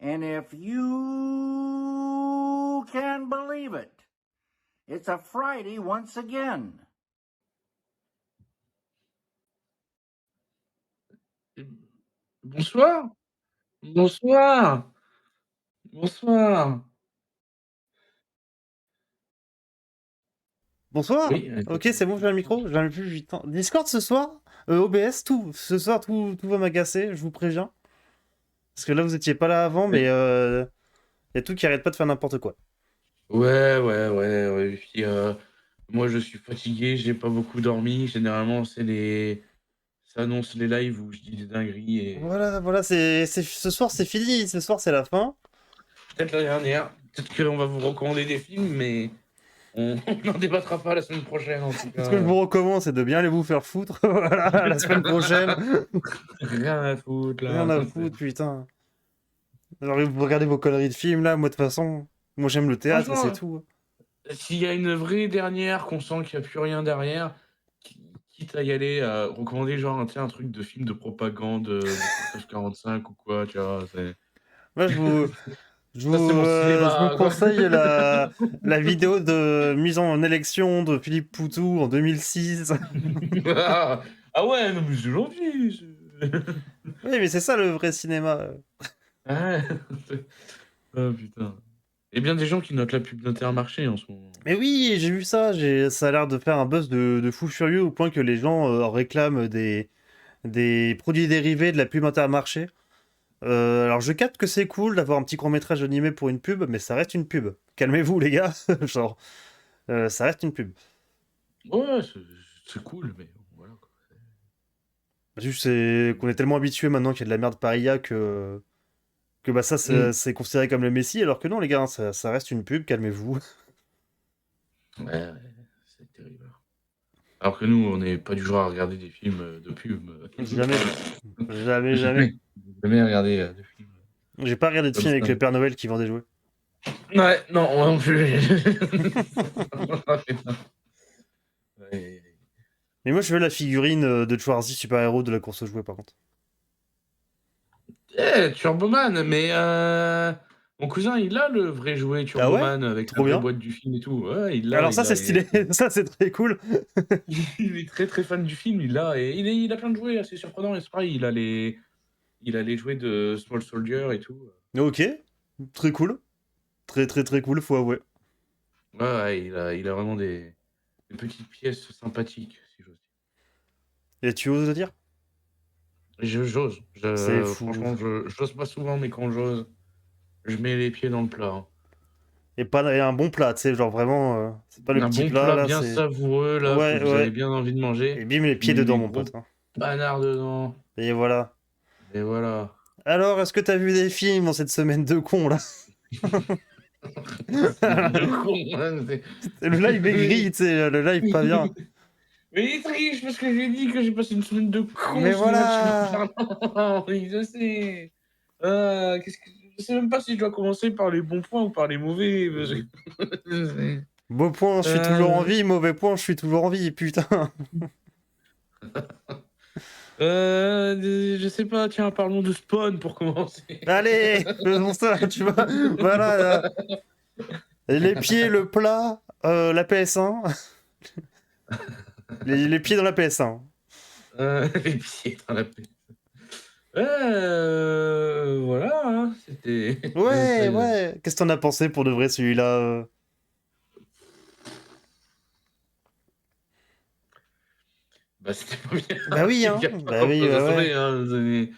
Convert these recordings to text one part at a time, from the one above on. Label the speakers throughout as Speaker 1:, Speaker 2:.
Speaker 1: And if you can believe it, it's a Friday once again.
Speaker 2: Bonsoir. Bonsoir. Bonsoir.
Speaker 3: Bonsoir.
Speaker 2: Oui,
Speaker 3: Ok, c'est bon, j'ai un micro. J'en ai plus 8 ans. Discord ce soir OBS, tout. Ce soir, tout va m'agacer, je vous préviens. Parce que là, vous étiez pas là avant, mais y a tout qui arrête pas de faire n'importe quoi.
Speaker 2: Ouais. Puis, moi, je suis fatigué, j'ai pas beaucoup dormi. Généralement, ça annonce les lives où je dis des dingueries. Et
Speaker 3: Voilà, ce soir, c'est fini. Ce soir, c'est la fin.
Speaker 2: peut-être la dernière. Peut-être qu'on va vous recommander des films, mais on n'en débattra pas la semaine prochaine, en tout
Speaker 3: Ce que je
Speaker 2: cas.
Speaker 3: vous recommande, c'est de bien aller vous faire foutre. Voilà, à la semaine prochaine.
Speaker 2: Rien à foutre, là.
Speaker 3: Rien à foutre, putain. Alors, vous regardez vos conneries de films, là. Moi, de toute façon, moi, j'aime le théâtre et c'est
Speaker 2: Franchement,
Speaker 3: tout.
Speaker 2: s'il y a une vraie dernière, qu'on sent qu'il n'y a plus rien derrière, quitte à y aller, recommander genre un truc de film de propagande de 39-45 ou quoi, tu vois.
Speaker 3: Moi,
Speaker 2: Ça, c'est mon
Speaker 3: je vous
Speaker 2: cinéma, quoi.
Speaker 3: conseille la vidéo de mise en élection de Philippe Poutou en 2006.
Speaker 2: Ah ouais, non, mais c'est gentil.
Speaker 3: Oui, mais c'est ça le vrai cinéma.
Speaker 2: Ah, oh, putain. Et bien des gens qui notent la pub d'Intermarché en ce moment.
Speaker 3: Mais oui, j'ai vu ça. Ça a l'air de faire un buzz de fou furieux au point que les gens réclament des produits dérivés de la pub Intermarché. Alors je capte que c'est cool d'avoir un petit court-métrage animé pour une pub, mais ça reste une pub. Calmez-vous les gars, genre, ça reste une pub.
Speaker 2: Ouais, c'est cool, mais voilà, quoi.
Speaker 3: Juste c'est qu'on est tellement habitué maintenant qu'il y a de la merde par IA que bah ça c'est considéré comme le Messie, alors que non les gars, hein, ça reste une pub, calmez-vous.
Speaker 2: Ouais, c'est terrible. Alors que nous, on n'est pas du genre à regarder des films de pub.
Speaker 3: Jamais. Jamais, jamais.
Speaker 2: Jamais. Jamais regardé de films
Speaker 3: J'ai pas regardé de
Speaker 2: comme
Speaker 3: film avec
Speaker 2: ça.
Speaker 3: le Père Noël qui vend des jouets.
Speaker 2: Ouais, non, moi non plus. Ouais.
Speaker 3: Mais moi je veux la figurine de Schwarzy super-héros de la course aux jouets par contre.
Speaker 2: Turboman, mais mon cousin, il a le vrai jouet
Speaker 3: Ah ouais?
Speaker 2: Turboman avec la
Speaker 3: Trop
Speaker 2: vraie
Speaker 3: bien.
Speaker 2: boîte du film et tout. Ouais,
Speaker 3: Alors ça c'est stylé, ça c'est très cool.
Speaker 2: Il est très très fan du film, il l'a et il a plein de jouets assez surprenants et c'est pareil, il a les jouets de Small Soldier et tout.
Speaker 3: Ok, très cool. Très très très cool, faut avouer.
Speaker 2: Ouais, il a vraiment des petites pièces sympathiques, si j'ose dire.
Speaker 3: Et tu oses le dire?
Speaker 2: J'ose.
Speaker 3: C'est fou.
Speaker 2: Franchement, j'ose pas souvent, mais quand j'ose, je mets les pieds dans le plat, hein.
Speaker 3: Et un bon plat, tu sais, genre vraiment, c'est pas le
Speaker 2: Un
Speaker 3: petit
Speaker 2: bon
Speaker 3: plat
Speaker 2: plat
Speaker 3: là,
Speaker 2: bien
Speaker 3: c'est.
Speaker 2: savoureux, là, que
Speaker 3: Ouais,
Speaker 2: vous avez
Speaker 3: ouais.
Speaker 2: bien envie de manger.
Speaker 3: Et bim, les
Speaker 2: Tu
Speaker 3: pieds
Speaker 2: mets
Speaker 3: dedans,
Speaker 2: des
Speaker 3: mon pote,
Speaker 2: gros
Speaker 3: hein.
Speaker 2: panards dedans,
Speaker 3: Et voilà.
Speaker 2: et voilà.
Speaker 3: Alors, est-ce que t'as vu des films dans cette semaine de con là?
Speaker 2: Semaine de con, hein,
Speaker 3: Le live est
Speaker 2: mais
Speaker 3: gris, tu sais, le live pas bien.
Speaker 2: mais il est triste parce que j'ai dit que j'ai passé une semaine de con
Speaker 3: Mais
Speaker 2: cinéma de chez mes
Speaker 3: voilà!
Speaker 2: parents. Oui, je sais. Je sais même pas si je dois commencer par les bons points ou par les mauvais.
Speaker 3: Beau point, je suis toujours en vie, mauvais point, je suis toujours en vie, putain.
Speaker 2: Je sais pas, tiens, parlons de Spawn pour commencer.
Speaker 3: Allez, faisons ça, tu vois. Voilà, là. Les pieds, le plat, la PS1. Les pieds dans la PS1.
Speaker 2: Les pieds dans la paix. Voilà, hein, c'était.
Speaker 3: Ouais, ouais. Qu'est-ce que t'en as pensé pour de vrai celui-là?
Speaker 2: Bah, c'était pas bien.
Speaker 3: Bah oui,
Speaker 2: Il
Speaker 3: hein.
Speaker 2: y a pas
Speaker 3: Bah oui,
Speaker 2: grand-chose à
Speaker 3: bah ouais.
Speaker 2: sauver, hein.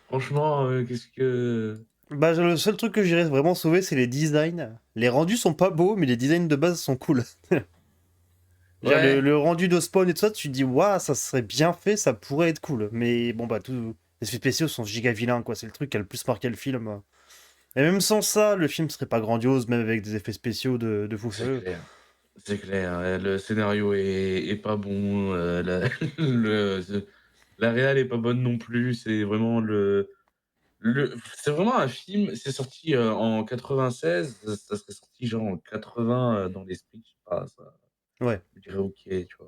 Speaker 2: Franchement, qu'est-ce que.
Speaker 3: Bah le seul truc que j'irais vraiment sauver, c'est les designs. Les rendus sont pas beaux, mais les designs de base sont cool.
Speaker 2: Ouais.
Speaker 3: Le rendu de spawn et tout ça, tu te dis, waouh, ça serait bien fait, ça pourrait être cool. Mais bon, bah, les effets spéciaux sont giga vilains, quoi. C'est le truc qui a le plus marqué le film. Et même sans ça, le film serait pas grandiose, même avec des effets spéciaux de fou
Speaker 2: C'est
Speaker 3: furieux.
Speaker 2: clair. C'est clair. Le scénario est pas bon. La réal est pas bonne non plus. C'est vraiment c'est vraiment un film. C'est sorti en 96. Ça serait sorti genre en 80 dans l'esprit. Je sais pas. Ça,
Speaker 3: Ouais,
Speaker 2: je me dirais ok, tu vois.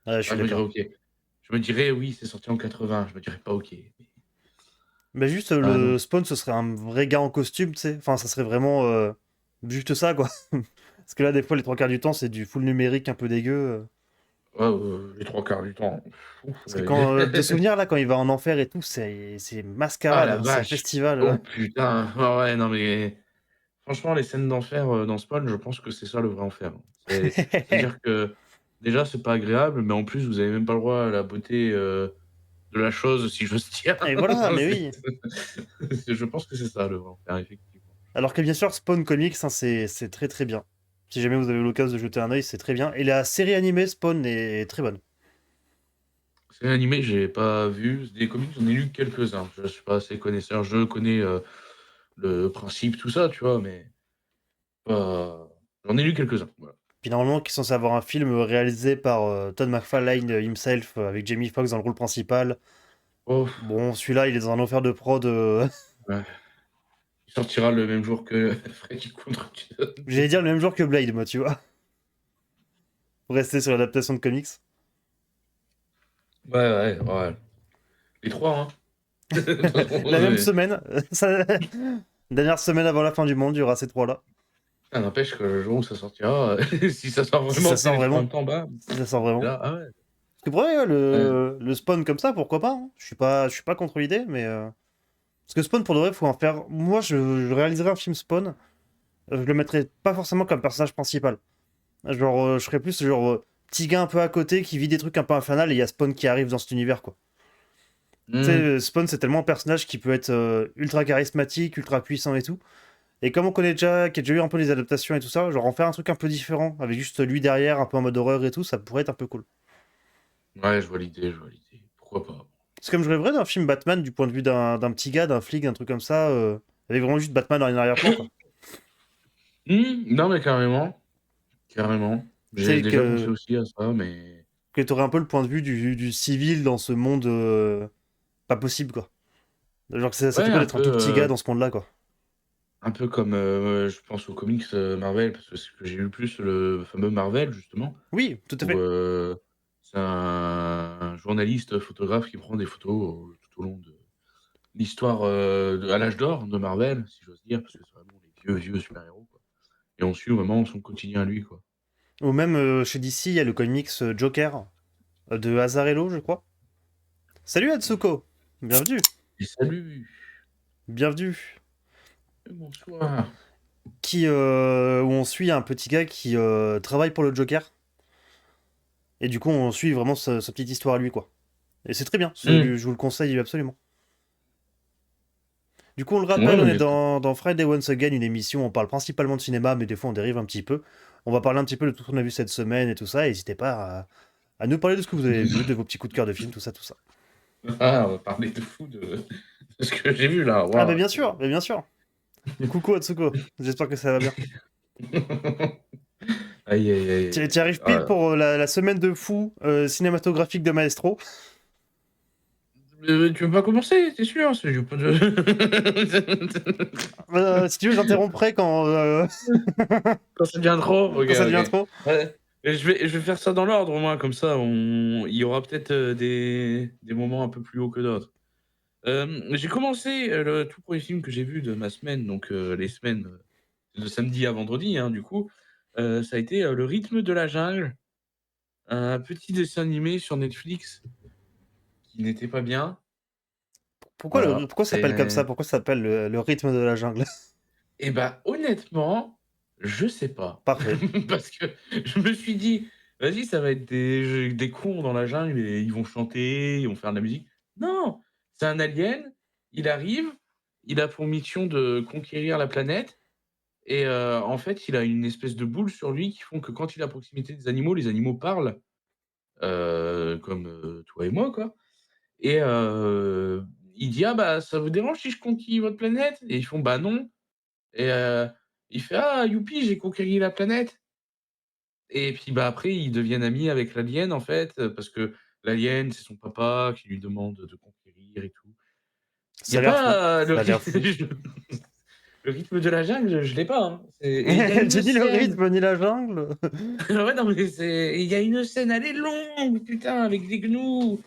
Speaker 3: ouais, je
Speaker 2: Enfin,
Speaker 3: suis
Speaker 2: je me dirais
Speaker 3: d'accord.
Speaker 2: ok. Je me dirais oui, c'est sorti en 80. Je me dirais pas ok.
Speaker 3: Mais juste,
Speaker 2: Ah
Speaker 3: le
Speaker 2: non.
Speaker 3: Spawn, ce serait un vrai gars en costume, tu sais. Enfin, ça serait vraiment juste ça, quoi. Parce que là, des fois, les trois quarts du temps, c'est du full numérique un peu dégueu.
Speaker 2: Ouais, les trois quarts du temps. Ouf,
Speaker 3: Parce que quand, de souvenir, là, quand il va en enfer et tout, c'est
Speaker 2: Ah
Speaker 3: mascarade,
Speaker 2: la
Speaker 3: hein, c'est
Speaker 2: vache!
Speaker 3: festival.
Speaker 2: Oh putain! Ah ouais, non mais franchement, les scènes d'enfer, dans Spawn, je pense que c'est ça le vrai enfer. C'est-à-dire que, déjà, c'est pas agréable, mais en plus, vous avez même pas le droit à la beauté, de la chose, si j'ose dire.
Speaker 3: Et voilà, mais
Speaker 2: C'est
Speaker 3: oui.
Speaker 2: je pense que c'est ça le vrai enfer, effectivement.
Speaker 3: Alors que bien sûr, Spawn Comics, hein, c'est très très bien. Si jamais vous avez l'occasion de jeter un œil, c'est très bien. Et la série animée Spawn est très bonne.
Speaker 2: C'est un animé que j'ai pas vu, des comics, j'en ai lu quelques-uns. Je suis pas assez connaisseur, je connais, le principe, tout ça, tu vois? Mais pas j'en ai lu quelques-uns, voilà.
Speaker 3: Puis normalement, qui sont censé avoir un film réalisé par Todd McFarlane himself, avec Jamie Foxx dans le rôle principal.
Speaker 2: Oh,
Speaker 3: Bon, celui-là, il est dans un enfer de prod.
Speaker 2: ouais, il sortira le même jour que Freddy contre Jason.
Speaker 3: J'allais dire le même jour que Blade, moi, tu vois. Pour rester sur l'adaptation de comics.
Speaker 2: Ouais, ouais, ouais. Les 3 hein. De toute façon,
Speaker 3: La même semaine. Dernière semaine avant la fin du monde, il y aura ces trois-là.
Speaker 2: ça n'empêche que le jour où ça sortira, si ça sort
Speaker 3: Si
Speaker 2: vraiment,
Speaker 3: ça
Speaker 2: c'est
Speaker 3: sort
Speaker 2: les 3 en
Speaker 3: vraiment.
Speaker 2: même temps, bam!
Speaker 3: Si ça sort
Speaker 2: Et
Speaker 3: vraiment.
Speaker 2: là, ah ouais.
Speaker 3: Parce que pour vrai, ouais,
Speaker 2: Ouais.
Speaker 3: le Spawn comme ça, pourquoi pas, hein. Je suis pas contre l'idée, mais. Parce que Spawn, pour de vrai, faut en faire. Moi, je réaliserais un film Spawn. Je le mettrais pas forcément comme personnage principal. Genre, je serais plus genre petit gars un peu à côté qui vit des trucs un peu infernal et il y a Spawn qui arrive dans cet univers, quoi. Tu sais,
Speaker 2: Mmh.
Speaker 3: Spawn, c'est tellement un personnage qui peut être ultra charismatique, ultra puissant et tout. Et comme on connaît déjà, qui a déjà eu un peu les adaptations et tout ça, genre en faire un truc un peu différent, avec juste lui derrière, un peu en mode horreur et tout, ça pourrait être un peu cool.
Speaker 2: Ouais, je vois l'idée, je vois l'idée. Pourquoi pas?
Speaker 3: C'est comme je rêverais d'un film Batman du point de vue d'un petit gars, d'un flic, d'un truc comme ça, avec vraiment juste Batman dans l'arrière-plan, quoi.
Speaker 2: Non, mais carrément, carrément.
Speaker 3: Tu
Speaker 2: J'ai
Speaker 3: sais,
Speaker 2: déjà pensé aussi à ça, mais
Speaker 3: que t'aurais un peu le point de vue du civil dans ce monde pas possible, quoi. Genre que ça
Speaker 2: ouais,
Speaker 3: fait quoi d'être un tout petit gars dans ce monde-là, quoi.
Speaker 2: un peu comme, je pense aux comics, Marvel, parce que c'est ce que j'ai lu le plus, le fameux Marvel, justement,
Speaker 3: Oui, tout à
Speaker 2: où,
Speaker 3: fait.
Speaker 2: c'est un journaliste photographe qui prend des photos, tout au long de l'histoire, à l'âge d'or de Marvel, si j'ose dire, parce que c'est vraiment les vieux, vieux super-héros, quoi, et on suit vraiment son quotidien à lui, quoi.
Speaker 3: Ou même chez DC, il y a le comics Joker de Azarello, je crois. Salut Atsuko, bienvenue,
Speaker 2: Et salut!
Speaker 3: bienvenue.
Speaker 2: Et bonsoir!
Speaker 3: Où on suit un petit gars qui travaille pour le Joker. Et du coup, on suit vraiment sa petite histoire à lui, quoi. Et c'est très bien,
Speaker 2: Mmh.
Speaker 3: je vous le conseille absolument. Du coup, on le rappelle,
Speaker 2: Ouais,
Speaker 3: on
Speaker 2: non,
Speaker 3: est
Speaker 2: il est
Speaker 3: dans Friday Once Again, une émission où on parle principalement de cinéma, mais des fois on dérive un petit peu. On va parler un petit peu de tout ce qu'on a vu cette semaine et tout ça, et n'hésitez pas à nous parler de ce que vous avez vu, de vos petits coups de cœur de film, tout ça, tout ça.
Speaker 2: ah, on va parler de fou de ce que j'ai vu là,
Speaker 3: Ah bah
Speaker 2: waouh!
Speaker 3: bien sûr, bah bien sûr. Coucou Atsuko, j'espère que ça va bien.
Speaker 2: Aïe, aïe, aïe,
Speaker 3: Tu
Speaker 2: aïe,
Speaker 3: y arrives pile
Speaker 2: ah.
Speaker 3: pour la semaine de fou cinématographique de Maestro.
Speaker 2: Tu veux pas commencer, c'est sûr? C'est j'ai pas de
Speaker 3: Si tu veux, j'interromprai
Speaker 2: quand ça devient trop? OK,
Speaker 3: quand ça devient
Speaker 2: OK.
Speaker 3: trop.
Speaker 2: Ouais, et je vais faire ça dans l'ordre au moins, comme ça il y aura peut-être, des moments un peu plus hauts que d'autres. J'ai commencé, le tout premier film que j'ai vu de ma semaine, donc les semaines, de samedi à vendredi, hein, du coup, ça a été, Le rythme de la jungle, un petit dessin animé sur Netflix qui n'était pas bien. Voilà,
Speaker 3: Pourquoi ça s'appelle comme ça?
Speaker 2: c'est
Speaker 3: Pourquoi ça s'appelle le rythme de la jungle?
Speaker 2: et bah, honnêtement, je sais pas.
Speaker 3: Parfait.
Speaker 2: Parce que je me suis dit: «Vas-y, ça va être des cons dans la jungle et ils vont chanter, ils vont faire de la musique». Non! C'est un alien, il arrive, il a pour mission de conquérir la planète et en fait, il a une espèce de boule sur lui qui font que quand il est à proximité des animaux, les animaux parlent, comme, toi et moi, quoi, et il dit: «Ah bah, ça vous dérange si je conquis votre planète?» et ils font: «Bah non». Et il fait: «Ah youpi, j'ai conquéri la planète» et puis, bah, après ils deviennent amis avec l'alien en fait, parce que l'alien, c'est son papa qui lui demande de conquérir et tout. Il y
Speaker 3: Ça
Speaker 2: a
Speaker 3: a l'air fou.
Speaker 2: pas
Speaker 3: Ça a l'air fou.
Speaker 2: le rythme de la jungle, je l'ai pas, hein. C'est et il y a une
Speaker 3: J'ai dit le
Speaker 2: scène
Speaker 3: rythme ni la jungle.
Speaker 2: ouais, non mais c'est il y a une scène, elle est longue putain avec des gnous.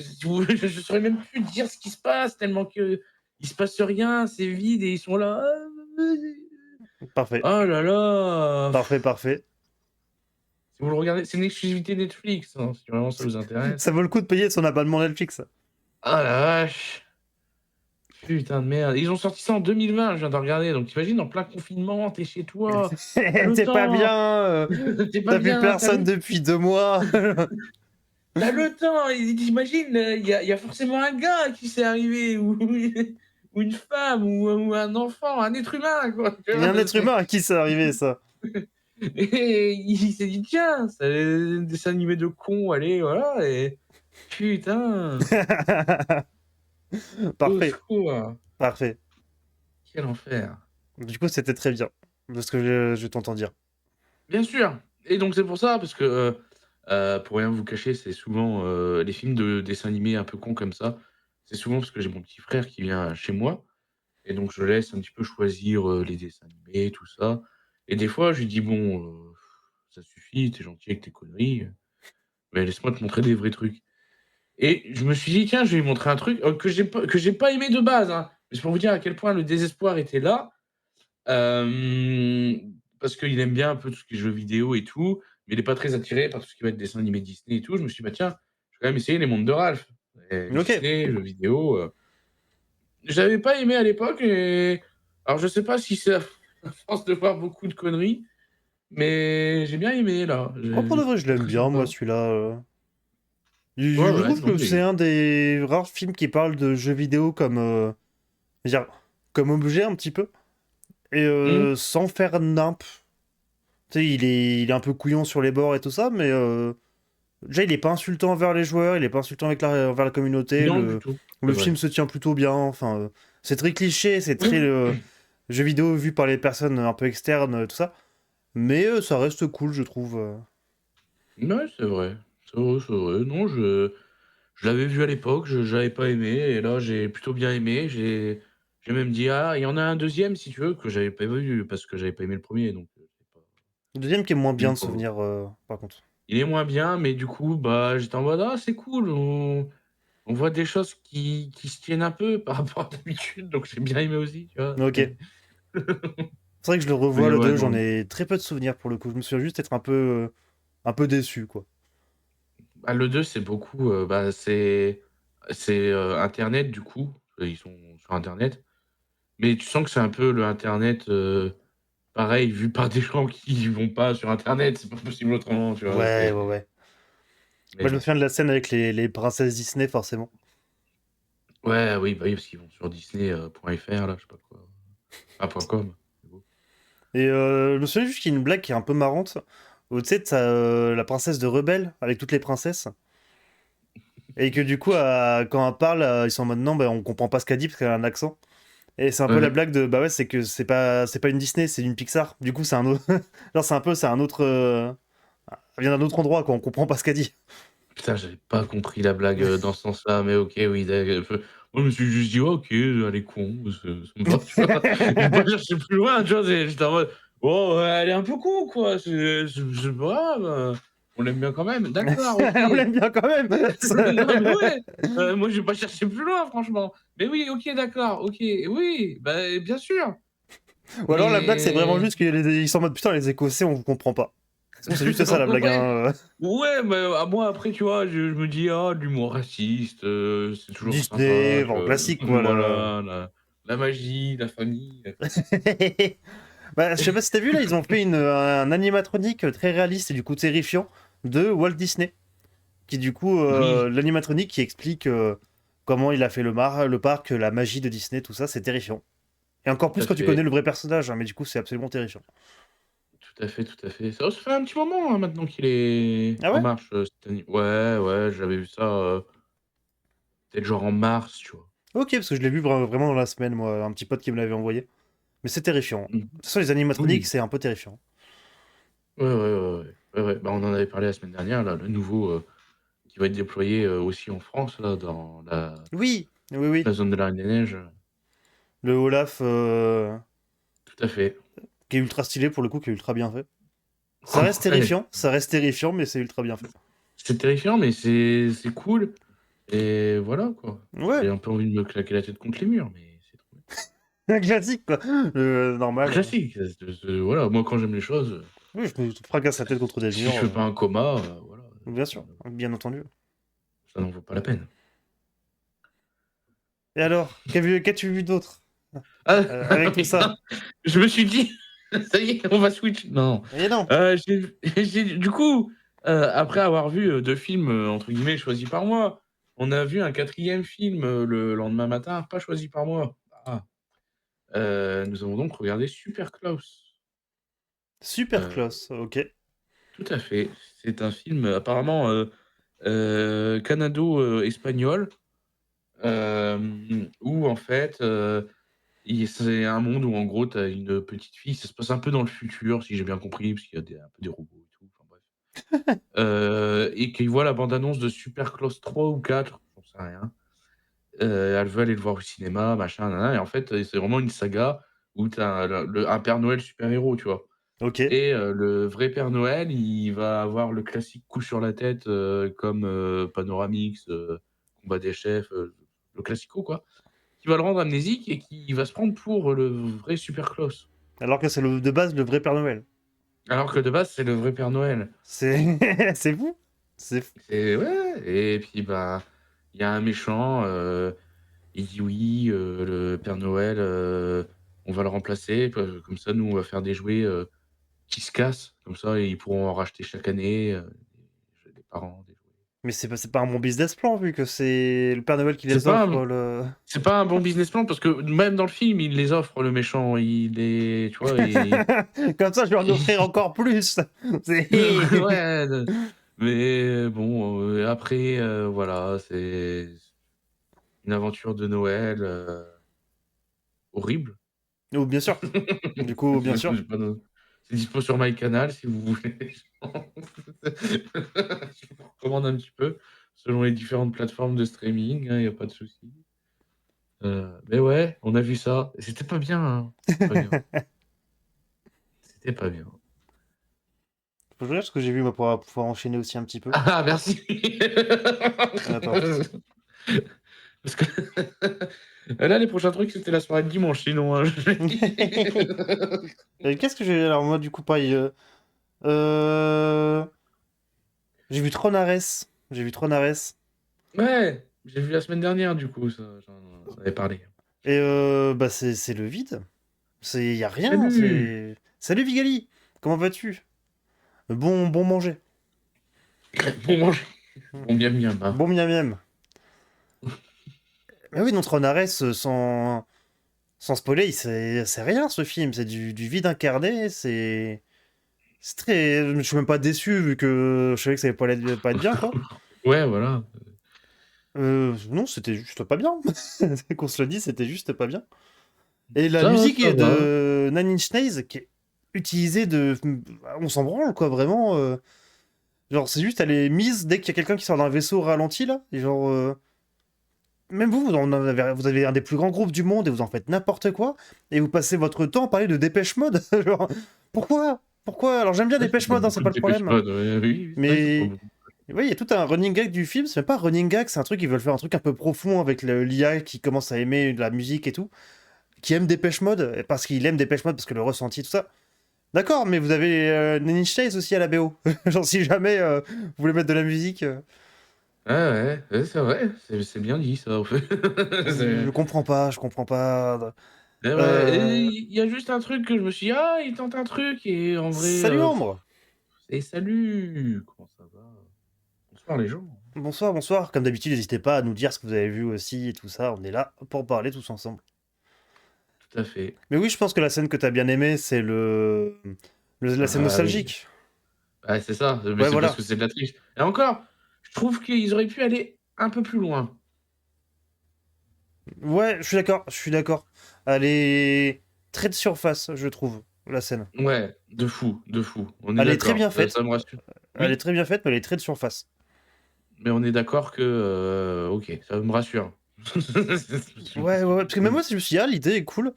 Speaker 2: Je saurais même plus dire ce qui se passe tellement que il se passe rien, c'est vide et ils sont là:
Speaker 3: Parfait.
Speaker 2: «Oh là là!»
Speaker 3: Parfait, parfait.
Speaker 2: Si vous le regardez, c'est une exclusivité Netflix, hein, si vraiment ça vous intéresse.
Speaker 3: Ça vaut le coup de payer son abonnement Netflix.
Speaker 2: Ah la vache! Putain de merde. Ils ont sorti ça en 2020, je viens de regarder, donc t'imagines en plein confinement, t'es chez toi, tu le
Speaker 3: T'es pas
Speaker 2: temps,
Speaker 3: bien,
Speaker 2: tu pas
Speaker 3: tu vu
Speaker 2: bien,
Speaker 3: personne depuis 2 mois.
Speaker 2: tu le temps et tu il y a forcément un gars qui s'est arrivé ou une femme ou un enfant, un être humain quoi, tu
Speaker 3: Il y a
Speaker 2: vois?
Speaker 3: un être humain à qui c'est arrivé ça.
Speaker 2: Et il s'est dit: «Tiens, c'est un dessin animé de con, allez, voilà» et putain, au
Speaker 3: Parfait,
Speaker 2: secours,
Speaker 3: parfait.
Speaker 2: quel enfer.
Speaker 3: Du coup, c'était très bien, de ce que je t'entends dire.
Speaker 2: Bien sûr et donc c'est pour ça parce que, pour rien vous cacher, c'est souvent, les films de dessins animés un peu cons comme ça, c'est souvent parce que j'ai mon petit frère qui vient chez moi et donc je le laisse un petit peu choisir, les dessins animés, tout ça et des fois je lui dis: «Bon, ça suffit, tu es gentil avec tes conneries, mais laisse-moi te montrer des vrais trucs» et je me suis dit: «Tiens, je vais lui montrer un truc», que j'ai pas aimé de base, hein, mais c'est pour vous dire à quel point le désespoir était là. Parce qu'il aime bien un peu tout ce qui est jeux vidéo et tout, mais il est pas très attiré par tout ce qui va être dessin animé Disney et tout. Je me suis dit: «Bah, tiens, je vais quand même essayer les mondes de Ralph» et
Speaker 3: OK.
Speaker 2: Disney, jeux vidéo, j'avais pas aimé à l'époque et alors je sais pas si c'est à force de voir beaucoup de conneries, mais j'ai bien aimé là,
Speaker 3: Oh, pour de vrai, je
Speaker 2: c'est
Speaker 3: l'aime
Speaker 2: très
Speaker 3: bien moi
Speaker 2: sympa.
Speaker 3: celui-là,
Speaker 2: Ouais,
Speaker 3: je
Speaker 2: ouais,
Speaker 3: trouve
Speaker 2: non
Speaker 3: que c'est
Speaker 2: mais
Speaker 3: un des rares films qui parle de jeux vidéo comme, dire, comme objet un petit peu et
Speaker 2: mmh,
Speaker 3: sans faire nimp. Tu sais, il est un peu couillon sur les bords et tout ça, mais déjà, il est pas insultant envers les joueurs, il est pas insultant envers la communauté.
Speaker 2: non du tout, c'est
Speaker 3: Le
Speaker 2: vrai.
Speaker 3: film se tient plutôt bien. Enfin, c'est très cliché, c'est très jeu vidéo vu par les personnes un peu externes, tout ça. Mais ça reste cool, je trouve.
Speaker 2: Ouais, c'est vrai, c'est vrai, c'est vrai. Non, je l'avais vu à l'époque, je j'avais pas aimé et là, j'ai plutôt bien aimé. J'ai même dit: «Ah, il y en a un deuxième si tu veux», que j'avais pas vu parce que j'avais pas aimé le premier donc c'est pas
Speaker 3: Le deuxième qui est moins bien
Speaker 2: nul
Speaker 3: de
Speaker 2: pour vous.
Speaker 3: souvenir, par contre.
Speaker 2: Il est moins bien, mais du coup, bah, j'étais en mode: «Ah, c'est cool, on voit des choses qui se tiennent un peu par rapport à d'habitude», donc j'ai bien aimé aussi, tu vois?
Speaker 3: Ok. C'est vrai que je le revois,
Speaker 2: Mais
Speaker 3: le
Speaker 2: ouais,
Speaker 3: 2, j'en
Speaker 2: non.
Speaker 3: ai très peu de souvenirs pour le coup. Je me souviens juste être un peu déçu, quoi.
Speaker 2: Bah, le 2 c'est beaucoup, bah, internet du coup, ils sont sur internet, mais tu sens que c'est un peu le internet, pareil, vu par des gens qui vont pas sur internet, c'est pas possible autrement, tu vois?
Speaker 3: Ouais, ouais, ouais.
Speaker 2: Mais
Speaker 3: Moi, je me
Speaker 2: bon.
Speaker 3: souviens de la scène avec les princesses Disney, forcément.
Speaker 2: Ouais, oui, bah, oui, parce qu'ils vont sur Disney, .fr là, je sais pas quoi. Ah, .com, c'est beau.
Speaker 3: Et je me souviens juste qu'il y a une blague qui est un peu marrante. Où tu sais, t'as la princesse de Rebelle avec toutes les princesses. Et que du coup, quand elle parle, ils sont en mode non, bah, on comprend pas ce qu'elle dit parce qu'elle a un accent. Et c'est un peu la
Speaker 2: Ouais.
Speaker 3: blague de bah ouais, c'est que c'est pas une Disney, c'est une Pixar. Du coup, c'est un autre. Genre, c'est un autre. Elle vient d'un autre endroit, quoi. On comprend pas ce qu'elle dit.
Speaker 2: Putain, j'avais pas compris la blague, dans ce sens-là, mais OK, oui, moi, je me suis juste dit: «Ouais, OK, elle est con, ça me va», tu vois? J'ai pas cherché plus loin, tu vois? J'étais en mode: «Oh, elle est un peu con, quoi, c'est pas grave, on l'aime bien quand même». D'accord, OK.
Speaker 3: On l'aime bien quand même.
Speaker 2: Non, mais ouais, moi, j'ai pas cherché plus loin, franchement. Mais oui, OK, d'accord, OK, oui, bah, bien sûr,
Speaker 3: Ou alors la blague, c'est vraiment
Speaker 2: mais
Speaker 3: juste qu'ils sont en mode putain, les Écossais, on vous comprend pas. C'est juste ça la blague,
Speaker 2: ouais.
Speaker 3: hein.
Speaker 2: Ouais, mais à moi après, tu vois, je me dis: «Ah, de l'humour raciste, c'est toujours
Speaker 3: Disney,
Speaker 2: sympa», tu
Speaker 3: bon,
Speaker 2: vois?
Speaker 3: classique quoi.
Speaker 2: Voilà, la magie, la famille,
Speaker 3: Bah, je sais pas si t'as vu là, ils ont fait un animatronique très réaliste et du coup terrifiant de Walt Disney. Qui du coup,
Speaker 2: oui,
Speaker 3: l'animatronique qui explique comment il a fait le parc, la magie de Disney, tout ça, c'est terrifiant. Et encore
Speaker 2: tout
Speaker 3: plus
Speaker 2: à
Speaker 3: quand tu connais
Speaker 2: fait,
Speaker 3: le vrai personnage, hein, mais du coup, c'est absolument terrifiant.
Speaker 2: tout à fait, tout à fait. Ça fait un petit moment, hein, maintenant qu'il est
Speaker 3: Ah
Speaker 2: en
Speaker 3: ouais?
Speaker 2: marche, cet ani ouais, ouais, j'avais vu ça, peut-être genre en mars, tu vois?
Speaker 3: Ok, parce que je l'ai vu vraiment dans la semaine, moi, un petit pote qui me l'avait envoyé. Mais c'est terrifiant.
Speaker 2: Mmh.
Speaker 3: De toute façon, les animatroniques,
Speaker 2: Oui.
Speaker 3: c'est un peu terrifiant.
Speaker 2: Ouais, ouais, ouais, ouais. Ouais, ouais, bah, on en avait parlé la semaine dernière, là, le nouveau, qui va être déployé, aussi en France, là, dans
Speaker 3: Oui, oui, oui.
Speaker 2: la zone de la Reine des Neiges,
Speaker 3: Le Olaf,
Speaker 2: tout à fait.
Speaker 3: qui est ultra stylé pour le coup, qui est ultra bien fait.
Speaker 2: Ouais.
Speaker 3: Ça reste terrifiant, mais c'est ultra bien fait.
Speaker 2: C'est terrifiant, mais c'est cool Et voilà, quoi.
Speaker 3: Ouais,
Speaker 2: J'ai un peu envie de me claquer la tête contre les murs, mais c'est trop bien.
Speaker 3: un classique, quoi. Normal.
Speaker 2: Classique, voilà, moi, quand j'aime les choses,
Speaker 3: Oui, je me fracasse la tête contre des
Speaker 2: si je
Speaker 3: murs.
Speaker 2: fais pas un coma, voilà,
Speaker 3: Bien sûr, bien entendu.
Speaker 2: ça n'en vaut pas la peine.
Speaker 3: Et alors, qu'as-tu vu d'autre
Speaker 2: Ah,
Speaker 3: avec tout ça?
Speaker 2: je me suis dit, ça y est, on va switch. Non.
Speaker 3: Et non.
Speaker 2: Du coup, après avoir vu 2 films, entre guillemets, choisis par moi, on a vu un 4e film le lendemain matin, pas choisi par moi. Ah. Nous avons donc regardé Super Klaus.
Speaker 3: Super
Speaker 2: Euh,
Speaker 3: close, ok.
Speaker 2: Tout à fait. C'est un film apparemment canado-espagnol, où en fait, c'est un monde où en gros tu as une petite fille, ça se passe un peu dans le futur, si j'ai bien compris, parce qu'il y a un peu des robots et tout, enfin bref. Et qu'il voit la bande-annonce de Super Close 3 ou 4, j'en sais rien. Elle veut aller le voir au cinéma, machin, nin et en fait, c'est vraiment une saga où tu as un Père Noël super-héros, tu vois?
Speaker 3: Ok.
Speaker 2: Et le vrai Père Noël, il va avoir le classique coup sur la tête, comme, Panoramix, Combat des chefs, le classico, quoi, qui va le rendre amnésique et qui va se prendre pour le vrai Super Claus.
Speaker 3: Alors que c'est de base le vrai Père Noël.
Speaker 2: Alors que de base, c'est le vrai Père Noël.
Speaker 3: C'est c'est fou. C'est fou.
Speaker 2: C'est ouais, et puis, bah, il y a un méchant, il dit: «Oui, le Père Noël, on va le remplacer, comme ça, nous, on va faire des jouets, qui se cassent, comme ça, ils pourront en racheter chaque année, des parents, des jouets».
Speaker 3: Mais c'est pas un bon business plan vu que c'est le Père Noël qui
Speaker 2: C'est
Speaker 3: les
Speaker 2: pas un
Speaker 3: offre le.
Speaker 2: c'est pas un bon business plan parce que même dans le film, il les offre le méchant, il est tu vois? Il
Speaker 3: Comme ça, je vais en offrir encore plus. C'est
Speaker 2: ouais, mais bon, après, voilà, c'est une aventure de Noël, horrible.
Speaker 3: Oh, bien sûr. Du coup, bien sûr.
Speaker 2: J'ai pas de c'est dispo sur MyCanal si vous voulez. Je vous recommande un petit peu, selon les différentes plateformes de streaming, hein, il y a pas de souci. Mais ouais, on a vu ça et c'était pas bien, hein. C'était pas bien. C'était pas bien.
Speaker 3: Faut que je regarde ce que j'ai vu moi pour pouvoir enchaîner aussi un petit peu.
Speaker 2: Ah merci!
Speaker 3: Attends.
Speaker 2: Parce que là, les prochains trucs, c'était la soirée de dimanche sinon, hein, je
Speaker 3: Qu'est-ce que j'ai. Alors, moi, du coup, pareil. Euh, J'ai vu Tronares. J'ai vu Tronares.
Speaker 2: Ouais, j'ai vu la semaine dernière du coup, ça, j'en avais parlé.
Speaker 3: Et bah, c'est le vide. Y a rien.
Speaker 2: Salut!
Speaker 3: Salut Vigali. Comment vas-tu? Bon manger.
Speaker 2: Bon manger, bon miam miam, hein.
Speaker 3: Bon miam miam. Mais oui, non, Tronares, sans spoiler, c'est rien ce film. C'est du vide incarné. C'est très. Je suis même pas déçu vu que je savais que ça allait pas être bien, quoi.
Speaker 2: Ouais, voilà.
Speaker 3: Non, c'était juste pas bien. Qu'on se le dise, c'était juste pas bien. Et la
Speaker 2: Ça va,
Speaker 3: musique
Speaker 2: ça
Speaker 3: est
Speaker 2: va.
Speaker 3: de Nine Inch Nails qui est utilisée de. On s'en branle, quoi, vraiment. Genre, c'est juste, elle est mise dès qu'il y a quelqu'un qui sort d'un vaisseau au ralenti, là. Et genre. Même vous avez un des plus grands groupes du monde et vous en faites n'importe quoi. Et vous passez votre temps à parler de Dépêche Mode. Genre, pourquoi? Alors, j'aime bien
Speaker 2: Ouais, c'est
Speaker 3: Dépêche
Speaker 2: pas
Speaker 3: Mode, hein, c'est
Speaker 2: beaucoup
Speaker 3: pas
Speaker 2: de
Speaker 3: le
Speaker 2: Dépêche
Speaker 3: problème.
Speaker 2: Mode, ouais, oui, c'est vrai que c'est pas
Speaker 3: Mais.
Speaker 2: beaucoup.
Speaker 3: Oui, il y a tout un running gag du film. C'est même pas un running gag, c'est un truc, ils veulent faire un truc un peu profond avec l'IA qui commence à aimer la musique et tout. Qui aime Dépêche Mode, et parce qu'il aime Dépêche Mode, parce que le ressenti, tout ça. D'accord, mais vous avez Nine Inch Nails aussi à la BO. Genre, si jamais vous voulez mettre de la musique,
Speaker 2: Ouais, ouais, c'est vrai, c'est bien dit ça, en fait.
Speaker 3: je comprends pas, je comprends pas.
Speaker 2: Et ouais, et
Speaker 3: Euh,
Speaker 2: il y a juste un truc que je me suis dit: «Ah, il tente un truc» et en vrai,
Speaker 3: Salut Ambre!
Speaker 2: et salut! Comment ça va? Bonsoir les gens.
Speaker 3: Bonsoir, bonsoir. Comme d'habitude, n'hésitez pas à nous dire ce que vous avez vu aussi et tout ça. On est là pour parler tous ensemble.
Speaker 2: Tout à fait.
Speaker 3: Mais oui, je pense que la scène que t'as bien aimée, c'est la scène
Speaker 2: Ah oui.
Speaker 3: nostalgique.
Speaker 2: Ouais, c'est ça, mais
Speaker 3: Ouais,
Speaker 2: c'est parce
Speaker 3: voilà.
Speaker 2: que c'est de la triche et encore, je trouve qu'ils auraient pu aller un peu plus loin.
Speaker 3: Ouais, je suis d'accord, je suis d'accord. Elle est très de surface, je trouve, la scène.
Speaker 2: Ouais, de fou, de fou. On est
Speaker 3: Elle est très
Speaker 2: d'accord,
Speaker 3: bien
Speaker 2: ça
Speaker 3: faite.
Speaker 2: me rassure.
Speaker 3: Elle est
Speaker 2: Oui,
Speaker 3: très bien faite, mais elle est très de surface.
Speaker 2: mais on est d'accord que, OK, ça me rassure.
Speaker 3: Ouais, ouais, ouais, parce que même moi, je me suis dit, ah, l'idée est cool.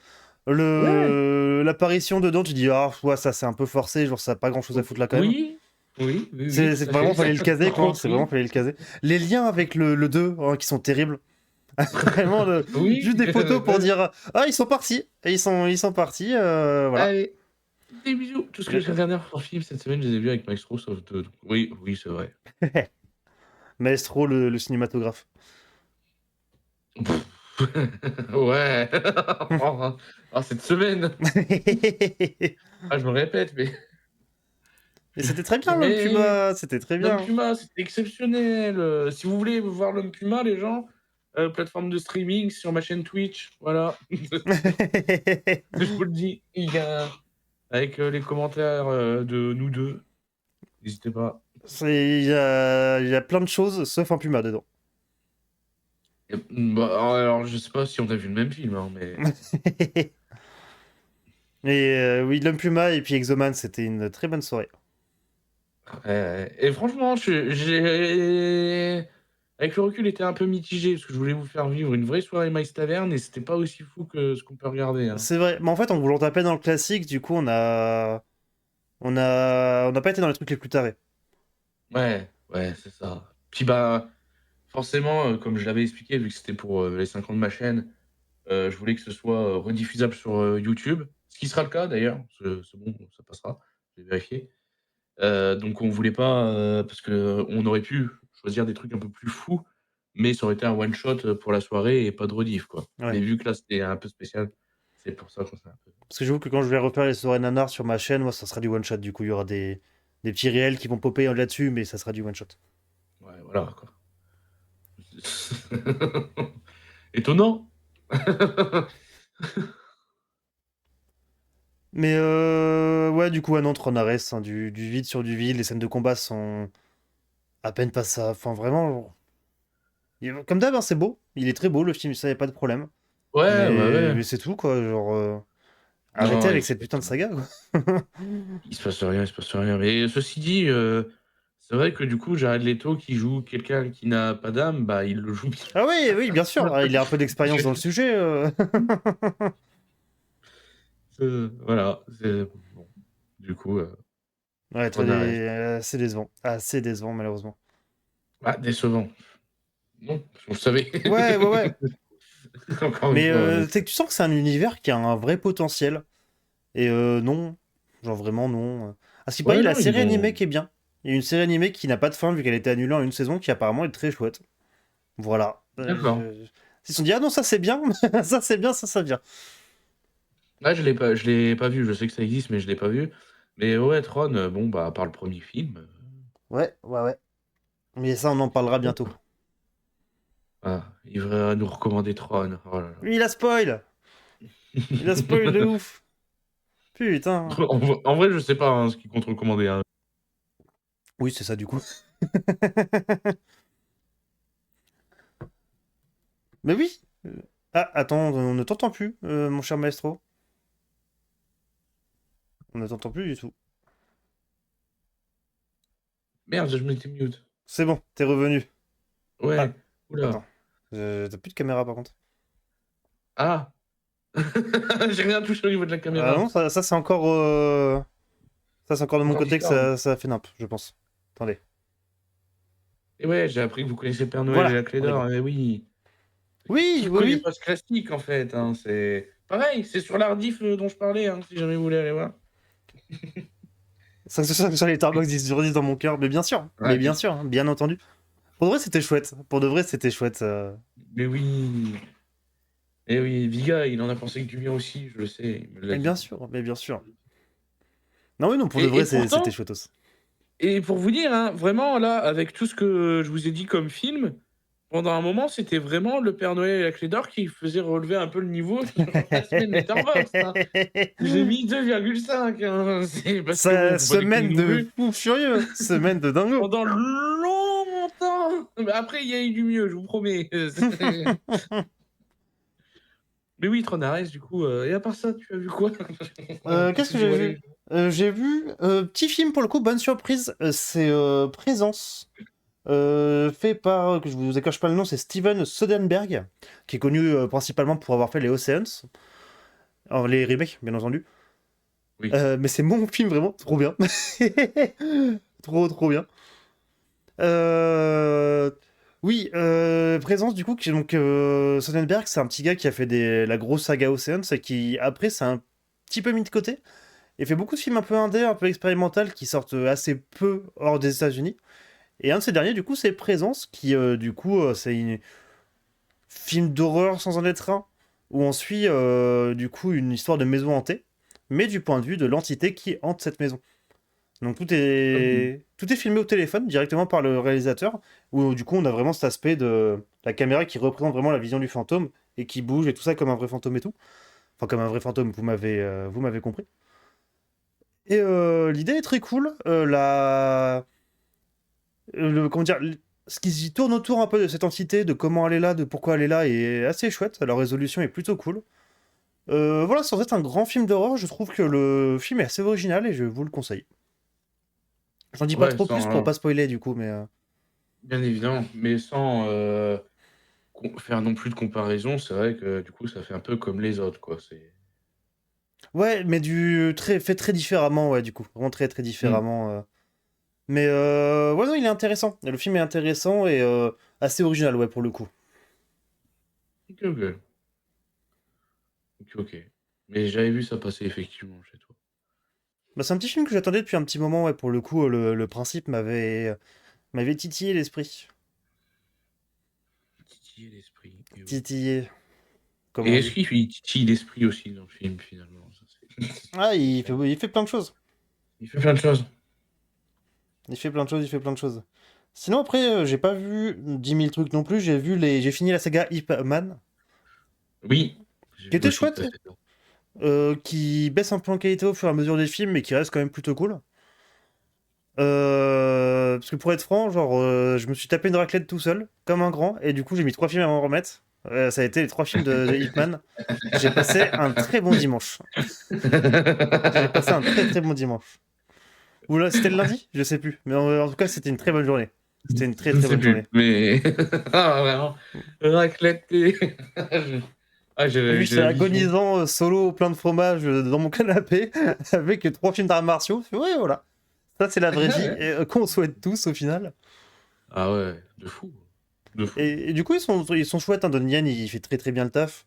Speaker 2: Ouais,
Speaker 3: L'apparition dedans, tu dis, ah, ouais, ça c'est un peu forcé, genre ça a pas grand chose à foutre là quand même.
Speaker 2: oui, Oui, oui, oui,
Speaker 3: C'est
Speaker 2: tout à
Speaker 3: vraiment,
Speaker 2: fait.
Speaker 3: fallait le caser,
Speaker 2: Par
Speaker 3: quoi.
Speaker 2: contre,
Speaker 3: C'est
Speaker 2: oui.
Speaker 3: vraiment, fallait le caser. Les liens avec le 2, hein, qui sont terribles. Vraiment,
Speaker 2: Oui,
Speaker 3: juste des photos pour dire ah, ils sont partis. Et ils sont partis. Voilà.
Speaker 2: allez, des bisous. Tout ce que
Speaker 3: Mais-
Speaker 2: j'ai regardé en film cette semaine, je les ai vus avec Maestro, sauf 2. Oui, oui, c'est vrai.
Speaker 3: Maestro, le cinématographe.
Speaker 2: Ouais. Ah, cette semaine. Ah, je me répète, mais
Speaker 3: Et c'était très bien, l'homme
Speaker 2: mais
Speaker 3: Puma. C'était très
Speaker 2: l'Homme
Speaker 3: bien.
Speaker 2: Puma, c'était exceptionnel. Si vous voulez voir l'Homme Puma, les gens, plateforme de streaming sur ma chaîne Twitch, voilà. Je vous le dis, il y a avec, les commentaires, de nous 2. N'hésitez pas.
Speaker 3: Il y a plein de choses, sauf un Puma dedans.
Speaker 2: Bah, alors je sais pas si on a vu le même film, hein, mais
Speaker 3: Et oui, l'homme Puma et puis Exoman, c'était une très bonne soirée.
Speaker 2: et franchement, j'ai avec le recul, j'étais un peu mitigé parce que je voulais vous faire vivre une vraie soirée Mice Taverne et c'était pas aussi fou que ce qu'on peut regarder, hein.
Speaker 3: C'est vrai, mais en fait, en voulant taper dans le classique, du coup, on n'a pas été dans les trucs les plus tarés.
Speaker 2: Ouais, ouais, c'est ça. Puis, bah, forcément, comme je l'avais expliqué, vu que c'était pour, les 5 ans de ma chaîne, je voulais que ce soit, rediffusable sur, YouTube. Ce qui sera le cas d'ailleurs, c'est bon, ça passera, j'ai vérifié. Donc on voulait pas, parce qu'on aurait pu choisir des trucs un peu plus fous, mais ça aurait été un one shot, pour la soirée et pas de rediff, quoi.
Speaker 3: Ouais.
Speaker 2: Mais vu que là, c'était un peu spécial, c'est pour ça qu'on s'est un peu
Speaker 3: Parce que j'avoue que quand je vais refaire les soirées nanar sur ma chaîne, moi, ça sera du one shot. Du coup, il y aura des petits réels qui vont popper là-dessus, mais ça sera du one shot.
Speaker 2: ouais, voilà, quoi. Étonnant!
Speaker 3: Mais ouais, du coup, à Nantes, Ronares, hein, du vide sur du vide, les scènes de combat sont à peine passables. Enfin, vraiment, comme d'hab, hein, c'est beau. Il est très beau, le film, ça y a pas de problème.
Speaker 2: Ouais, bah,
Speaker 3: Mais,
Speaker 2: ouais.
Speaker 3: mais c'est tout, quoi. Genre, arrêtez
Speaker 2: Non,
Speaker 3: avec cette putain de saga, quoi.
Speaker 2: il se passe rien, il se passe rien. Mais ceci dit, c'est vrai que du coup, Jared Leto qui joue quelqu'un qui n'a pas d'âme, bah, il le joue bien.
Speaker 3: Ah oui, oui, bien sûr. Ah, il a un peu d'expérience dans le sujet.
Speaker 2: Voilà, c'est bon, du coup,
Speaker 3: Ouais,
Speaker 2: Ronares.
Speaker 3: assez décevant. Assez décevant, malheureusement.
Speaker 2: Ah, décevant. Non, on le savait.
Speaker 3: Ouais, ouais, ouais.
Speaker 2: Encore une
Speaker 3: Mais
Speaker 2: fois,
Speaker 3: c'est que tu sens que c'est un univers qui a un vrai potentiel. Et non. Genre vraiment non. À ce qui paraît,
Speaker 2: ouais,
Speaker 3: il y a la
Speaker 2: non, ils
Speaker 3: série animée
Speaker 2: vont
Speaker 3: qui est bien. Il y a une série animée qui n'a pas de fin vu qu'elle a été annulée en une saison qui apparemment est très chouette. Voilà.
Speaker 2: d'accord.
Speaker 3: Ils se sont dit, ah non, ça c'est bien, ça c'est bien, ça vient.
Speaker 2: Ouais, je l'ai pas vu, je sais que ça existe, mais je l'ai pas vu. Mais ouais, Tron, bon, bah, à part le premier film,
Speaker 3: Ouais, ouais, ouais. Mais ça, on en parlera bientôt.
Speaker 2: il va nous recommander Tron. Oh là là.
Speaker 3: Il a spoil. Il a spoil de ouf. Putain.
Speaker 2: En vrai, je sais pas, hein, ce qu'il compte recommander, hein.
Speaker 3: Oui, c'est ça du coup. Mais oui. Ah, attends, on ne t'entend plus, mon cher maestro. On ne t'entend plus du tout.
Speaker 2: Merde, je m'étais mute.
Speaker 3: C'est bon, t'es revenu. Ah,
Speaker 2: Ouais, oula.
Speaker 3: attends. T'as plus de caméra par contre.
Speaker 2: Ah! J'ai rien touché au niveau de la
Speaker 3: Ah
Speaker 2: caméra.
Speaker 3: non, ça c'est encore. Ça c'est encore de mon
Speaker 2: Encore
Speaker 3: côté que
Speaker 2: différent.
Speaker 3: ça a fait nimp, je pense. Attendez.
Speaker 2: Et ouais, j'ai appris que vous connaissez le Père Noël et
Speaker 3: Voilà,
Speaker 2: la Clé
Speaker 3: on est bon.
Speaker 2: d'Or, eh oui.
Speaker 3: Oui,
Speaker 2: Qui
Speaker 3: oui,
Speaker 2: connaît
Speaker 3: oui.
Speaker 2: pas ce classique, en fait, hein, c'est pareil, c'est sur l'Ardif, dont je parlais, hein, si jamais vous voulez aller voir.
Speaker 3: Ça, les Starbucks 10 sur 10 dans mon cœur. Mais
Speaker 2: Ouais,
Speaker 3: bien sûr, hein, bien entendu. Pour de vrai, c'était chouette. Pour de vrai, c'était chouette.
Speaker 2: mais oui. Eh oui, Viga, il en a pensé que du bien aussi, je le sais, il me l'a
Speaker 3: Mais bien
Speaker 2: dit.
Speaker 3: sûr, mais bien sûr. Non, oui, non, pour de
Speaker 2: Et
Speaker 3: vrai,
Speaker 2: pourtant
Speaker 3: c'était chouette aussi.
Speaker 2: et pour vous dire, hein, vraiment là, avec tout ce que je vous ai dit comme film, pendant un moment, c'était vraiment le Père Noël et la Clé d'Or qui faisait relever un peu le niveau sur la semaine Letterboxd, hein. J'ai mis 2,5, hein, c'est parce que bon,
Speaker 3: Ça,
Speaker 2: faut pas déconner
Speaker 3: semaine
Speaker 2: non
Speaker 3: de
Speaker 2: plus.
Speaker 3: fou furieux. Semaine de dingo.
Speaker 2: Pendant longtemps! Mais après, il y a eu du mieux, je vous promets. Mais oui, Tronares, du coup, et à part ça, tu as vu quoi? On peut
Speaker 3: Qu'est-ce
Speaker 2: tout
Speaker 3: que j'ai vu?
Speaker 2: dévoiler.
Speaker 3: J'ai vu, petit film pour le coup, bonne surprise, c'est Présence, fait par, que je vous écorche pas le nom, c'est Steven Soderbergh, qui est connu principalement pour avoir fait les Oceans, alors, les remakes bien entendu.
Speaker 2: Oui.
Speaker 3: Mais c'est mon film vraiment trop bien. Trop, trop bien. Euh, Oui, présence du coup, donc Sonnenberg, c'est un petit gars qui a fait la grosse saga Oceans et qui, après, c'est un petit peu mis de côté. Il fait beaucoup de films un peu indés, un peu expérimental, qui sortent assez peu hors des États-Unis. Et un de ces derniers, du coup, c'est Présence, qui, du coup, c'est un film d'horreur sans en être un, où on suit, du coup, une histoire de maison hantée, mais du point de vue de l'entité qui hante cette maison. Donc
Speaker 2: Ok.
Speaker 3: tout est filmé au téléphone directement par le réalisateur, où du coup on a vraiment cet aspect de la caméra qui représente vraiment la vision du fantôme et qui bouge et tout ça comme un vrai fantôme et tout. Enfin comme un vrai fantôme, vous m'avez compris. Et l'idée est très cool. Comment dire, ce qui tourne autour un peu de cette entité, de comment elle est là, de pourquoi elle est là, est assez chouette. La résolution est plutôt cool. Voilà, sans être un grand film d'horreur, je trouve que le film est assez original et je vous le conseille. J'en dis pas
Speaker 2: Ouais,
Speaker 3: trop plus pour pas spoiler du coup, mais
Speaker 2: bien évidemment, mais sans faire non plus de comparaison, c'est vrai que du coup, ça fait un peu comme les autres, quoi.
Speaker 3: ouais, mais fait très différemment, ouais, du coup. Vraiment très très
Speaker 2: Hmm.
Speaker 3: différemment. Mais ouais, non, il est intéressant. Le film est intéressant et assez original, ouais, pour le coup.
Speaker 2: Ok, ok. Ok, ok. Mais j'avais vu ça passer effectivement chez toi.
Speaker 3: Bah, c'est un petit film que j'attendais depuis un petit moment, ouais, pour le coup. Le principe m'avait titillé l'esprit.
Speaker 2: Titiller l'esprit. Et oui.
Speaker 3: Titillé, comme
Speaker 2: Et
Speaker 3: on
Speaker 2: est-ce
Speaker 3: dit.
Speaker 2: qu'il titille l'esprit aussi dans le film, finalement?
Speaker 3: Ah,
Speaker 2: Mystère.
Speaker 3: il fait plein de choses.
Speaker 2: Il fait plein de choses.
Speaker 3: Il fait plein de choses, il fait plein de choses. Sinon, après, j'ai pas vu 10 000 trucs non plus. J'ai fini la saga Ip Man,
Speaker 2: Oui, j'ai
Speaker 3: qui
Speaker 2: vu
Speaker 3: était
Speaker 2: aussi que
Speaker 3: chouette,
Speaker 2: ça c'était bien.
Speaker 3: qui baisse un peu en qualité au fur et à mesure des films, mais qui reste quand même plutôt cool. Parce que pour être franc, genre, je me suis tapé une raclette tout seul, comme un grand, et du coup, j'ai mis 3 films à m'en remettre. Ça a été les 3 films de Hitman. J'ai passé un très bon dimanche. J'ai passé un très très bon dimanche. Ou là, c'était le lundi? Je sais plus. Mais en tout cas, c'était une très bonne journée. C'était une très
Speaker 2: Je ne
Speaker 3: très
Speaker 2: sais
Speaker 3: bonne journée.
Speaker 2: plus, mais ah, vraiment, raclette et
Speaker 3: Et puis
Speaker 2: j'ai
Speaker 3: j'étais
Speaker 2: la vision.
Speaker 3: agonisant, solo, plein de fromage, dans mon canapé, avec 3 films d'arts martiaux. Je fais, ouais, voilà. Ça, c'est la vraie vie, et qu'on souhaite tous au final.
Speaker 2: Ah ouais, de fou, de fou.
Speaker 3: Et du coup, ils sont chouettes, hein. Donnie Yen, il fait très très bien le taf.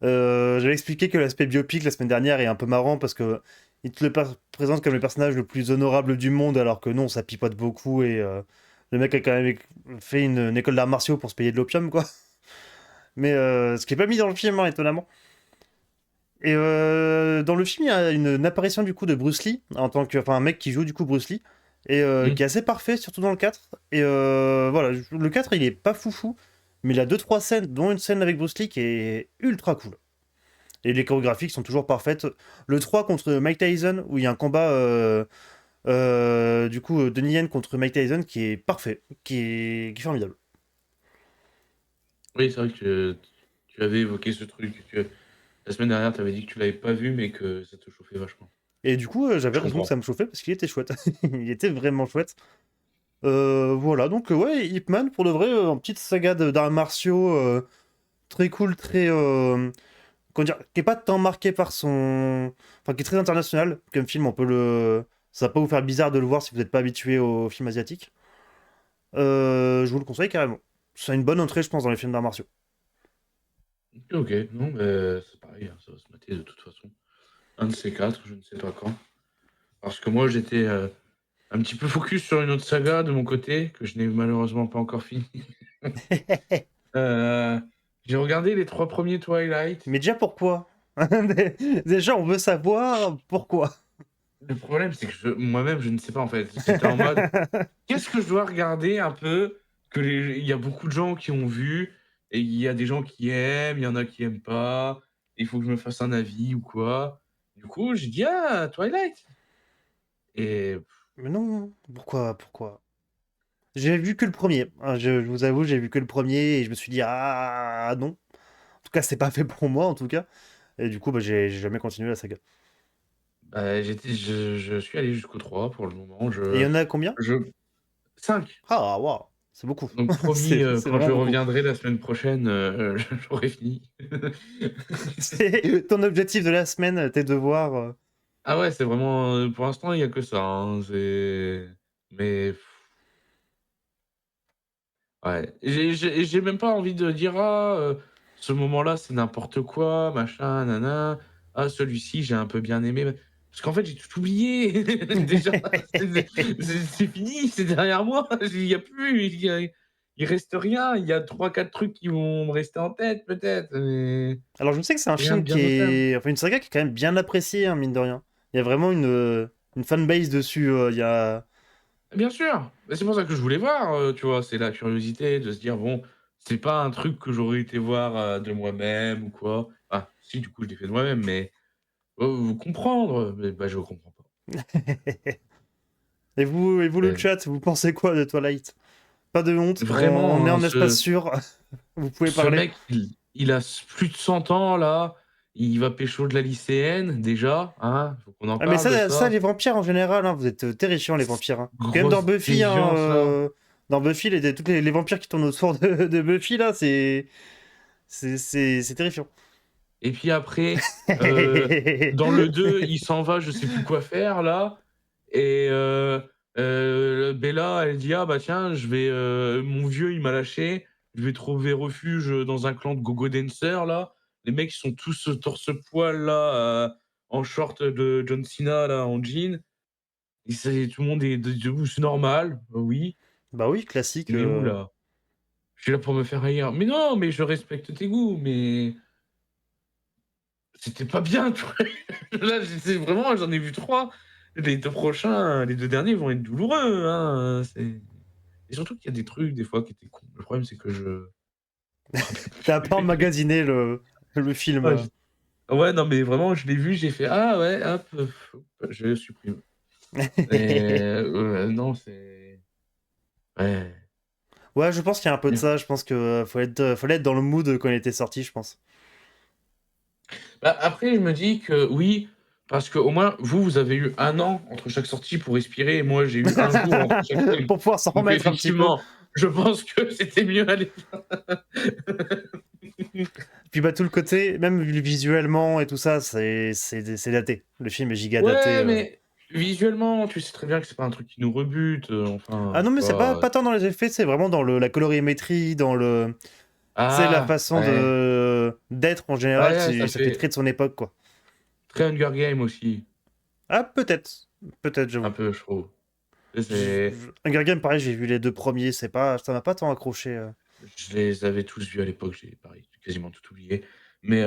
Speaker 3: J'avais expliqué que l'aspect biopic la semaine dernière est un peu marrant parce que il te présente comme le personnage le plus honorable du monde alors que non, ça pipote beaucoup et le mec a quand même fait une école d'arts martiaux pour se payer de l'opium, quoi. Mais ce qui est pas mis dans le film, hein, étonnamment. Et dans le film, il y a une apparition du coup de Bruce Lee en tant que, enfin, un mec qui joue du coup Bruce Lee et
Speaker 2: Hmm.
Speaker 3: qui est assez parfait, surtout dans le 4. Et voilà, le 4 il est pas foufou, mais il a deux trois scènes, dont une scène avec Bruce Lee qui est ultra cool. Et les chorégraphies qui sont toujours parfaites. Le 3 contre Mike Tyson, où il y a un combat, du coup, Donnie Yen contre Mike Tyson, qui est parfait, qui est formidable.
Speaker 2: Oui, c'est vrai que tu avais évoqué ce truc. La semaine dernière, tu avais dit que tu l'avais pas vu, mais que ça te chauffait vachement.
Speaker 3: Et du coup, j'avais
Speaker 2: Je
Speaker 3: raison que
Speaker 2: comprends.
Speaker 3: ça me chauffait, parce qu'il était chouette. Il était vraiment chouette. Voilà, donc ouais, Ip Man, pour de vrai, en petite saga d'arts martiaux, très cool, très... comment dire, qui est pas tant marqué par son... Enfin, qui est très international, comme film, on peut le... Ça va pas vous faire bizarre de le voir si vous n'êtes pas habitué aux films asiatiques. Je vous le conseille carrément. C'est une bonne entrée, je pense, dans les films d'arts martiaux.
Speaker 2: Ok, ok. Non, mais c'est pareil, hein, ça va se mater de toute façon. Un de ces quatre, je ne sais pas quand. Parce que moi, j'étais un petit peu focus sur une autre saga de mon côté, que je n'ai malheureusement pas encore fini. Euh, j'ai regardé les trois premiers Twilight.
Speaker 3: Mais déjà, pourquoi? Déjà, on veut savoir pourquoi.
Speaker 2: Le problème, c'est que moi-même, je ne sais pas en fait. J'étais en mode, qu'est-ce que je dois regarder un peu il y a beaucoup de gens qui ont vu, et il y a des gens qui aiment, il y en a qui aiment pas. Il faut que je me fasse un avis ou quoi. Du coup, j'ai dit, ah, Twilight. Et
Speaker 3: Mais non, pourquoi? J'ai vu que le premier. Hein, je vous avoue, j'ai vu que le premier et je me suis dit, ah non. En tout cas, c'est pas fait pour moi, en tout cas. Et du coup, bah, j'ai jamais continué la saga.
Speaker 2: bah, je suis allé jusqu'au 3 pour le moment.
Speaker 3: Et il y en a combien?
Speaker 2: Je... 5.
Speaker 3: Ah, waouh, c'est beaucoup.
Speaker 2: Donc promis,
Speaker 3: C'est
Speaker 2: quand
Speaker 3: vraiment
Speaker 2: je
Speaker 3: beaucoup.
Speaker 2: reviendrai la semaine prochaine, j'aurai fini.
Speaker 3: C'est ton objectif de la semaine, tes devoirs.
Speaker 2: Ah ouais, c'est vraiment, pour l'instant, il y a que ça, hein. Mais ouais, j'ai même pas envie de dire: «Ah, ce moment-là, c'est n'importe quoi, machin, nin Ah, celui-ci, j'ai un peu bien aimé». Parce qu'en fait, j'ai tout oublié déjà. C'est fini, c'est derrière moi. Il y a plus, il reste rien. Il y a trois quatre trucs qui vont me rester en tête peut-être, mais
Speaker 3: Alors, je sais que c'est un
Speaker 2: rien de
Speaker 3: film qui
Speaker 2: bien notable.
Speaker 3: est. Enfin, une saga qui est quand même bien appréciée, hein, mine de rien. Il y a vraiment une fanbase dessus. Il y a.
Speaker 2: Bien sûr, mais c'est pour ça que je voulais voir, tu vois? C'est la curiosité de se dire: «Bon, c'est pas un truc que j'aurais été voir, de moi-même ou quoi». Ah si, du coup, je l'ai fait de moi-même, mais, comprendre, mais bah, je comprends pas.
Speaker 3: Et vous, le
Speaker 2: Et
Speaker 3: chat, vous pensez quoi de Twilight? Pas de honte, on est
Speaker 2: vraiment, hein,
Speaker 3: en espace sûr. Vous pouvez
Speaker 2: ce
Speaker 3: parler.
Speaker 2: mec, il a plus de 100 ans là, il va pécho de la lycéenne déjà, hein, faut qu'on en
Speaker 3: Ah, mais
Speaker 2: parle de
Speaker 3: ça,
Speaker 2: ça.
Speaker 3: les vampires en général, hein, vous êtes terrifiants, les vampires. Hein. Quand même dans
Speaker 2: Grosse
Speaker 3: Buffy, hein,
Speaker 2: déviance là.
Speaker 3: dans Buffy, toutes les vampires qui tournent autour de Buffy, là, c'est terrifiant.
Speaker 2: Et puis après, dans le 2, il s'en va, je sais plus quoi faire là et Bella, elle dit: «Ah bah tiens, je vais, mon vieux, il m'a lâché, je vais trouver refuge, dans un clan de go-go dancers là». Les mecs, ils sont tous, torse-poil là, en short de John Cena là, en jean et c'est tout le monde est de debout, c'est normal, oui.
Speaker 3: Bah oui, classique.
Speaker 2: Il est où là? Je suis là pour me faire haïr. Mais non, mais je respecte tes goûts, mais c'était pas bien, tu vois? Là, c'est vraiment j'en ai vu 3. Les 2 prochains, les 2 derniers vont être douloureux, hein, c'est et surtout qu'il y a des trucs, des fois, qui étaient cons. Le problème, c'est que je me rappelle
Speaker 3: T'as pas
Speaker 2: plus.
Speaker 3: emmagasiné le film.
Speaker 2: Ouais, ouais, non, mais vraiment, je l'ai vu, j'ai fait: «Ah ouais, hop, je supprime» et non, c'est ouais.
Speaker 3: Ouais, je pense qu'il y a un peu de ça. Je pense que fallait être dans le mood quand il était sorti, je pense.
Speaker 2: Bah, après, je me dis que oui, parce qu'au moins, vous avez eu 1 an entre chaque sortie pour respirer et moi, j'ai eu 1 jour entre chaque film.
Speaker 3: Pour pouvoir s'en
Speaker 2: Donc
Speaker 3: remettre un petit peu.
Speaker 2: effectivement, je pense que c'était mieux à l'époque.
Speaker 3: Puis bah tout le côté, même visuellement et tout ça, c'est daté. Le film est giga daté.
Speaker 2: Ouais, mais visuellement, tu sais très bien que c'est pas un truc qui nous rebute,
Speaker 3: Ah
Speaker 2: enfin,
Speaker 3: non,
Speaker 2: tu
Speaker 3: mais c'est pas,
Speaker 2: vois?
Speaker 3: pas tant dans les effets, c'est vraiment dans la colorimétrie, dans le. C'est la
Speaker 2: Ah!
Speaker 3: façon
Speaker 2: Ouais.
Speaker 3: d'être en général,
Speaker 2: Ouais, ça
Speaker 3: ça fait très
Speaker 2: fait
Speaker 3: de son époque, quoi.
Speaker 2: très Hunger Games aussi,
Speaker 3: Ah, peut-être. Peut-être,
Speaker 2: un
Speaker 3: j'avoue.
Speaker 2: peu, je trouve. Tu sais, c'est
Speaker 3: Hunger Games, pareil, j'ai vu les deux premiers, ça m'a pas tant accroché.
Speaker 2: je les avais tous vus à l'époque, j'ai pareil, j'ai quasiment tout oublié. Mais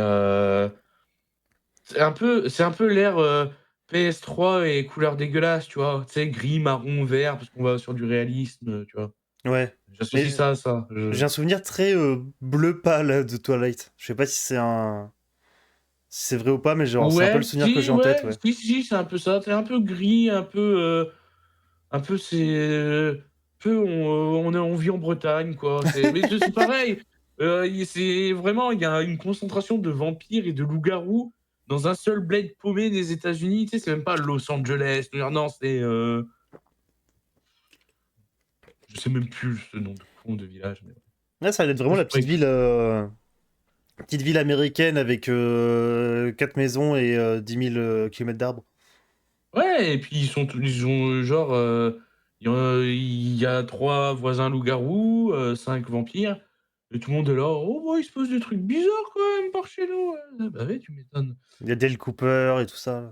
Speaker 2: c'est un peu l'ère, PS3 et couleurs dégueulasses, tu vois? Tu sais, gris, marron, vert, parce qu'on va sur du réalisme, tu vois?
Speaker 3: Ouais.
Speaker 2: J'associe
Speaker 3: Mais
Speaker 2: ça à ça,
Speaker 3: j'ai un souvenir très bleu pâle de Twilight. Je sais pas si c'est vrai ou pas, mais genre, c'est un peu le
Speaker 2: ouais,
Speaker 3: souvenir que
Speaker 2: si,
Speaker 3: j'ai en tête,
Speaker 2: ouais,
Speaker 3: ouais.
Speaker 2: si, c'est un peu ça. C'est un peu gris, un peu c'est, peu on vit en Bretagne, quoi. Mais c'est pareil, il c'est vraiment il y a une concentration de vampires et de loups-garous dans un seul bled paumé des États-Unis. Tu sais, c'est même pas Los Angeles, New York, non, c'est, je sais même plus ce nom de con de village, mais
Speaker 3: Là, ça va être vraiment la
Speaker 2: juste pour écrit.
Speaker 3: petite ville américaine avec 4 maisons et 10 000 kilomètres d'arbres.
Speaker 2: Ouais et puis ils ont, genre, il y a 3 voisins loups-garous, 5 vampires et tout le monde est là: «Oh bah, il se passe des trucs bizarres quand même par chez nous, Bah ouais, tu m'étonnes.
Speaker 3: Il y a Dale Cooper et tout ça.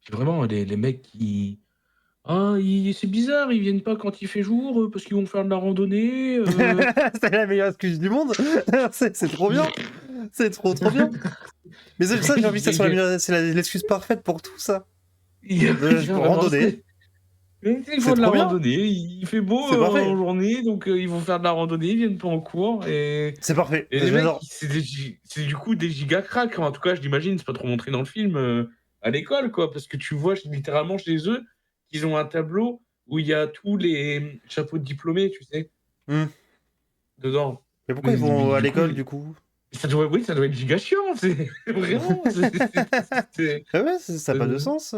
Speaker 2: Puis vraiment les mecs qui: «Ah ils c'est bizarre, ils viennent pas quand il fait jour, parce qu'ils vont faire de la randonnée,
Speaker 3: C'est la meilleure excuse du monde. C'est trop bien. C'est trop bien. Mais ça, j'ai envie que ça soit l'excuse parfaite pour tout ça.
Speaker 2: Il y a
Speaker 3: Je peux
Speaker 2: vraiment
Speaker 3: randonner.
Speaker 2: ils
Speaker 3: C'est
Speaker 2: font de la
Speaker 3: trop bien.
Speaker 2: randonnée, il fait beau,
Speaker 3: C'est
Speaker 2: en
Speaker 3: parfait.
Speaker 2: journée donc ils vont faire de la randonnée, ils viennent pas en cours
Speaker 3: C'est parfait.
Speaker 2: et les mecs,
Speaker 3: J'adore.
Speaker 2: c'est du coup des giga cracks, en tout cas je l'imagine, c'est pas trop montré dans le film, à l'école quoi, parce que tu vois littéralement chez eux qu'ils ont un tableau où il y a tous les, chapeaux de diplômés, tu sais?
Speaker 3: Hmm.
Speaker 2: Dedans.
Speaker 3: Mais pourquoi
Speaker 2: Mais
Speaker 3: ils vont à
Speaker 2: du coup,
Speaker 3: l'école du coup?
Speaker 2: ça doit être giga chiant, c'est vraiment, c'est
Speaker 3: Ah ouais, ça a pas de
Speaker 2: heu
Speaker 3: sens.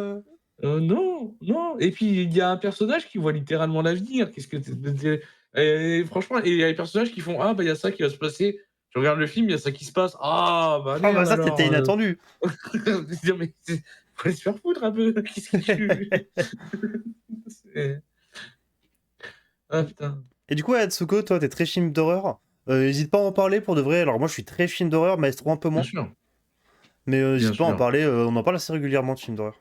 Speaker 2: Non, non et puis il y a un personnage qui voit littéralement l'avenir. Qu'est-ce que tu et franchement et il y a des personnages qui font: «Ah bah, il y a ça qui va se passer». Je regarde le film, il y a ça qui se passe. «Ah bah,
Speaker 3: Ah bah
Speaker 2: merde
Speaker 3: ça, c'était
Speaker 2: alors,
Speaker 3: inattendu.
Speaker 2: de se dire: «Mais c'est faut aller se faire foutre un peu, qu'est-ce que tu» c'est Ah putain.
Speaker 3: Et du coup, Atsuko, toi, t'es très film d'horreur. N'hésite pas à en parler pour de vrai. Alors moi, je suis très film d'horreur, Maestro un peu
Speaker 2: Bien
Speaker 3: moins.
Speaker 2: sûr.
Speaker 3: Mais
Speaker 2: Bien
Speaker 3: n'hésite pas à en
Speaker 2: sûr.
Speaker 3: parler. On en parle assez régulièrement de films d'horreur.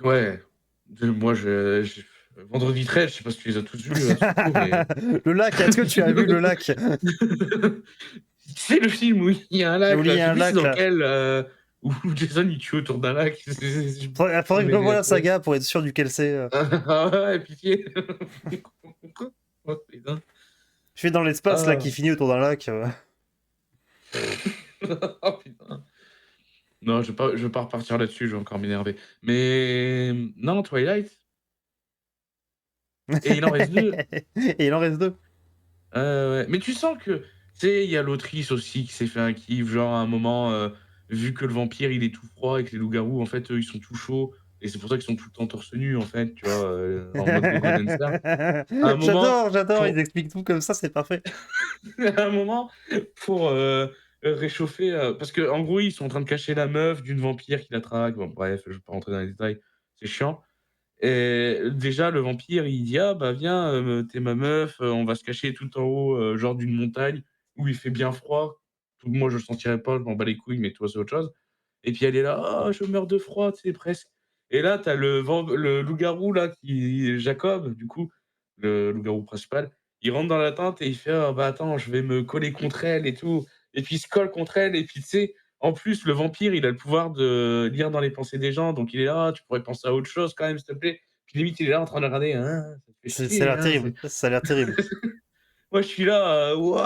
Speaker 2: Ouais. Moi, Vendredi 13, je sais pas si tu les as tous vus, Atsuko, mais.
Speaker 3: Le lac, est-ce que tu as vu le lac?
Speaker 2: C'est le film où il y a un lac,
Speaker 3: Où il
Speaker 2: là.
Speaker 3: y
Speaker 2: Je
Speaker 3: a
Speaker 2: sais
Speaker 3: un
Speaker 2: plus c'est
Speaker 3: lac
Speaker 2: dans
Speaker 3: là.
Speaker 2: quel. Où Jason il tue autour d'un lac.
Speaker 3: Faudrait que je revoie la saga pour être sûr duquel c'est.
Speaker 2: Ah ouais, pitié. Oh, putain.
Speaker 3: Je suis dans l'espace là
Speaker 2: Ah.
Speaker 3: qui finit autour d'un lac.
Speaker 2: Oh, putain. Non, je vais pas repartir là-dessus, je vais encore m'énerver. Mais non, Twilight. Et il en reste deux.
Speaker 3: Et il en reste 2.
Speaker 2: Ouais. Mais tu sens que, tu sais, il y a l'autrice aussi qui s'est fait un kiff, genre à un moment, vu que le vampire il est tout froid et que les loups-garous, en fait, eux, ils sont tout chauds. Et c'est pour ça qu'ils sont tout le temps torse nu, en fait, tu vois, en mode Gogo Dancer. À un moment,
Speaker 3: J'adore, ils
Speaker 2: pour,
Speaker 3: expliquent tout comme ça, c'est parfait.
Speaker 2: à un moment, pour réchauffer, parce que en gros, ils sont en train de cacher la meuf d'une vampire qui la traque. Bon, bref, je vais pas rentrer dans les détails, c'est chiant. Et déjà, le vampire, il dit: «Ah bah viens, tu ma meuf, on va se cacher tout en haut, genre d'une montagne où il fait bien froid. Tout moi, je le sentirais pas, je m'en bats les couilles, mais toi, c'est autre chose». Et puis elle est là: «Ah, je meurs de froid», tu sais, presque. Et là, tu as le loup-garou là qui Jacob, du coup, le loup-garou principal, il rentre dans la tente et il fait: «Ah bah attends, je vais me coller contre elle et tout». Et puis il se colle contre elle et puis tu sais, en plus, le vampire, il a le pouvoir de lire dans les pensées des gens, donc il est là: «Ah, tu pourrais penser à autre chose quand même, s'il te plaît». Puis limite, il est là en train de regarder: «Hein, ça te fait
Speaker 3: Ça a
Speaker 2: chier,
Speaker 3: l'air
Speaker 2: hein,
Speaker 3: terrible.
Speaker 2: c'est».
Speaker 3: Ça a l'air terrible.
Speaker 2: Moi, je suis là, waouh!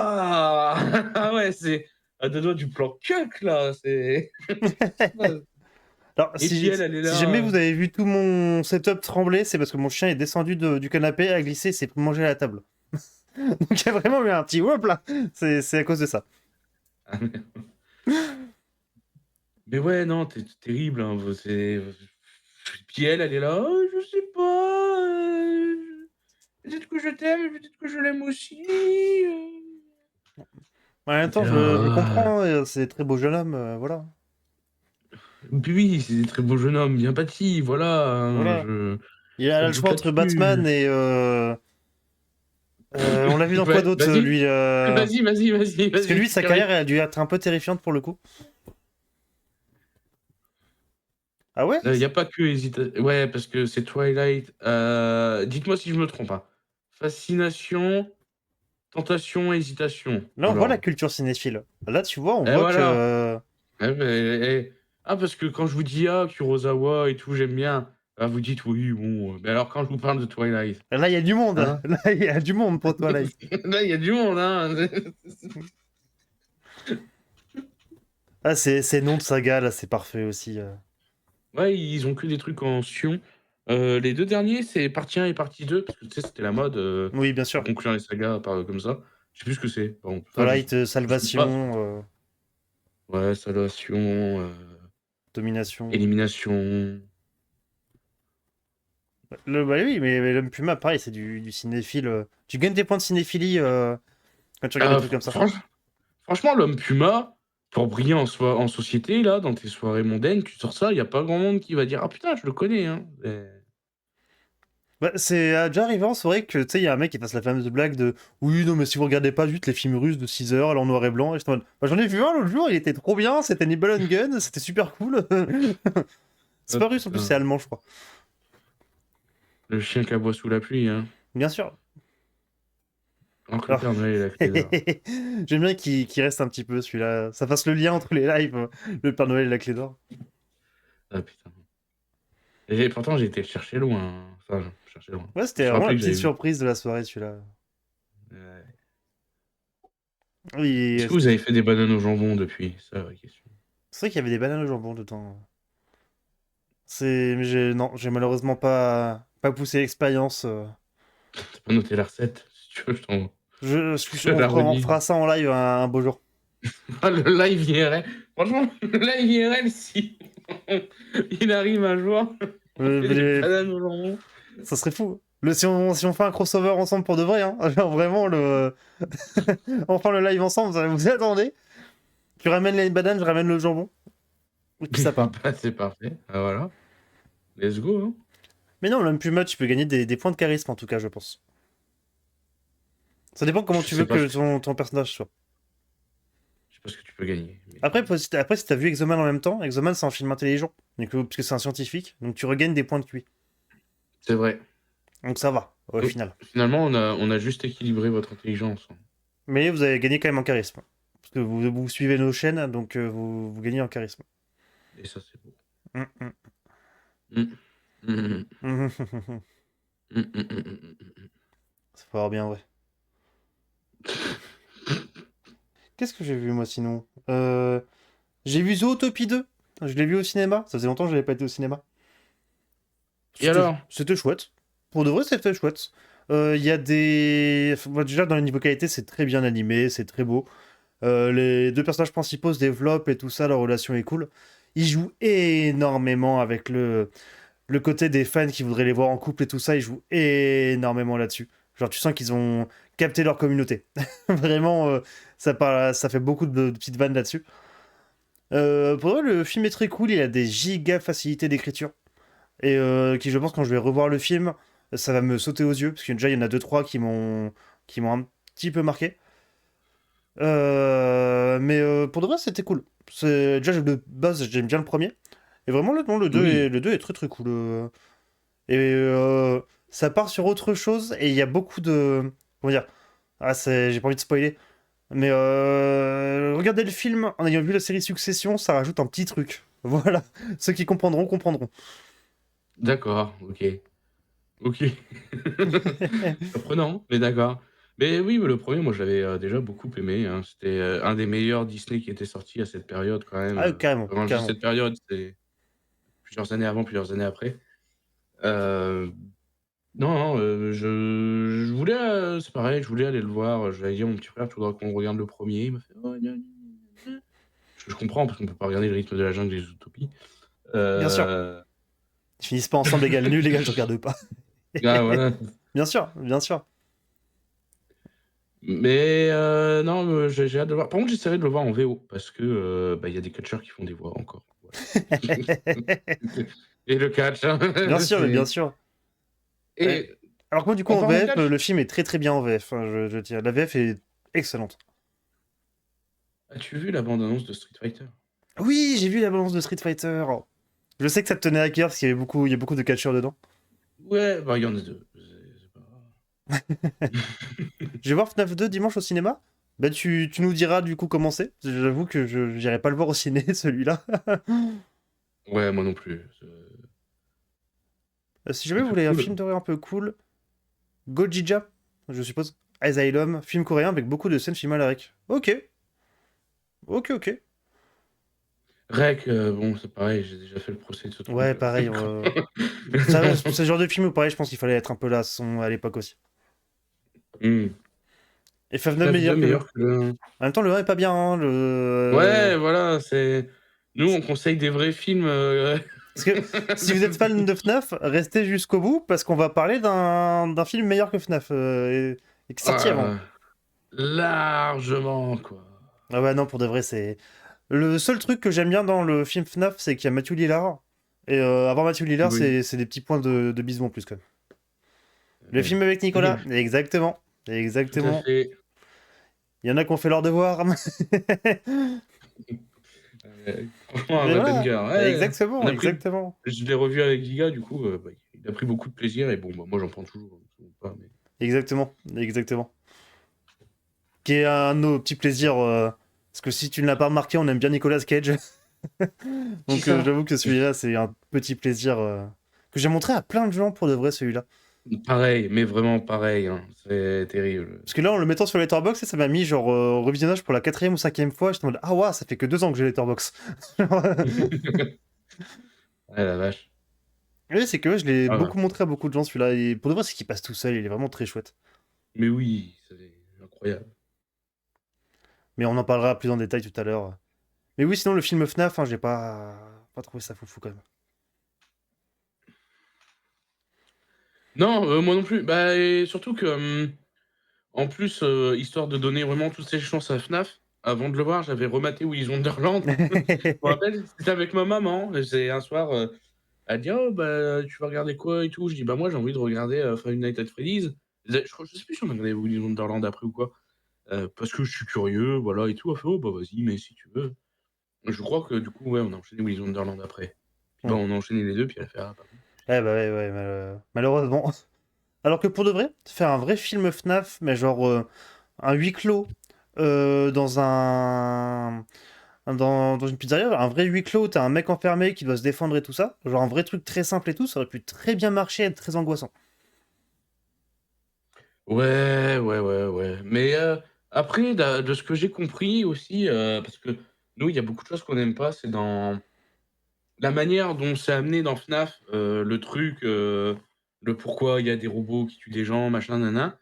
Speaker 2: Ah ouais, c'est à 2 doigts du plan cuck là, c'est
Speaker 3: Alors,
Speaker 2: et puis elle, elle est
Speaker 3: si jamais
Speaker 2: là,
Speaker 3: vous avez vu tout mon setup trembler, c'est parce que mon chien est descendu du canapé, a glissé et s'est mangé à la table. Donc il y a vraiment eu un petit whoop là. C'est à cause de ça.
Speaker 2: ah mais ouais, non, tu terrible, hein, c'est puis elle, elle est là: «Oh, je sais pas, peut-être que je t'aime, peut-être que je l'aime aussi,
Speaker 3: En même
Speaker 2: Tu
Speaker 3: temps,
Speaker 2: là:
Speaker 3: je
Speaker 2: «Ah».
Speaker 3: comprends, c'est très beau jeune homme, voilà.
Speaker 2: Puis oui, c'est des très beaux jeunes hommes, bien bâtis, voilà, hein,
Speaker 3: Voilà.
Speaker 2: je
Speaker 3: Il
Speaker 2: pas
Speaker 3: a
Speaker 2: de
Speaker 3: le
Speaker 2: doute
Speaker 3: choix entre Batman
Speaker 2: là-dessus.
Speaker 3: et. On l'a vu dans quoi
Speaker 2: Ouais,
Speaker 3: d'autre,
Speaker 2: vas-y,
Speaker 3: lui Parce que
Speaker 2: vas-y,
Speaker 3: lui, sa
Speaker 2: carré.
Speaker 3: carrière a dû être un peu terrifiante pour le coup. Ah ouais?
Speaker 2: Il y a pas que hésita ouais, parce que c'est Twilight, dites-moi si je me trompe, hein. Fascination, tentation, hésitation,
Speaker 3: Là,
Speaker 2: dans
Speaker 3: on voit la
Speaker 2: l'ordre.
Speaker 3: culture cinéphile. Là, tu vois, on
Speaker 2: Et
Speaker 3: voit
Speaker 2: voilà.
Speaker 3: que.
Speaker 2: Eh beh, ah parce que quand je vous dis: «Ah, Kurosawa et tout, j'aime bien», ah vous dites: «Oui, bon», mais alors quand je vous parle de Twilight,
Speaker 3: Là, il y a du monde.
Speaker 2: hein?
Speaker 3: Là, il y a du monde pour Twilight.
Speaker 2: Là, il y a du monde, hein.
Speaker 3: Ah, ces noms de saga, là, c'est parfait aussi.
Speaker 2: Ouais, ils ont que des trucs en sion. Les 2 derniers, c'est partie 1 et partie 2 parce que tu sais, c'était la mode,
Speaker 3: Oui, bien
Speaker 2: pour
Speaker 3: sûr.
Speaker 2: conclure les sagas par comme ça. Je sais plus ce que c'est, par contre. Ça,
Speaker 3: Twilight,
Speaker 2: je sais pas.
Speaker 3: Salvation,
Speaker 2: Ouais, Salvation,
Speaker 3: Domination.
Speaker 2: Élimination.
Speaker 3: Bah oui, mais l'homme Puma, pareil, c'est du cinéphile. Tu gagnes des points de cinéphilie quand tu regardes des trucs comme ça.
Speaker 2: Franchement, l'homme puma, pour briller en société, là, dans tes soirées mondaines, tu sors ça, il y a pas grand monde qui va dire: «Ah putain, je le connais, hein».
Speaker 3: Bah, c'est déjà arrivé en soirée que, tu sais, il y a un mec qui fasse la fameuse blague de «Oui, non, mais si vous regardez pas juste les films russes de 6 heures, alors en noir et blanc», et j'étais en mode «Bah, j'en ai vu un l'autre jour, il était trop bien, c'était Nibel Gun, c'était super cool». C'est
Speaker 2: Ah
Speaker 3: pas russe en plus, c'est
Speaker 2: putain,
Speaker 3: allemand, je crois.
Speaker 2: le chien qui aboie sous la pluie, hein.
Speaker 3: Bien sûr.
Speaker 2: Alors que le
Speaker 3: Alors,
Speaker 2: Père Noël est la clé d'or.
Speaker 3: j'aime bien qu'il reste un petit peu celui-là. Ça fasse le lien entre les lives, le Père Noël et la clé d'or.
Speaker 2: Ah putain. Et pourtant, j'ai été le chercher loin, hein. Enfin, chercher loin.
Speaker 3: Ouais,
Speaker 2: Je me
Speaker 3: c'était
Speaker 2: suis
Speaker 3: vraiment la
Speaker 2: rappelé que
Speaker 3: petite
Speaker 2: j'avais vu.
Speaker 3: surprise de la soirée, celui-là.
Speaker 2: Ouais.
Speaker 3: Oui,
Speaker 2: Est-ce que vous avez fait des bananes au jambon depuis? C'est ça la vraie question.
Speaker 3: c'est vrai qu'il y avait des bananes au jambon dedans. Mais non, j'ai malheureusement pas poussé l'expérience.
Speaker 2: Tu pas noté la recette? Si tu veux, je te la
Speaker 3: On
Speaker 2: redis.
Speaker 3: fera ça en live un beau jour.
Speaker 2: Ah, le live IRL. Franchement, le live IRL, si il arrive un jour, on fait des
Speaker 3: Mais
Speaker 2: bananes au jambon.
Speaker 3: ça serait fou. Si on fait un crossover ensemble pour de vrai, hein. Genre vraiment on fait le live ensemble, vous attendez. Tu ramènes les bananes, je ramène le jambon. Et puis ça part.
Speaker 2: Bah, c'est parfait. Ah, voilà. Let's go, hein.
Speaker 3: Mais non, l'homme plus match, tu peux gagner des points de charisme en tout cas, je pense. Ça dépend comment
Speaker 2: Je
Speaker 3: tu
Speaker 2: sais
Speaker 3: veux
Speaker 2: pas
Speaker 3: que
Speaker 2: ce
Speaker 3: ton personnage soit.
Speaker 2: je sais pas ce que tu peux gagner, mais
Speaker 3: Après, si t'as vu Exoman en même temps, Exoman c'est un film intelligent, donc, parce que c'est un scientifique, donc tu regagnes des points de QI.
Speaker 2: c'est vrai.
Speaker 3: Donc ça va, au
Speaker 2: Donc
Speaker 3: final.
Speaker 2: finalement, on a juste équilibré votre intelligence, hein.
Speaker 3: Mais vous avez gagné quand même en charisme. Parce que vous suivez nos chaînes, donc vous gagnez en charisme.
Speaker 2: Et ça, c'est beau.
Speaker 3: Hum, hum.
Speaker 2: Mmh. Mmh.
Speaker 3: Hum,
Speaker 2: Mmh, mmh, mmh, mmh, mmh.
Speaker 3: Ça va bien, ouais. Qu'est-ce que j'ai vu moi sinon J'ai vu Zootopie 2. Je l'ai vu au cinéma. Ça faisait longtemps que j'avais pas été au cinéma.
Speaker 2: Et alors?
Speaker 3: C'était chouette. Pour de vrai, c'était chouette. Il y a des. Enfin, bon, déjà, dans le niveau qualité, c'est très bien animé, c'est très beau. Les deux personnages principaux se développent et tout ça, leur relation est cool. Ils jouent énormément avec le côté des fans qui voudraient les voir en couple et tout ça. Ils jouent énormément là-dessus. Genre, tu sens qu'ils ont capté leur communauté. Vraiment, ça fait beaucoup de petites vannes là-dessus. Pour vrai, le film est très cool. Il a des giga facilités d'écriture. Et qui, je pense, quand je vais revoir le film, ça va me sauter aux yeux. Parce que déjà, il y en a deux, trois qui m'ont un petit peu marqué. Mais pour de vrai, c'était cool. Déjà, de base, j'aime bien le premier. Et vraiment, non,
Speaker 2: Oui.
Speaker 3: le 2 est très très cool. Et ça part sur autre chose. Et il y a beaucoup de. Comment dire? Ah, j'ai pas envie de spoiler. Mais regardez le film en ayant vu la série Succession, ça rajoute un petit truc. Voilà. Ceux qui comprendront, comprendront.
Speaker 2: D'accord, OK. OK. Surprenant, mais d'accord. Mais oui, mais le premier, moi, je l'avais, déjà beaucoup aimé, hein. C'était, un des meilleurs Disney qui était sorti à cette période quand même,
Speaker 3: Ah, carrément,
Speaker 2: quand je dis
Speaker 3: carrément.
Speaker 2: cette période, c'est plusieurs années avant, plusieurs années après. Heu, non, non, je voulais, c'est pareil, je voulais aller le voir, je l'avais dit à mon petit frère: «Tu voudrais qu'on regarde le premier. Il m'a fait: «Oh gna gna gna gna». Je comprends parce qu'on peut pas regarder Le rythme de la jungle et Zootopie.
Speaker 3: Bien sûr.
Speaker 2: Heu,
Speaker 3: Ils finissent pas ensemble égale nul égale je regarde pas.
Speaker 2: ah voilà.
Speaker 3: Bien sûr, bien sûr.
Speaker 2: Mais non, j'ai hâte de le voir. Par contre, j'essaierai de le voir en VO parce que, bah, il y a des catcheurs qui font des voix encore, voilà. Et le catch, hein,
Speaker 3: Bien sûr, mais bien
Speaker 2: c'est
Speaker 3: sûr. Euh,
Speaker 2: et
Speaker 3: Alors que moi, du coup,
Speaker 2: en
Speaker 3: en
Speaker 2: parlant de
Speaker 3: VF,
Speaker 2: catch,
Speaker 3: le film est très très bien en VF. Hein, je tiens. La VF est excellente.
Speaker 2: as-tu vu la bande annonce de Street Fighter?
Speaker 3: Oui, j'ai vu la balance de Street Fighter. Je sais que ça te tenait à cœur parce il y a beaucoup de catcheurs dedans.
Speaker 2: Ouais, bah, il y en a 2. C'est pas
Speaker 3: Je vais voir FNAF 2 dimanche au cinéma. Bah, tu nous diras du coup comment c'est. J'avoue que je n'irai pas le voir au ciné, celui-là.
Speaker 2: Ouais, moi non plus,
Speaker 3: Si jamais
Speaker 2: un
Speaker 3: vous
Speaker 2: peu
Speaker 3: voulez un
Speaker 2: cool.
Speaker 3: film d'horreur un peu cool, Gojija, je suppose. Asylum, film coréen avec beaucoup de scènes filmées à la rec. Ok, ok, ok.
Speaker 2: Rec, bon, c'est pareil, j'ai déjà fait le procès de ce
Speaker 3: Ouais,
Speaker 2: truc,
Speaker 3: pareil. C'est le genre de film où pareil, je pense qu'il fallait être un peu là à l'époque aussi.
Speaker 2: Mmh.
Speaker 3: Et FF9
Speaker 2: FNAF 2
Speaker 3: meilleur que le 1.
Speaker 2: meilleur que le
Speaker 3: En même temps, le 1 est pas bien, hein,
Speaker 2: ouais, voilà, c'est nous, on conseille des vrais films,
Speaker 3: Parce que si vous êtes fan de FNAF, restez jusqu'au bout parce qu'on va parler d'un film meilleur que FNAF et qui est sorti avant.
Speaker 2: Ah, largement, quoi.
Speaker 3: Ah ouais, non, pour de vrai, c'est. Le seul truc que j'aime bien dans le film FNAF, c'est qu'il y a Matthew Lillard. Et avant Matthew Lillard,
Speaker 2: Oui,
Speaker 3: c'est des petits points de bisou en plus, quand même. Le
Speaker 2: ouais.
Speaker 3: film avec Nicolas, exactement.
Speaker 2: Tout à
Speaker 3: Exactement.
Speaker 2: fait.
Speaker 3: Il y en a qui ont fait leur devoir.
Speaker 2: Franchement, un
Speaker 3: Mais
Speaker 2: vrai
Speaker 3: voilà,
Speaker 2: banger. Ouais, on
Speaker 3: exactement,
Speaker 2: a pris
Speaker 3: exactement.
Speaker 2: je l'ai revu avec Giga, du coup, bah, il a pris beaucoup de plaisir et bon, bah, moi, j'en prends toujours, pas, mais
Speaker 3: Exactement, exactement. Qui est un de nos petits plaisirs. Parce que si tu ne l'as pas remarqué, on aime bien Nicolas Cage.
Speaker 2: qui
Speaker 3: Donc
Speaker 2: ça?
Speaker 3: j'avoue que celui-là, c'est un petit plaisir que j'ai montré à plein de gens pour de vrai, celui-là.
Speaker 2: Pareil, mais vraiment pareil, hein, c'est terrible.
Speaker 3: Parce que là, en le mettant sur Letterboxd, ça m'a mis genre au revisionnage pour la quatrième ou cinquième fois. J'étais en mode, ah ouais, ça fait que 2 ans que j'ai Letterboxd.
Speaker 2: Ouais, la vache.
Speaker 3: Oui, c'est que ouais, je l'ai
Speaker 2: Ah ouais.
Speaker 3: beaucoup montré à beaucoup de gens, celui-là. Et pour de vrai, c'est qu'il passe tout seul, il est vraiment très chouette.
Speaker 2: Mais oui, c'est incroyable.
Speaker 3: Mais on en parlera plus en détail tout à l'heure. Mais oui, sinon, le film FNAF, hein, j'ai pas trouvé ça foufou quand même.
Speaker 2: Non, moi non plus. Bah et surtout que, en plus, histoire de donner vraiment toutes ses chances à FNAF, avant de le voir, j'avais rematé Willy's Wonderland. Je me rappelle, c'était avec ma maman et c'est un soir, elle dit: «Oh bah, tu vas regarder quoi et tout?» Je dis: «Bah moi j'ai envie de regarder, Five Nights at Freddy's». Je sais plus si on a regardé Willy Wonderland après ou quoi. Parce que je suis curieux, voilà et tout. Elle fait: «Oh bah vas-y, mais si tu veux». Je crois que du coup, ouais, on a enchaîné Willy Wonderland après. Puis bah,
Speaker 3: Hmm.
Speaker 2: on a enchaîné les 2 puis elle a fait: «Ah bah oui».
Speaker 3: Ouais, bah ouais, ouais, malheureusement. Alors que pour de vrai, faire un vrai film FNAF, mais genre un huis clos dans dans une pizzeria, un vrai huis clos, t'as un mec enfermé qui doit se défendre et tout ça, genre un vrai truc très simple et tout, ça aurait pu très bien marcher et être très angoissant.
Speaker 2: Ouais, ouais, ouais, ouais. Mais, après de ce que j'ai compris aussi, parce que nous, il y a beaucoup de choses qu'on n'aime pas, c'est dans la manière dont c'est amené dans FNAF, le truc, le pourquoi il y a des robots qui tuent des gens, machin, nin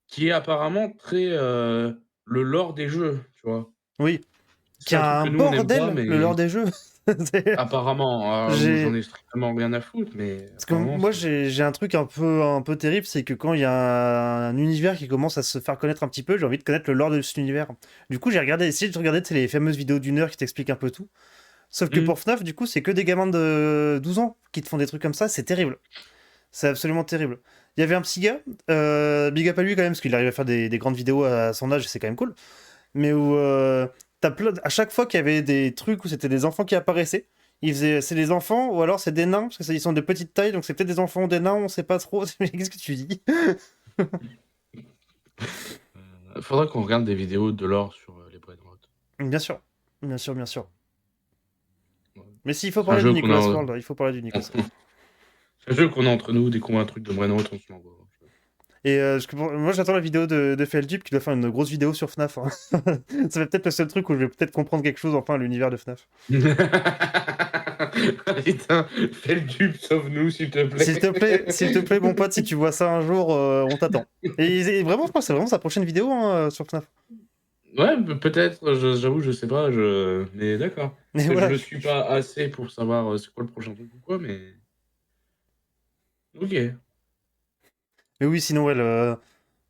Speaker 2: qui est apparemment très, le lore des jeux, tu vois?
Speaker 3: Oui,
Speaker 2: C'est
Speaker 3: qui
Speaker 2: un truc
Speaker 3: a un
Speaker 2: que nous on n'aime pas,
Speaker 3: bordel le lore
Speaker 2: mais
Speaker 3: des jeux. C'est-
Speaker 2: apparemment, moi j'en
Speaker 3: J'ai
Speaker 2: ai strictement rien à foutre, mais
Speaker 3: Parce que
Speaker 2: apparemment
Speaker 3: moi
Speaker 2: c'est
Speaker 3: j'ai un truc un peu terrible, c'est que quand il y a un univers qui commence à se faire connaître un petit peu, j'ai envie de connaître le lore de cet univers. Du coup, j'ai essayé de regarder tu sais, les fameuses vidéos d'une heure qui t'expliquent un peu tout. Sauf que
Speaker 2: mmh.
Speaker 3: pour FNAF, du coup, c'est que des gamins de 12 ans qui te font des trucs comme ça, c'est terrible. C'est absolument terrible. Il y avait un petit gars, big up à lui quand même, parce qu'il arrive à faire des grandes vidéos à son âge, c'est quand même cool. Mais où à chaque fois qu'il y avait des trucs où c'était des enfants qui apparaissaient, il faisait c'est des enfants ou alors c'est des nains, parce que ils sont de petite taille, donc c'est peut-être des enfants ou des nains, on sait pas trop. Mais qu'est-ce que tu dis?
Speaker 2: Faudrait qu'on regarde des vidéos de lore sur, les Brainrot.
Speaker 3: Bien sûr, bien sûr, bien sûr.
Speaker 2: Ouais.
Speaker 3: Mais s'il faut
Speaker 2: C'est un
Speaker 3: parler du
Speaker 2: jeu qu'on
Speaker 3: Nicolas
Speaker 2: a
Speaker 3: World, il faut parler du Nicolas World.
Speaker 2: c'est un jeu qu'on a entre nous, dès qu'on voit un truc de Brainrot, on se l'envoie.
Speaker 3: Et moi j'attends la vidéo de Feldup qui doit faire une grosse vidéo sur FNAF, hein. Ça va peut-être le seul truc où je vais peut-être comprendre quelque chose enfin à l'univers de FNAF.
Speaker 2: Putain, fais le dupe, sauve-nous
Speaker 3: S'il te plaît, mon pote, si tu vois ça un jour, on t'attend. Et vraiment, je pense que c'est vraiment sa prochaine vidéo hein, sur FNAF.
Speaker 2: Ouais, peut-être, j'avoue, je sais pas, mais d'accord.
Speaker 3: Mais
Speaker 2: Je
Speaker 3: voilà.
Speaker 2: le suis pas assez pour savoir, c'est quoi le prochain truc ou quoi, mais OK.
Speaker 3: Mais oui, sinon, ouais, le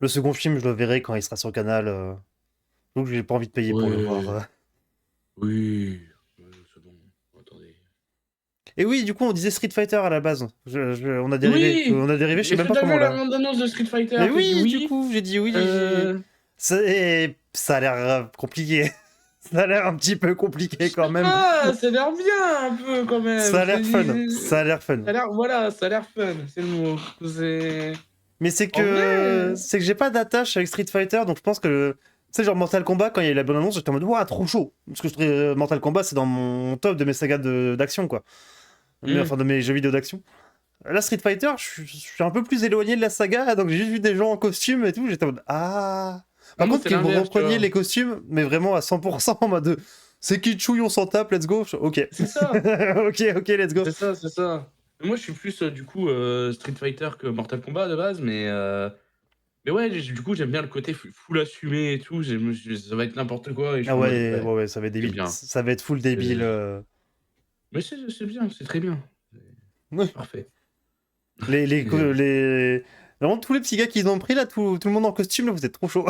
Speaker 3: second film, je le verrai quand il sera sur Canal. Donc j'ai pas envie de payer pour le voir.
Speaker 2: Ouais, oui, c'est bon. Attendez.
Speaker 3: Et oui, du coup, on disait Street Fighter à la base. On a dérivé.
Speaker 2: Oui!
Speaker 3: On a dérivé, je sais
Speaker 2: Est-ce
Speaker 3: même
Speaker 2: que
Speaker 3: pas
Speaker 2: tu
Speaker 3: comment
Speaker 2: vu la
Speaker 3: là.
Speaker 2: bande-annonce de Street Fighter?
Speaker 3: Mais
Speaker 2: Tu dit
Speaker 3: oui, du
Speaker 2: oui?
Speaker 3: coup, j'ai dit oui.
Speaker 2: Euh,
Speaker 3: Ça a l'air compliqué. Ça a l'air un petit peu compliqué
Speaker 2: je
Speaker 3: quand
Speaker 2: sais
Speaker 3: même.
Speaker 2: pas, ça a l'air bien un peu quand
Speaker 3: Ça
Speaker 2: même.
Speaker 3: a l'air fun. Ça a l'air
Speaker 2: Ça
Speaker 3: fun.
Speaker 2: a l'air voilà, ça a l'air fun, c'est le mot. C'est
Speaker 3: Mais
Speaker 2: en vrai,
Speaker 3: c'est que j'ai pas d'attache avec Street Fighter, donc je pense que tu sais genre Mortal Kombat quand il y a eu la bonne annonce, j'étais en mode ouah trop chaud parce que Mortal Kombat c'est dans mon top de mes sagas d'action quoi. Mais
Speaker 2: mmh.
Speaker 3: enfin de mes jeux vidéo d'action. Là Street Fighter, je suis un peu plus éloigné de la saga, donc j'ai juste vu des gens en costume et tout, j'étais en mode ah. Par
Speaker 2: Moi,
Speaker 3: contre
Speaker 2: c'est
Speaker 3: qu'ils
Speaker 2: l'inverse, tu
Speaker 3: repreniez
Speaker 2: vois?
Speaker 3: les costumes, mais vraiment à 100% en mode c'est qui chouille, on s'en tape, let's go. Ok.
Speaker 2: C'est ça,
Speaker 3: Ok, let's go.
Speaker 2: c'est ça, c'est ça. Moi, je suis plus, du coup, Street Fighter que Mortal Kombat de base, mais ouais, du coup, j'aime bien le côté full assumé et tout. Ça va être n'importe quoi et je
Speaker 3: Ah
Speaker 2: suis en mode:
Speaker 3: ouais,
Speaker 2: «Ouais,
Speaker 3: ouais, ouais, ça va être
Speaker 2: c'est
Speaker 3: débile.
Speaker 2: bien».
Speaker 3: Ça va être full débile.
Speaker 2: Heu, mais c'est bien, c'est très bien. C'est parfait. Et
Speaker 3: Vraiment, tous les petits gars qu'ils ont pris là, tout le monde en costume, là, vous êtes trop chaud.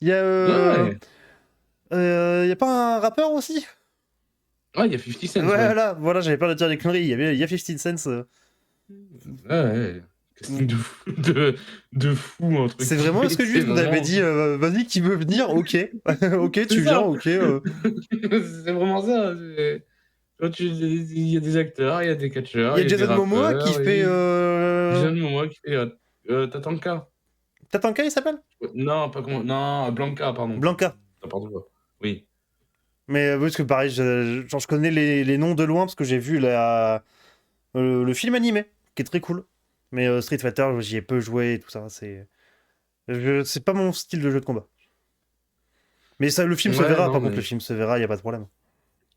Speaker 3: Il y a.
Speaker 2: ouais, ouais.
Speaker 3: Il y a pas un rappeur aussi?
Speaker 2: Ouais, il y a 50
Speaker 3: Ouais,
Speaker 2: Cent, ouais.
Speaker 3: voilà, j'avais peur de dire des conneries. Il y a 50 Cent.
Speaker 2: Ouais, ouais. Casting de fou entre
Speaker 3: C'est vraiment, est-ce
Speaker 2: guillemets,
Speaker 3: que
Speaker 2: c'est
Speaker 3: juste vous avez
Speaker 2: vraiment
Speaker 3: dit, vas-y, qui veut venir? Ok. Ok,
Speaker 2: c'est
Speaker 3: tu viens,
Speaker 2: ça!
Speaker 3: ok.
Speaker 2: C'est vraiment ça, toi il y a des acteurs, il y a des
Speaker 3: Il
Speaker 2: catcheurs,
Speaker 3: y
Speaker 2: il
Speaker 3: a
Speaker 2: y a des
Speaker 3: Jason Momoa qui
Speaker 2: rappeurs
Speaker 3: fait.
Speaker 2: et Jason Momoa qui fait, Tatanka.
Speaker 3: Tatanka, il s'appelle?
Speaker 2: Non, pas comment non, Blanca, pardon.
Speaker 3: Blanca.
Speaker 2: N'importe quoi. Oui.
Speaker 3: Mais oui, parce que pareil, genre, je connais les noms de loin parce que j'ai vu le film animé, qui est très cool. Mais Street Fighter, j'y ai peu joué et tout ça. C'est pas mon style de jeu de combat. Mais ça, le film se
Speaker 2: Ouais,
Speaker 3: verra,
Speaker 2: non,
Speaker 3: par contre, le
Speaker 2: mais
Speaker 3: film se verra, y a pas de problème.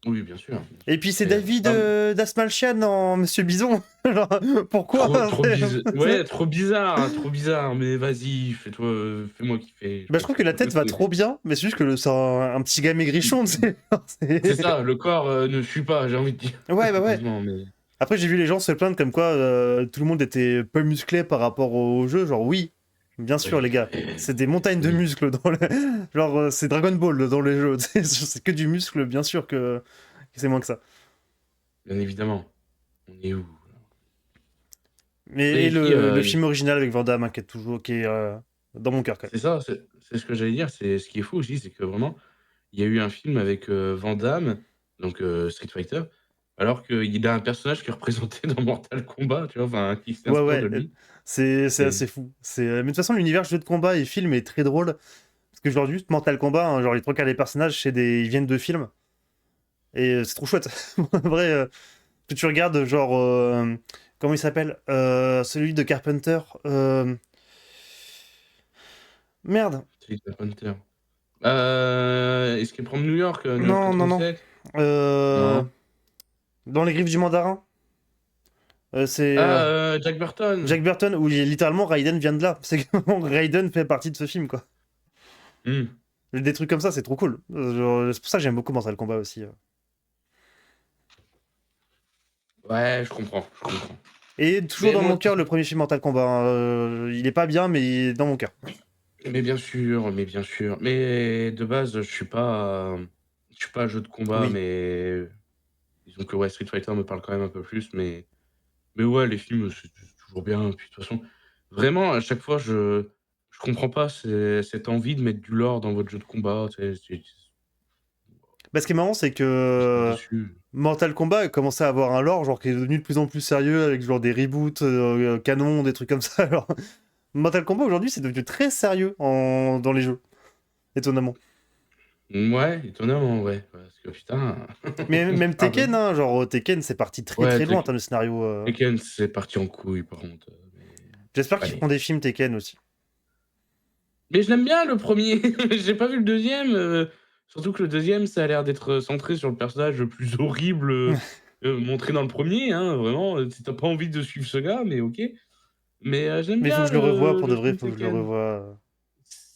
Speaker 2: oui, bien sûr,
Speaker 3: Et puis c'est
Speaker 2: mais
Speaker 3: David
Speaker 2: non,
Speaker 3: Dasmalchian en Monsieur Bison. Genre, pourquoi?
Speaker 2: trop bizarre. Ouais, trop bizarre, mais vas-y, fais-toi, fais-moi kiffer, je
Speaker 3: Bah, je
Speaker 2: m'en
Speaker 3: trouve que
Speaker 2: fous.
Speaker 3: la tête va trop bien, mais c'est juste que c'est un petit gars maigrichon, tu sais.
Speaker 2: C'est ça, le corps, ne suit pas, j'ai envie de dire,
Speaker 3: Ouais, bah ouais.
Speaker 2: malheureusement, mais
Speaker 3: Après, j'ai vu les gens se plaindre comme quoi tout le monde était peu musclé par rapport au jeu. Genre, oui, bien sûr,
Speaker 2: oui,
Speaker 3: les gars. C'est des montagnes de
Speaker 2: oui,
Speaker 3: muscles dans le. Genre, c'est Dragon Ball dans les jeux. C'est que du muscle, bien sûr que c'est moins que ça.
Speaker 2: bien évidemment. On est où?
Speaker 3: Et
Speaker 2: Et puis,
Speaker 3: le film original avec Van Damme, hein, qui est dans mon cœur quand même.
Speaker 2: c'est ça, c'est ce que j'allais dire. C'est ce qui est fou aussi, c'est que vraiment, il y a eu un film avec, Van Damme, donc Street Fighter, alors qu'il a un personnage qui est représenté dans Mortal Kombat, tu vois? Enfin, qui
Speaker 3: Ouais,
Speaker 2: s'inspire de
Speaker 3: ouais,
Speaker 2: lui.
Speaker 3: c'est
Speaker 2: C'est
Speaker 3: assez fou. Mais de toute façon, l'univers jeu de combat et film est très drôle. Parce que genre juste Mortal Kombat, hein, genre les trois quarts des personnages, ils viennent de films. Et c'est trop chouette. En vrai, que tu regardes, genre, comment il s'appelle celui de Carpenter. Merde.
Speaker 2: Street Fighter. Escape from New York,
Speaker 3: Non, non, non.
Speaker 2: 997?
Speaker 3: Euh,
Speaker 2: Non.
Speaker 3: Dans les griffes du mandarin. C'est
Speaker 2: Jack Burton!
Speaker 3: Jack Burton, où littéralement Raiden vient de là. C'est que Raiden fait partie de ce film, quoi.
Speaker 2: Mmh.
Speaker 3: Des trucs comme ça, c'est trop cool. C'est pour ça que j'aime beaucoup Mortal Kombat aussi.
Speaker 2: Ouais, je comprends, je comprends.
Speaker 3: Et toujours
Speaker 2: Mais
Speaker 3: dans mon
Speaker 2: moi
Speaker 3: cœur, le premier film Mortal Kombat, hein. Il est pas bien, mais il est dans mon cœur.
Speaker 2: mais bien sûr, mais bien sûr. Mais de base, je suis pas jeu de combat,
Speaker 3: Oui.
Speaker 2: mais disons que ouais, Street Fighter me parle quand même un peu plus, mais ouais, les films, c'est toujours bien. Puis de toute façon, vraiment, à chaque fois, je comprends pas cette envie de mettre du lore dans votre jeu de combat, tu sais?
Speaker 3: Bah, ce qui est marrant, c'est
Speaker 2: Je suis
Speaker 3: que
Speaker 2: déçu.
Speaker 3: Mortal Kombat a commencé à avoir un lore genre qui est devenu de plus en plus sérieux avec genre des reboots canon, des trucs comme ça. Alors, Mortal Kombat aujourd'hui, c'est devenu très sérieux dans les jeux, étonnamment.
Speaker 2: Ouais, étonnamment, ouais, parce que putain.
Speaker 3: Mais même
Speaker 2: Ah bah
Speaker 3: Tekken, hein, genre Tekken, c'est parti très
Speaker 2: ouais,
Speaker 3: très loin en termes de scénario.
Speaker 2: Tekken, c'est parti en couille par contre, mais
Speaker 3: J'espère qu'ils
Speaker 2: allez.
Speaker 3: feront des films Tekken aussi.
Speaker 2: Mais je l'aime bien le premier. J'ai pas vu le deuxième. Surtout que le deuxième, ça a l'air d'être centré sur le personnage le plus horrible, montré dans le premier, hein, vraiment, si tu pas envie de suivre ce gars, mais OK. Mais j'aime
Speaker 3: Mais il faut que
Speaker 2: bien
Speaker 3: je le revoie pour de
Speaker 2: le
Speaker 3: vrai, il
Speaker 2: film
Speaker 3: faut que je le
Speaker 2: Tekken.
Speaker 3: revoie.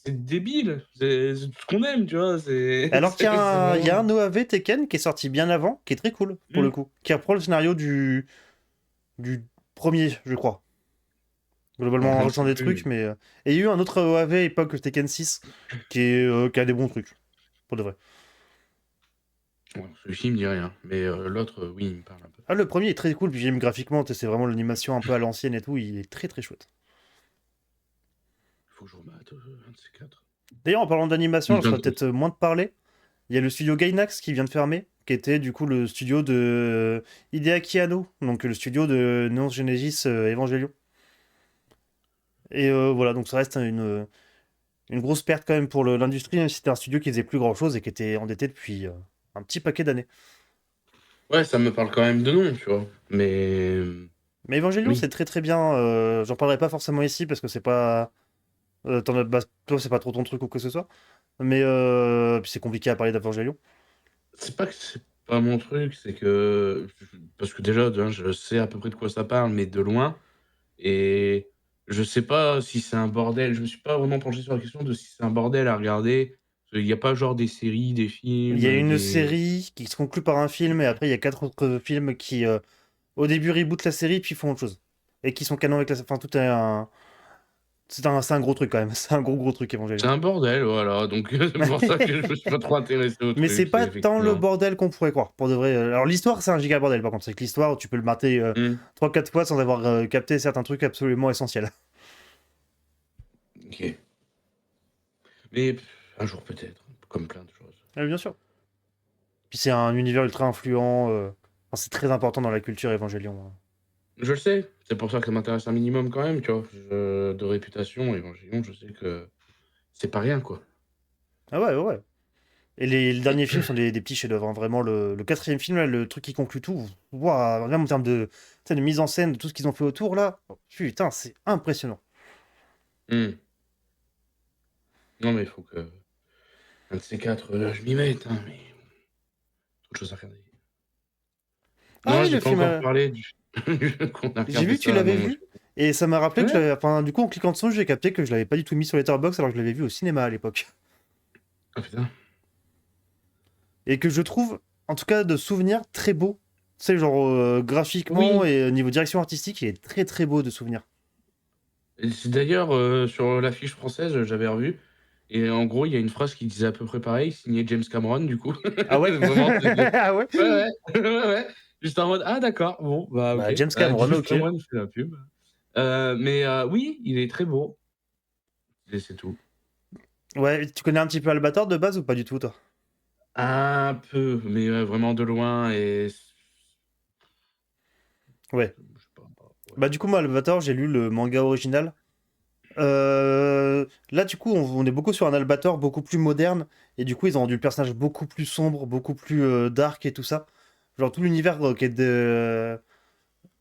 Speaker 2: C'est débile, c'est tout ce qu'on aime, tu vois? C'est
Speaker 3: Alors qu'il y
Speaker 2: c'est
Speaker 3: il y a
Speaker 2: vraiment
Speaker 3: un OAV Tekken qui est sorti bien avant, qui est très cool pour le
Speaker 2: mmh,
Speaker 3: coup, qui reprend le scénario du premier, je crois. Globalement,
Speaker 2: je
Speaker 3: en
Speaker 2: ne
Speaker 3: rajoutant
Speaker 2: sais
Speaker 3: des trucs,
Speaker 2: plus.
Speaker 3: mais. Et il y a eu un autre OAV époque Tekken 6 qui a des bons trucs, pour de vrai.
Speaker 2: Bon, celui-ci, il me dit rien, mais l'autre, oui, il me parle un peu.
Speaker 3: Ah, le premier est très cool, puis j'aime graphiquement, c'est vraiment l'animation un peu à l'ancienne et tout, il est très très chouette.
Speaker 2: Il faut que je remette, un de ces 4.
Speaker 3: D'ailleurs, en parlant d'animation, je ferais
Speaker 2: Bientôt.
Speaker 3: peut-être moins de parler. Il y a le studio Gainax qui vient de fermer, qui était du coup le studio de Hideaki Anno, donc le studio de Neon Genesis Evangelion. Et voilà, donc ça reste une grosse perte quand même pour l'industrie, même si c'était un studio qui faisait plus grand chose et qui était endetté depuis un petit paquet d'années.
Speaker 2: Ouais, ça me parle quand même de nom, tu vois? Mais
Speaker 3: Mais Evangelion,
Speaker 2: oui.
Speaker 3: c'est très très bien. J'en parlerai pas forcément ici parce que c'est pas. Toi, c'est pas trop ton truc ou que ce soit. Mais puis c'est compliqué à parler d'Evangelion.
Speaker 2: C'est pas que c'est pas mon truc, c'est que parce que déjà, de 1, je sais à peu près de quoi ça parle, mais de loin et je sais pas si c'est un bordel. Je me suis pas vraiment penché sur la question de si c'est un bordel à regarder. Il y a pas genre des séries, des
Speaker 3: Il y a
Speaker 2: films,
Speaker 3: une
Speaker 2: des
Speaker 3: série qui se conclut par un film et après il y a 4 autres films qui au début rebootent la série puis font autre chose. Et qui sont canons avec la. Enfin, tout est un. C'est un gros truc quand même. C'est un gros truc
Speaker 2: c'est
Speaker 3: Evangelion.
Speaker 2: un bordel, voilà, donc c'est pour ça que je me suis pas trop intéressé au
Speaker 3: Mais c'est
Speaker 2: truc, c'est
Speaker 3: pas tant le
Speaker 2: effectivement.
Speaker 3: bordel qu'on pourrait croire, pour de vrai. Alors l'histoire, c'est un giga bordel par contre. C'est que l'histoire, tu peux le mater
Speaker 2: Mmh,
Speaker 3: 3-4 fois sans avoir capté certains trucs absolument essentiels.
Speaker 2: OK. Mais un jour peut-être, comme plein de choses.
Speaker 3: Bien sûr. Puis c'est un univers ultra influent. Enfin, c'est très important dans la culture Evangelion, hein.
Speaker 2: Je le sais, c'est pour ça que ça m'intéresse un minimum quand même, tu vois? De réputation, Evangelion, je sais que c'est pas rien, quoi.
Speaker 3: Ah ouais, ouais, ouais. Et les derniers films sont des petits chefs-d'œuvre, hein. Vraiment, le quatrième film, là, le truc qui conclut tout, waouh, même en termes de, tu sais, de mise en scène, de tout ce qu'ils ont fait autour, là, oh, putain, c'est impressionnant.
Speaker 2: Mmh. Non, mais il faut que un de ces 4, je m'y mette, hein, mais trop de choses à regarder.
Speaker 3: Ah
Speaker 2: Non,
Speaker 3: oui,
Speaker 2: j'ai
Speaker 3: le
Speaker 2: pas
Speaker 3: film,
Speaker 2: encore parlé du jeu qu'on a
Speaker 3: j'ai
Speaker 2: regardé
Speaker 3: vu que tu
Speaker 2: ça,
Speaker 3: l'avais
Speaker 2: non,
Speaker 3: vu, et ça m'a rappelé que
Speaker 2: ouais?
Speaker 3: enfin, du coup, en cliquant dessus, j'ai capté que je l'avais pas du tout mis sur Letterboxd alors que je l'avais vu au cinéma à l'époque.
Speaker 2: Ah putain.
Speaker 3: Et que je trouve, en tout cas, de souvenir très beau. Tu sais, genre, graphiquement
Speaker 2: Oui,
Speaker 3: et niveau direction artistique, il est très très beau de souvenir.
Speaker 2: et c'est d'ailleurs, sur l'affiche française, j'avais revu et en gros, il y a une phrase qui disait à peu près pareil, signé James Cameron, du coup.
Speaker 3: Ah ouais?
Speaker 2: Vraiment, c'était
Speaker 3: Ah ouais?
Speaker 2: ouais, ouais, ouais, ouais. Juste en mode: «Ah d'accord, bon, bah OK».
Speaker 3: Bah, James
Speaker 2: Bah,
Speaker 3: Cameron,
Speaker 2: James
Speaker 3: ok.
Speaker 2: Cameron fait la pub. Oui, il est très beau. Et c'est tout.
Speaker 3: Ouais, tu connais un petit peu Albator de base ou pas du tout, toi?
Speaker 2: Un peu, mais vraiment de loin et
Speaker 3: Ouais.
Speaker 2: je sais pas, ouais.
Speaker 3: Bah, du coup, moi, Albator, j'ai lu le manga original. Là, du coup, on est beaucoup sur un Albator beaucoup plus moderne. Et du coup, ils ont rendu le personnage beaucoup plus sombre, beaucoup plus dark et tout ça. Genre, tout l'univers qui est de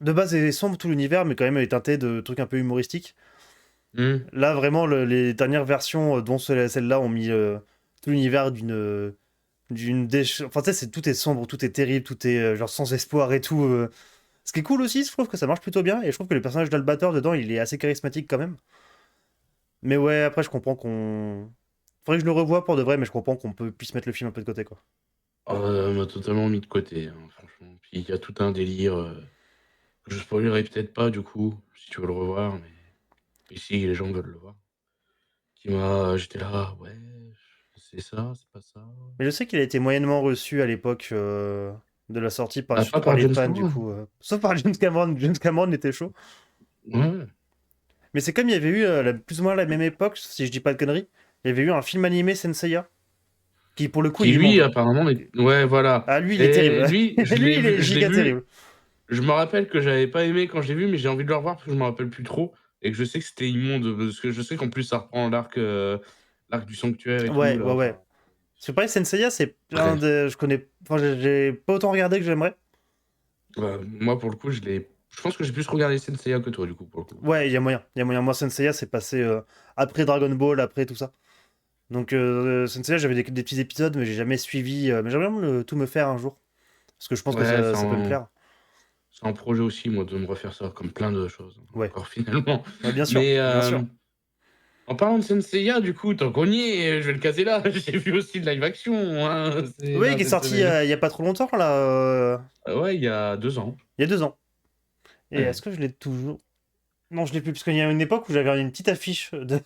Speaker 3: base est sombre, tout l'univers, mais quand même est teinté de trucs un peu humoristiques.
Speaker 2: Mmh.
Speaker 3: Là, vraiment, les dernières versions, dont celle-là, ont mis tout l'univers Enfin, tu sais, tout est sombre, tout est terrible, tout est genre sans espoir et tout. Ce qui est cool aussi, je trouve que ça marche plutôt bien. Et je trouve que le personnage d'Albator dedans, il est assez charismatique quand même. Mais ouais, après, je comprends qu'on. Faudrait que je le revoie pour de vrai, mais je comprends qu'on puisse mettre le film un peu de côté, quoi.
Speaker 2: M'a totalement mis de côté, hein, franchement. Puis il y a tout un délire, que je spoilerai peut-être pas du coup, si tu veux le revoir, mais si les gens veulent le voir. J'étais là: «Ouais, c'est ça, c'est pas ça».
Speaker 3: Mais je sais qu'il a été moyennement reçu à l'époque de la sortie,
Speaker 2: Bah,
Speaker 3: surtout
Speaker 2: pas
Speaker 3: par
Speaker 2: par
Speaker 3: les
Speaker 2: James
Speaker 3: fans, du
Speaker 2: Cameron.
Speaker 3: coup. Sauf par James Cameron. James Cameron était chaud.
Speaker 2: Ouais.
Speaker 3: Mais c'est comme il y avait eu, plus ou moins à la même époque, si je dis pas de conneries, il y avait eu un film animé Senseiya, qui pour le coup est
Speaker 2: Qui lui
Speaker 3: immonde.
Speaker 2: apparemment est ouais voilà
Speaker 3: Ah, lui, il est
Speaker 2: et
Speaker 3: terrible.
Speaker 2: lui,
Speaker 3: Lui, il est
Speaker 2: je l'ai
Speaker 3: giga
Speaker 2: vu,
Speaker 3: terrible.
Speaker 2: je me rappelle que j'avais pas aimé quand je l'ai vu, mais j'ai envie de le revoir parce que je me rappelle plus trop et que je sais que c'était immonde, parce que je sais qu'en plus ça reprend l'arc du sanctuaire et tout
Speaker 3: Ouais,
Speaker 2: là,
Speaker 3: ouais, ouais.
Speaker 2: enfin
Speaker 3: C'est pareil, Senseiya, c'est un
Speaker 2: bref.
Speaker 3: de. Je connais. Enfin, j'ai pas autant regardé que j'aimerais.
Speaker 2: Moi pour le coup, je pense que j'ai plus regardé Saint Seiya que toi du coup, pour le coup.
Speaker 3: Ouais, il y a moyen. Il y a moyen. Moi, Senseiya, c'est passé après Dragon Ball, après tout ça. Donc, Senseiya, j'avais des petits épisodes, mais j'ai jamais suivi. Mais j'aimerais bien tout me faire un jour. Parce que je pense que
Speaker 2: Ouais,
Speaker 3: ça peut me plaire.
Speaker 2: c'est un projet aussi moi de me refaire ça, comme plein de choses,
Speaker 3: Ouais.
Speaker 2: encore finalement.
Speaker 3: Ouais, bien sûr.
Speaker 2: Mais,
Speaker 3: Bien sûr.
Speaker 2: en parlant de Saint Seiya du coup, tant qu'on y est, je vais le caser là, j'ai vu aussi le live action, hein, c'est
Speaker 3: Oui,
Speaker 2: là
Speaker 3: qui est
Speaker 2: cette
Speaker 3: sorti
Speaker 2: semaine.
Speaker 3: il y a pas trop longtemps, là.
Speaker 2: Ouais, il y a 2 ans.
Speaker 3: Il y a 2 ans. Et
Speaker 2: Ouais.
Speaker 3: est-ce que je l'ai toujours? Non, je l'ai plus, parce qu'il y a une époque où j'avais une petite affiche de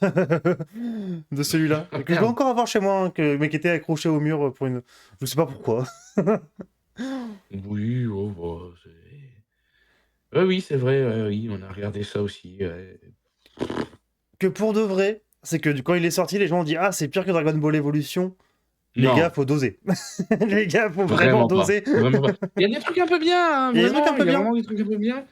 Speaker 3: celui-là.
Speaker 2: Ah
Speaker 3: Et que je dois
Speaker 2: merde!
Speaker 3: encore avoir chez moi, hein, mais qui était accroché au mur pour une. Je sais pas pourquoi.
Speaker 2: Oui, oh bah, c'est ouais, oui, c'est vrai, ouais, oui, on a regardé ça aussi, ouais.
Speaker 3: Que pour de vrai, c'est que quand il est sorti, les gens ont dit: Ah, c'est pire que Dragon Ball Evolution. Les gars,
Speaker 2: Non,
Speaker 3: faut doser. Les gars, faut vraiment
Speaker 2: vraiment pas,
Speaker 3: doser.
Speaker 2: vraiment pas. Il y a des trucs un peu bien, hein,
Speaker 3: Il y a des trucs un
Speaker 2: vraiment,
Speaker 3: peu
Speaker 2: il y a
Speaker 3: bien.
Speaker 2: vraiment des trucs un peu bien.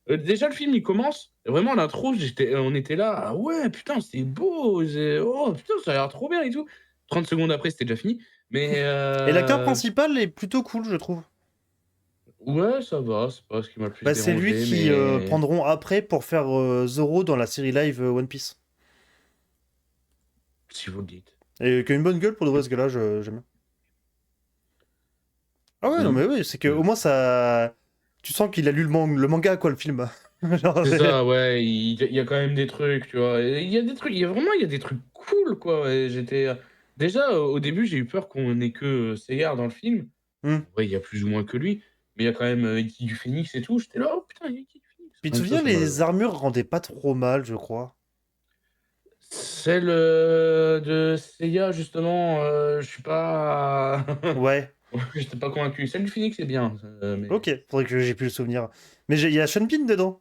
Speaker 2: Déjà le film il commence, vraiment l'intro, on était là: «Ah ouais, putain, c'est beau, oh putain, ça a l'air trop bien et tout». 30 secondes après, c'était déjà fini, mais
Speaker 3: Et l'acteur principal est plutôt cool, je trouve.
Speaker 2: ouais, ça va, c'est pas ce qui m'a le plus
Speaker 3: Bah, c'est lui
Speaker 2: dérangé,
Speaker 3: qui
Speaker 2: mais
Speaker 3: prendront après pour faire Zoro dans la série live One Piece.
Speaker 2: si vous le dites.
Speaker 3: Et qui a une bonne gueule pour de vrai, ce gars-là, j'aime bien. Ah ouais, non, mais
Speaker 2: Oui,
Speaker 3: oui, c'est que
Speaker 2: heu,
Speaker 3: au moins ça. Tu sens qu'il a lu le manga, quoi, le film. Genre,
Speaker 2: c'est ça, ouais, il y a quand même des trucs, tu vois? Et il y a des trucs, il y a des trucs cool, quoi, et déjà, au début, j'ai eu peur qu'on ait que, Seyard dans le film.
Speaker 3: Hmm.
Speaker 2: En vrai, il y a plus ou moins que lui, mais il y a quand même, Ikki du Phénix et tout. J'étais là: «Oh putain, il y a Ikki du Phénix».
Speaker 3: Puis tu te
Speaker 2: Rien que
Speaker 3: souviens,
Speaker 2: ça m'a
Speaker 3: les armures rendaient pas trop mal, je crois.
Speaker 2: celle, de Seiya justement, je suis pas
Speaker 3: Ouais,
Speaker 2: j'étais pas convaincu. Celle du Phénix est bien, mais
Speaker 3: ok, faudrait que j'ai plus le souvenir. Mais il y a Sean Bean dedans.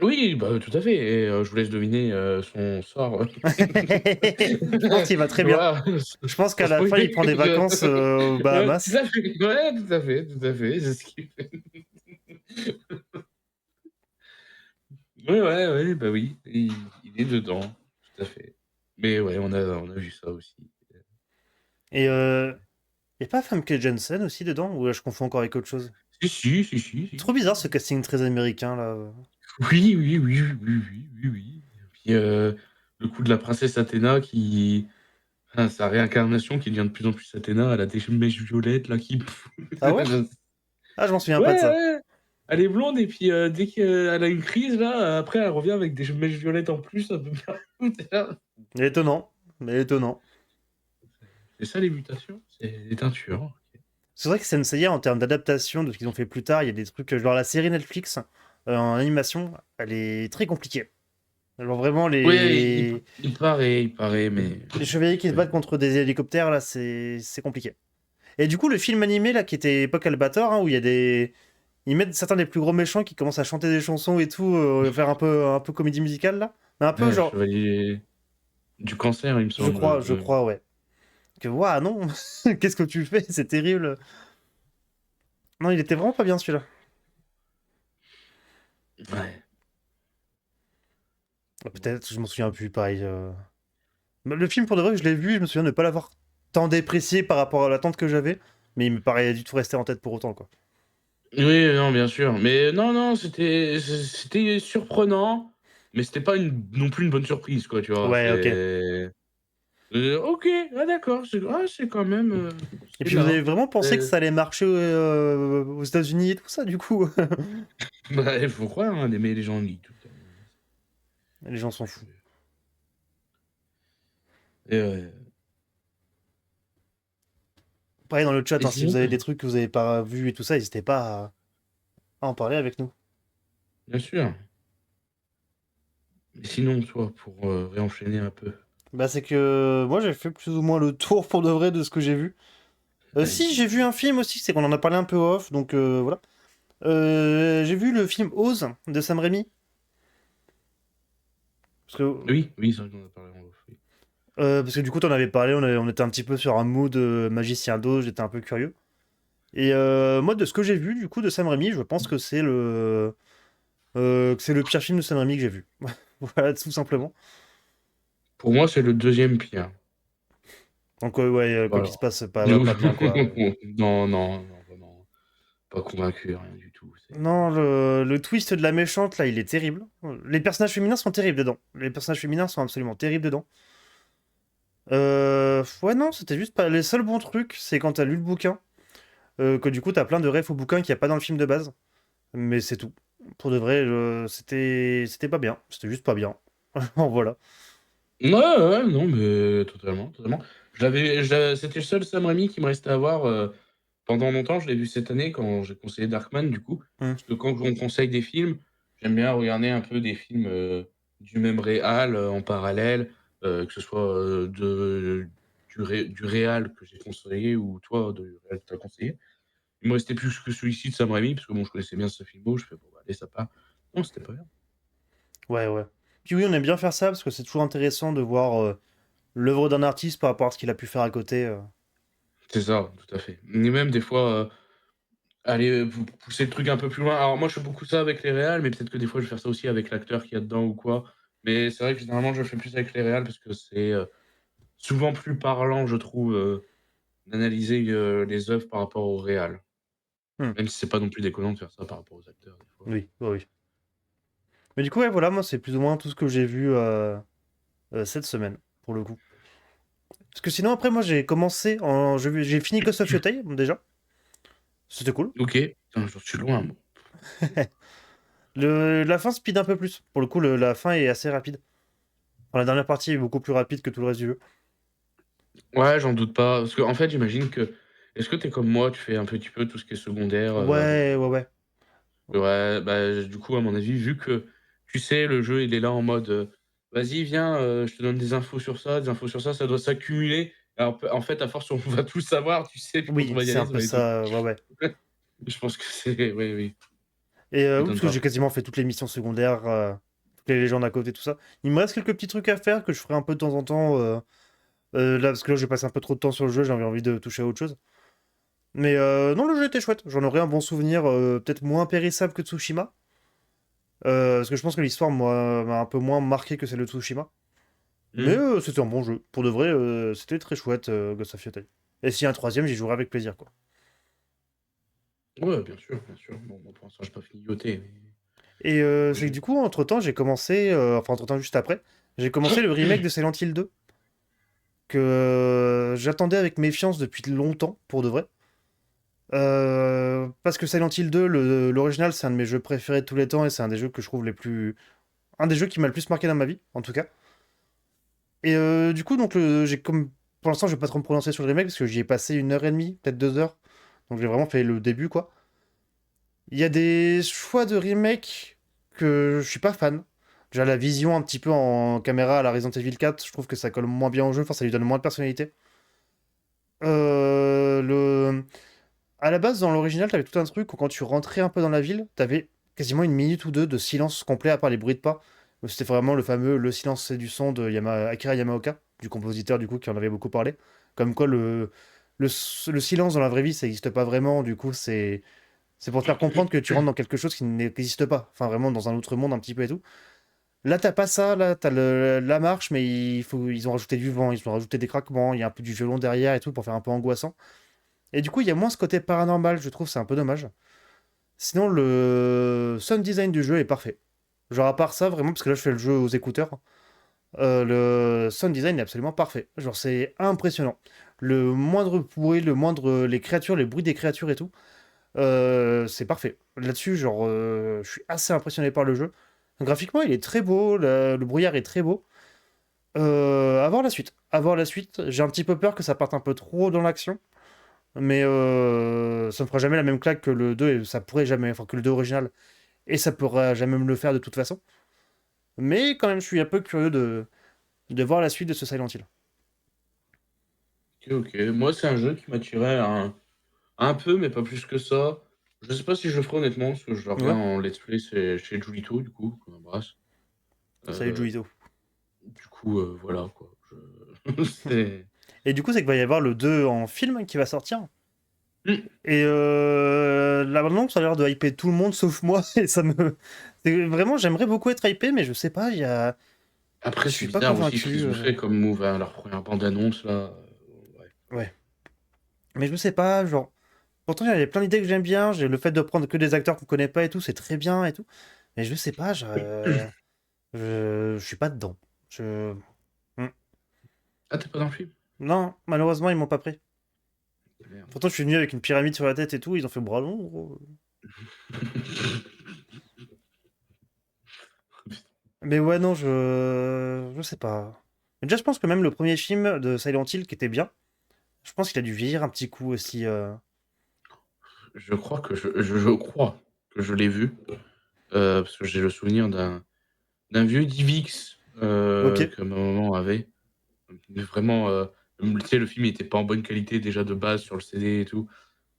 Speaker 2: oui, bah, tout à fait et je vous laisse deviner, son sort.
Speaker 3: Je pense qu'il va très bien.
Speaker 2: Voilà,
Speaker 3: Je pense qu'à
Speaker 2: sans
Speaker 3: la fin, il
Speaker 2: spoiler,
Speaker 3: prend des vacances aux
Speaker 2: tout
Speaker 3: Bahamas.
Speaker 2: à fait, ouais, tout à fait, c'est ce qu'il fait. Ouais, ouais, ouais, bah, oui, il est dedans, tout à fait. Mais ouais, on a vu ça aussi.
Speaker 3: Et y a pas Famke Janssen aussi dedans? Ou là, je confonds encore avec autre chose?
Speaker 2: Si, si, si, si,
Speaker 3: Trop
Speaker 2: si.
Speaker 3: bizarre ce casting très américain là.
Speaker 2: Oui, oui, oui, oui, oui, oui, oui. Et puis, le coup de la princesse Athéna qui sa réincarnation qui devient de plus en plus Athéna, elle a des mèches violettes là qui
Speaker 3: Ah ouais? Ah, je m'en souviens pas de
Speaker 2: ouais,
Speaker 3: ça.
Speaker 2: ouais, elle est blonde et puis, dès qu'elle a une crise là, après elle revient avec des mèches violettes en plus, un peu partout, tu là.
Speaker 3: Étonnant, mais étonnant.
Speaker 2: C'est ça les mutations? C'est des teintures, OK.
Speaker 3: C'est vrai que Senseiya, en termes d'adaptation de ce qu'ils ont fait plus tard, il y a des trucs, genre la série Netflix en animation, elle est très compliquée. Genre vraiment,
Speaker 2: Ouais, il paraît, mais
Speaker 3: les chevaliers qui se
Speaker 2: ouais.
Speaker 3: battent contre des hélicoptères, là, c'est compliqué. Et du coup, le film animé, là, qui était époque Albator, hein, où il y a ils mettent certains des plus gros méchants qui commencent à chanter des chansons et tout, faire un peu comédie musicale là. Mais un peu
Speaker 2: Ouais,
Speaker 3: genre,
Speaker 2: chevalier du cancer, il me semble.
Speaker 3: je crois, ouais. Que, waouh, non, qu'est-ce que tu fais? C'est terrible. Non, il était vraiment pas bien celui-là.
Speaker 2: Ouais.
Speaker 3: Peut-être, je m'en souviens plus, pareil. Mais le film, pour de vrai, je l'ai vu, je me souviens de ne pas l'avoir tant déprécié par rapport à l'attente que j'avais, mais il me paraît du tout rester en tête pour autant, quoi.
Speaker 2: Oui, non, bien sûr. Mais non, non, c'était surprenant, mais c'était pas non plus une bonne surprise, quoi, tu vois.
Speaker 3: Ouais, ok.
Speaker 2: Ok, ah d'accord, c'est quand même,
Speaker 3: Et
Speaker 2: c'est
Speaker 3: puis vous avez
Speaker 2: là.
Speaker 3: vraiment pensé que
Speaker 2: Euh,
Speaker 3: ça allait marcher aux États-Unis et tout ça, du coup?
Speaker 2: Bah, il faut croire, hein, d'aimer les gens en ligne tout le temps.
Speaker 3: Les gens s'en foutent.
Speaker 2: Et, ouais.
Speaker 3: Pareil dans le chat,
Speaker 2: Et
Speaker 3: hein, si vous
Speaker 2: sinon,
Speaker 3: avez des trucs que vous avez pas vus et tout ça, n'hésitez pas à en parler avec nous.
Speaker 2: bien sûr. Mais sinon, toi, pour réenchaîner un peu.
Speaker 3: Bah, c'est que moi j'ai fait plus ou moins le tour pour de vrai de ce que j'ai vu. Si, j'ai
Speaker 2: Vas-y.
Speaker 3: vu un film aussi, c'est qu'on en a parlé un peu off, donc voilà. J'ai vu le film Oz de Sam Raimi. Parce que,
Speaker 2: Oui, oui, c'est vrai qu'on a parlé en off, oui.
Speaker 3: parce que du coup, t'en avais parlé, on était un petit peu sur un mood magicien d'Oz, j'étais un peu curieux. Et moi, de ce que j'ai vu, du coup, de Sam Raimi, je pense que c'est le pire film de Sam Raimi que j'ai vu. Voilà, tout simplement.
Speaker 2: Pour moi, c'est le deuxième pire.
Speaker 3: Donc, ouais, quoi
Speaker 2: Voilà.
Speaker 3: qu'il se passe pas bien, quoi.
Speaker 2: Non, non, non, vraiment. Pas convaincu, rien du tout.
Speaker 3: Non, le twist de la méchante, là, il est terrible. Les personnages féminins sont terribles dedans. Les personnages féminins sont absolument terribles dedans. Ouais, non, c'était juste pas. Les seuls bons trucs, c'est quand t'as lu le bouquin, que du coup, t'as plein de refs au bouquin qu'il n'y a pas dans le film de base. Mais c'est tout. Pour de vrai, c'était pas bien. C'était juste pas bien. Voilà.
Speaker 2: Ouais, ouais, non, mais totalement, totalement. C'était le seul Sam Raimi qui me restait à voir pendant longtemps. Je l'ai vu cette année quand j'ai conseillé Darkman, du coup.
Speaker 3: Hmm.
Speaker 2: Parce que quand on conseille des films, j'aime bien regarder un peu des films du même réal en parallèle, que ce soit du réal que j'ai conseillé ou toi, du réal que tu as conseillé. Il me restait plus que celui-ci de Sam Raimi, parce que bon, je connaissais bien ce film. Je fais, bon, bah, allez, ça part. Non, c'était pas bien.
Speaker 3: Ouais, ouais. Puis oui, on aime bien faire ça parce que c'est toujours intéressant de voir l'œuvre d'un artiste par rapport à ce qu'il a pu faire à côté.
Speaker 2: C'est ça, tout à fait. Et même des fois. Allez, pousser le truc un peu plus loin. Alors moi, je fais beaucoup ça avec les réals, mais peut-être que des fois, je vais faire ça aussi avec l'acteur qu'il y a dedans ou quoi. Mais c'est vrai que généralement, je le fais plus avec les réals parce que c'est souvent plus parlant, je trouve, d'analyser les œuvres par rapport aux réals.
Speaker 3: Hmm.
Speaker 2: Même si c'est pas non plus déconnant de faire ça par rapport aux acteurs, des fois.
Speaker 3: Oui, oui, oui. Mais du coup, ouais, voilà, moi, c'est plus ou moins tout ce que j'ai vu cette semaine, pour le coup. Parce que sinon, après, moi, j'ai fini Ghost of Yotei, déjà. C'était cool.
Speaker 2: Ok, putain, j'en suis loin, moi.
Speaker 3: La fin speed un peu plus. Pour le coup, la fin est assez rapide. Enfin, la dernière partie est beaucoup plus rapide que tout le reste du jeu.
Speaker 2: Ouais, j'en doute pas. Parce que, en fait, j'imagine que. Est-ce que t'es comme moi, tu fais un petit peu tout ce qui est secondaire
Speaker 3: Ouais, ouais, ouais.
Speaker 2: Ouais, bah, du coup, à mon avis, vu que, tu sais, le jeu, il est là en mode, «Vas-y, viens, je te donne des infos sur ça doit s'accumuler». Alors, en fait, à force, on va tout savoir, tu sais, puis quand on
Speaker 3: Oui,
Speaker 2: va y
Speaker 3: c'est un
Speaker 2: aller, ça
Speaker 3: peu
Speaker 2: va être
Speaker 3: ça, ouais, ouais.
Speaker 2: je pense que c'est oui, oui,
Speaker 3: Et
Speaker 2: ça
Speaker 3: oui, parce
Speaker 2: m'étonne
Speaker 3: que
Speaker 2: pas.
Speaker 3: j'ai quasiment fait toutes les missions secondaires, toutes les légendes à côté, tout ça. Il me reste quelques petits trucs à faire que je ferai un peu de temps en temps. Là, parce que là, j'ai passé un peu trop de temps sur le jeu, j'avais envie de toucher à autre chose. Mais non, le jeu était chouette. J'en aurai un bon souvenir, peut-être moins périssable que Tsushima. Parce que je pense que l'histoire m'a un peu moins marqué que celle de Tsushima. Mais
Speaker 2: Mmh.
Speaker 3: c'était un bon jeu. Pour de vrai, c'était très chouette, Ghost of Yotei. Et s'il y a un troisième, j'y jouerai avec plaisir, quoi.
Speaker 2: Ouais, bien sûr, bien sûr. Bon, moi, pour l'instant, j'ai pas fini de mais
Speaker 3: Et c'est que
Speaker 2: j'ai
Speaker 3: du coup, entre-temps, j'ai commencé, enfin entre-temps juste après, j'ai commencé le remake de Silent Hill 2, que j'attendais avec méfiance depuis longtemps, pour de vrai. Parce que Silent Hill 2, l'original, c'est un de mes jeux préférés de tous les temps, et c'est un des jeux que je trouve les plus... Un des jeux qui m'a le plus marqué dans ma vie, en tout cas. Et du coup, donc, j'ai comme... Pour l'instant, je vais pas trop me prononcer sur le remake, parce que j'y ai passé 1 heure et demie, peut-être 2 heures. Donc j'ai vraiment fait le début, quoi. Il y a des choix de remake que je suis pas fan. Déjà, la vision un petit peu en caméra à la Resident Evil 4, je trouve que ça colle moins bien au jeu, enfin, ça lui donne moins de personnalité. Euh, le... À la base, dans l'original, t'avais tout un truc où quand tu rentrais un peu dans la ville, t'avais quasiment une minute ou deux de silence complet à part les bruits de pas. C'était vraiment le fameux Le silence c'est du son de Akira Yamaoka, du compositeur du coup qui en avait beaucoup parlé. Comme quoi le silence dans la vraie vie ça n'existe pas vraiment, du coup c'est pour te faire comprendre que tu rentres dans quelque chose qui n'existe pas. Enfin vraiment dans un autre monde un petit peu et tout. Là t'as pas ça, là t'as la marche mais ils ont rajouté du vent, ils ont rajouté des craquements, il y a un peu du violon derrière et tout pour faire un peu angoissant. Et du coup il y a moins ce côté paranormal, je trouve, c'est un peu dommage. Sinon, le sound design du jeu est parfait. Genre, à part ça, vraiment, parce que là, je fais le jeu aux écouteurs, le sound design est absolument parfait. Genre, c'est impressionnant. Le moindre bruit, les créatures, les bruits des créatures et tout, c'est parfait. Là-dessus, genre, je suis assez impressionné par le jeu. Graphiquement, il est très beau, le brouillard est très beau. À voir la suite. À voir la suite. J'ai un petit peu peur que ça parte un peu trop dans l'action. Mais ça ne fera jamais la même claque que le 2 et ça pourrait jamais, enfin que le 2 original, et ça pourra jamais me le faire de toute façon. Mais quand même, je suis un peu curieux de voir la suite de ce Silent Hill.
Speaker 2: Ok, ok. Moi, c'est un jeu qui m'attirait un peu, mais pas plus que ça. Je sais pas si je le ferai honnêtement, parce que je le regarde
Speaker 3: Ouais,
Speaker 2: en let's play chez Julito, du coup, qu'on embrasse.
Speaker 3: salut
Speaker 2: Euh,
Speaker 3: Juizo.
Speaker 2: du coup, voilà, quoi. C'est...
Speaker 3: Et du coup, c'est qu'il va y avoir le 2 en film qui va sortir.
Speaker 2: Hmm.
Speaker 3: Et la bande-annonce a l'air de hyper tout le monde sauf moi. Et ça me. Vraiment, j'aimerais beaucoup être hypé, mais je sais pas, il y a. Je
Speaker 2: Après, c'est
Speaker 3: suis pas
Speaker 2: bizarre aussi ce
Speaker 3: convaincu.
Speaker 2: qu'ils ont fait comme move à leur première bande-annonce, là. Ouais.
Speaker 3: Ouais. Mais je sais pas, genre. Pourtant, il y a plein d'idées que j'aime bien. J'ai le fait de prendre que des acteurs qu'on connaît pas et tout, c'est très bien et tout. Mais je sais pas, je suis pas dedans. Je... Hmm.
Speaker 2: Ah, t'es pas dans le film?
Speaker 3: Non, malheureusement, ils m'ont pas pris.
Speaker 2: Merde.
Speaker 3: Pourtant, je suis venu avec une pyramide sur la tête et tout. Ils ont fait bras long, gros. Mais ouais, non, je sais pas. Mais déjà, je pense que même le premier film de Silent Hill, qui était bien, je pense qu'il a dû vieillir un petit coup aussi.
Speaker 2: Je crois que je crois que je l'ai vu, parce que j'ai le souvenir d'un vieux DivX
Speaker 3: Ok.
Speaker 2: que ma maman avait. Mais vraiment, tu sais, le film était pas en bonne qualité déjà de base sur le CD et tout.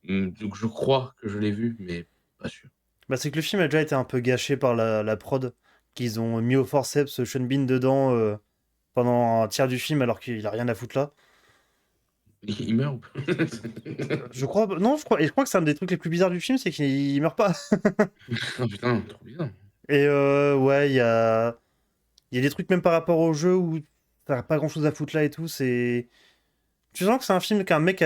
Speaker 2: Donc je crois que je l'ai vu, mais pas sûr.
Speaker 3: Bah, c'est que le film a déjà été un peu gâché par la prod, qu'ils ont mis au forceps Sean Bean dedans pendant un tiers du film alors qu'il a rien à foutre là.
Speaker 2: Il meurt ou pas?
Speaker 3: Je crois, non, je crois que c'est un des trucs les plus bizarres du film, c'est qu'il meurt pas.
Speaker 2: Ah putain, trop bizarre.
Speaker 3: Et ouais, il y a des trucs même par rapport au jeu où t'as pas grand chose à foutre là et tout. C'est, tu sens que c'est un film un mec